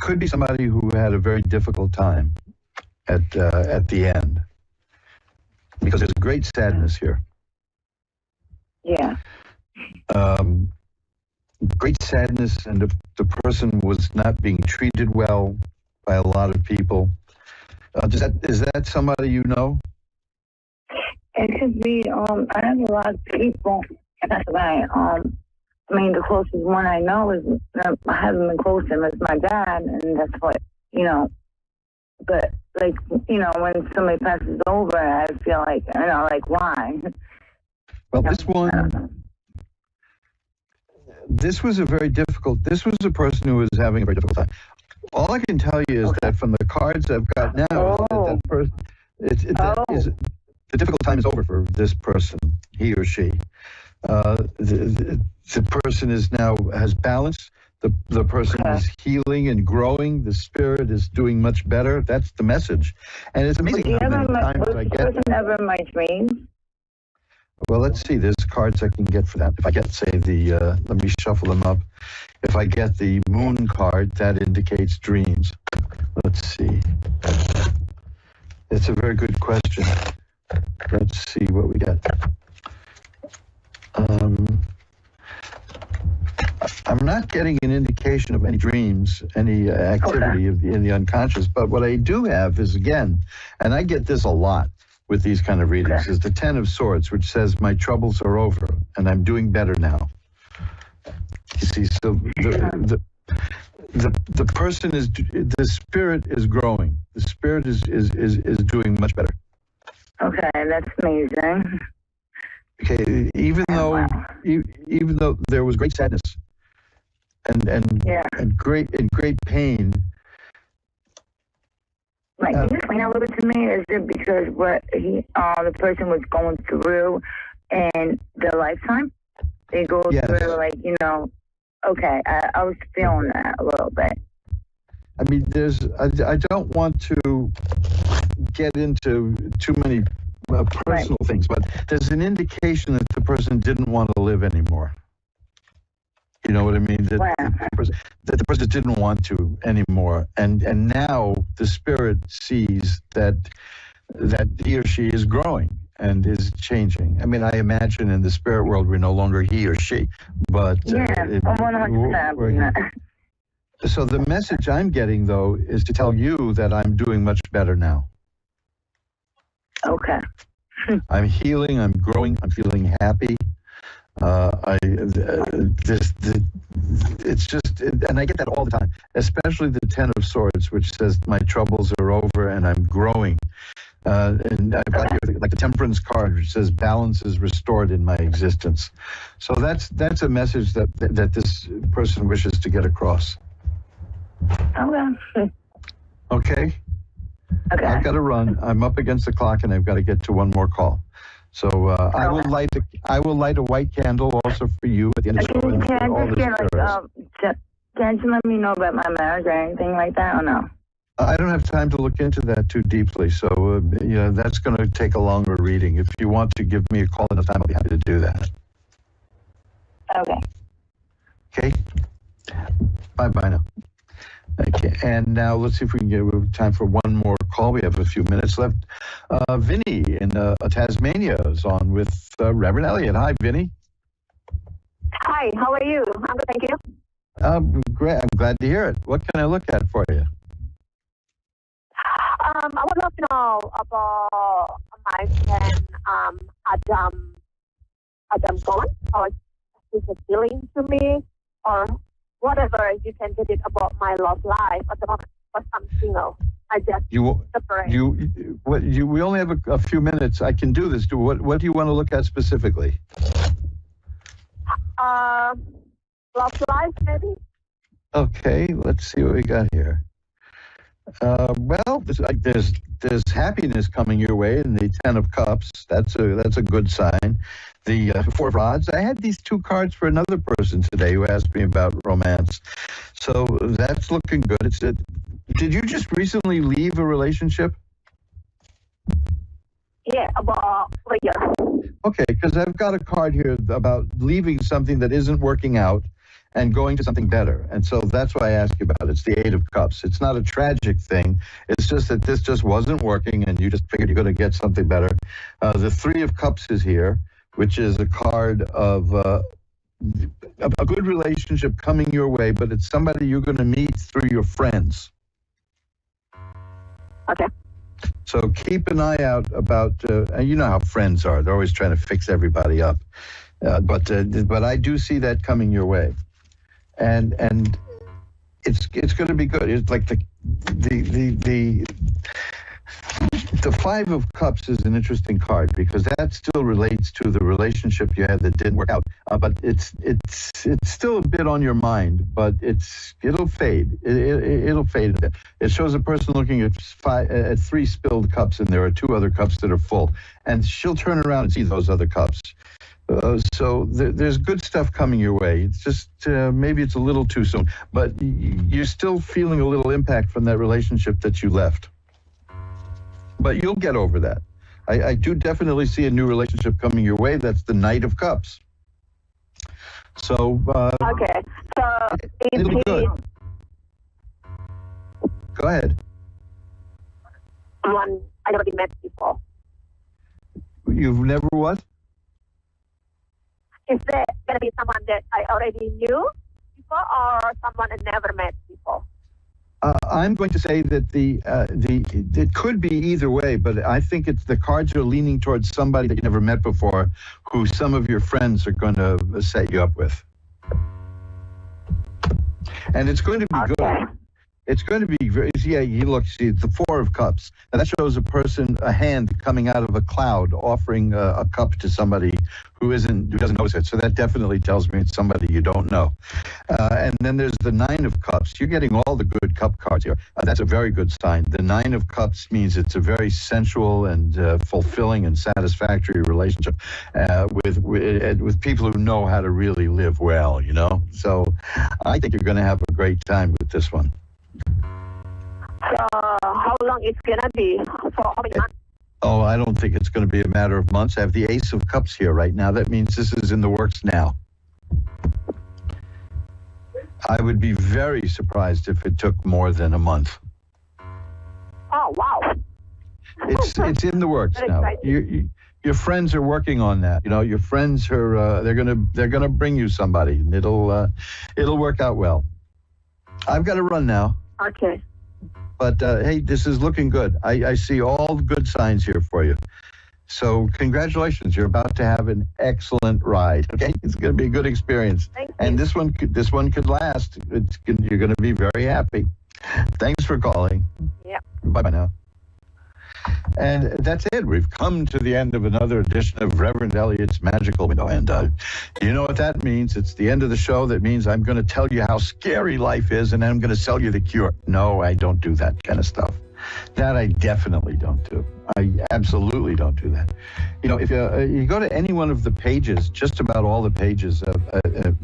S19: could be somebody who had a very difficult time at the end, because there's great sadness here.
S21: Yeah.
S19: Great sadness, and the person was not being treated well by a lot of people. Is that somebody you know?
S21: It could be, I have a lot of people. That's why, I mean, the closest one I know is, I haven't been close to him, is my dad, and that's what, you know, but, like, you know, when somebody passes over, I feel like, you know, like, why?
S19: Well, this was a person who was having a very difficult time. All I can tell you is that from the cards I've got now, is that person, the difficult time is over for this person, he or she. The person is now has balance. The person is healing and growing. The spirit is doing much better. That's the message. And it's amazing how many times I get that.
S21: Never in my dreams.
S19: Well, let's see. There's cards I can get for that. If I get, say, let me shuffle them up. If I get the moon card, that indicates dreams. Let's see. It's a very good question. Let's see what we get. I'm not getting an indication of any dreams, any activity in the unconscious, but what I do have is, again, and I get this a lot with these kind of readings, is the Ten of Swords, which says, my troubles are over, and I'm doing better now. You see, so the person is, the spirit is growing. The spirit is doing much better.
S21: Okay, that's amazing.
S19: Okay, even though there was great sadness and great pain.
S21: Like, can you explain that a little bit to me? Is it because what the person was going through in their lifetime? They go through, like, you know, okay, I was feeling that a little bit.
S19: I mean, I don't want to get into too many personal things, but there's an indication that the person didn't want to live anymore. You know what I mean? That the person didn't want to anymore, and now the spirit sees that he or she is growing and is changing. I mean, I imagine in the spirit world we're no longer he or she, but so the message I'm getting, though, is to tell you that I'm doing much better now.
S21: Okay.
S19: I'm healing. I'm growing. I'm feeling happy. It's just, and I get that all the time, especially the Ten of Swords, which says my troubles are over and I'm growing. And I've got here, like the Temperance card, which says balance is restored in my existence. So that's a message that this person wishes to get across.
S21: Okay.
S19: Okay. I've got to run. I'm up against the clock, and I've got to get to one more call. So I will light a white candle also for you at the end of the show.
S21: Can't you let me know about my marriage or anything like that, or no?
S19: I don't have time to look into that too deeply, so that's going to take a longer reading. If you want to give me a call enough time, I'll be happy to do that.
S21: Okay.
S19: Okay. Bye now. Okay, and now let's see if we can get time for one more call. We have a few minutes left. Vinny in Tasmania is on with Reverend Elliot. Hi, Vinny.
S7: Hi, how are you? I'm good, thank you.
S19: Great. I'm glad to hear it. What can I look at for you?
S7: I would love to know about my friend Adam Gone, or he's appealing to me, or whatever you can get it about my love life at the moment, because I'm single. I just separate.
S19: We only have a few minutes. I can do this. What do you want to look at specifically?
S7: Love life, maybe.
S19: Okay, let's see what we got here. Well, there's happiness coming your way in the Ten of Cups. That's a good sign. The Four of Rods. I had these two cards for another person today who asked me about romance. So that's looking good. Did you just recently leave a relationship?
S7: Yeah, about a year.
S19: Okay, because I've got a card here about leaving something that isn't working out and going to something better. And so that's why I asked you about it. It's the Eight of Cups. It's not a tragic thing. It's just that this just wasn't working and you just figured you're going to get something better. The Three of Cups is here, which is a card of a good relationship coming your way, but it's somebody you're going to meet through your friends.
S7: Okay.
S19: So keep an eye out about, you know how friends are. They're always trying to fix everybody up. But I do see that coming your way. And it's going to be good. It's like the Five of Cups is an interesting card because that still relates to the relationship you had that didn't work out. But it's still a bit on your mind, but it'll fade. It'll fade a bit. It shows a person looking at three spilled cups, and there are two other cups that are full, and she'll turn around and see those other cups. So there's good stuff coming your way. It's just maybe it's a little too soon, but you're still feeling a little impact from that relationship that you left. But you'll get over that. I do definitely see a new relationship coming your way. That's the Knight of Cups. So
S20: okay. So
S19: it'll be good. Go ahead.
S20: One I already met before.
S19: You've never what?
S20: Is there going to be someone that I already knew before, or someone I never met before?
S19: I'm going to say that it could be either way, but I think it's the cards are leaning towards somebody that you never met before, who some of your friends are going to set you up with, and it's going to be good. It's going to be very, see, it's the Four of Cups. Now that shows a hand coming out of a cloud offering a cup to somebody who doesn't notice it. So that definitely tells me it's somebody you don't know. And then there's the Nine of Cups. You're getting all the good cup cards here. That's a very good sign. The Nine of Cups means it's a very sensual and fulfilling and satisfactory relationship with people who know how to really live well, you know? So I think you're going to have a great time with this one.
S20: So how long it's going to be? For how many months?
S19: Oh, I don't think it's going to be a matter of months. I have the Ace of Cups here right now. That means this is in the works now. I would be very surprised if it took more than a month.
S20: Oh, wow.
S19: It's in the works now. Your friends are working on that. You know, your friends are they're gonna bring you somebody, and it'll work out well. I've got to run now.
S20: Okay.
S19: But hey, this is looking good. I see all the good signs here for you. So congratulations, you're about to have an excellent ride. Okay, it's going to be a good experience.
S20: Thank you.
S19: And this one could last. You're going to be very happy. Thanks for calling.
S20: Yeah.
S19: Bye now. And that's it. We've come to the end of another edition of Reverend Elliot's Magical Window. And you know what that means? It's the end of the show. That means I'm going to tell you how scary life is, and then I'm going to sell you the cure. No, I don't do that kind of stuff. That I definitely don't do. I absolutely don't do that. You know, if you go to any one of the pages, just about all the pages of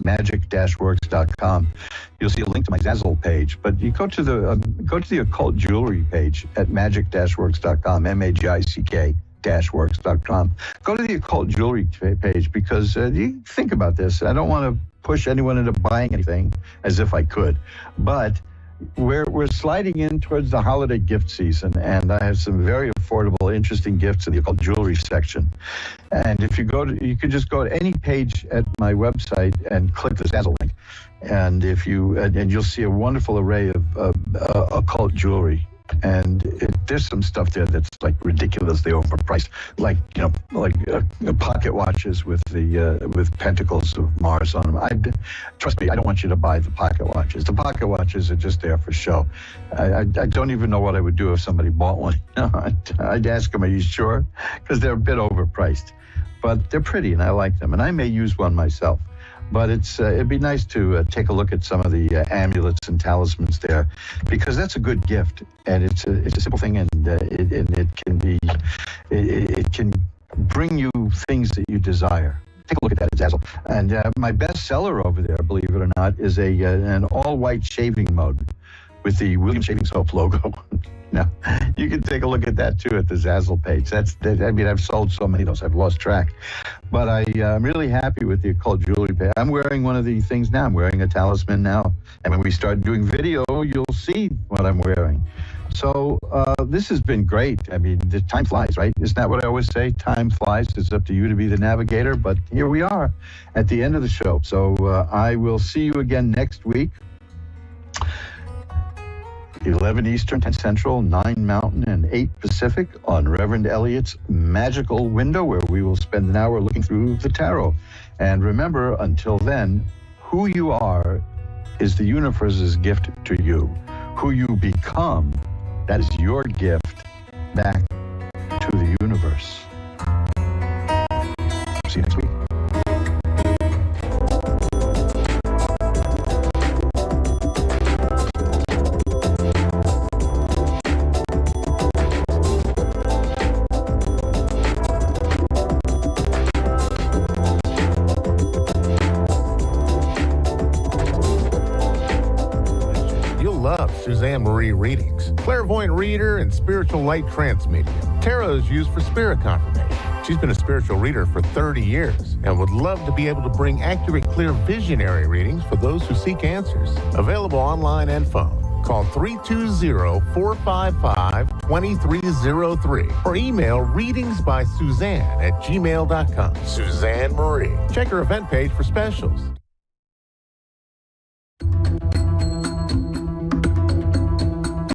S19: magic-works.com, you'll see a link to my Zazzle page. But you go to the occult jewelry page at magic-works.com, magic-works.com. Go to the occult jewelry page because you think about this. I don't want to push anyone into buying anything as if I could, but we're sliding in towards the holiday gift season, and I have some very affordable, interesting gifts in the occult jewelry section. And if you can just go to any page at my website and click the Zazzle link, and you'll see a wonderful array of occult jewelry. And there's some stuff there that's like ridiculously overpriced, like pocket watches with pentacles of Mars on them. Trust me, I don't want you to buy the pocket watches. The pocket watches are just there for show. I don't even know what I would do if somebody bought one. I'd ask them, "Are you sure?" Because they're a bit overpriced, but they're pretty and I like them, and I may use one myself. But it'd be nice to take a look at some of the amulets and talismans there, because that's a good gift, and it's a simple thing, and it can bring you things that you desire. Take a look at that at Zazzle. And my best seller over there, believe it or not, is an all-white shaving mug with the William Shaving Soap logo. Now, you can take a look at that too at the Zazzle page. I've sold so many of those, I've lost track. But I'm really happy with the occult jewelry page. I'm wearing one of the things now. I'm wearing a talisman now. And when we start doing video, you'll see what I'm wearing. So this has been great. I mean, the time flies, right? Isn't that what I always say? Time flies. It's up to you to be the navigator. But here we are at the end of the show. So I will see you again next week. 11 Eastern, 10 Central, 9 Mountain, and 8 Pacific on Reverend Elliot's Magical Window, where we will spend an hour looking through the tarot. And remember, until then, who you are is the universe's gift to you. Who you become, that is your gift back to the universe. See you next week.
S8: Suzanne Marie readings, clairvoyant reader and spiritual light transmedium. Tarot is used for spirit confirmation. She's been a spiritual reader for 30 years and would love to be able to bring accurate, clear visionary readings for those who seek answers. Available online and phone. Call 320-455-2303 or email readingsbysuzanne@gmail.com. Suzanne Marie. Check her event page for specials.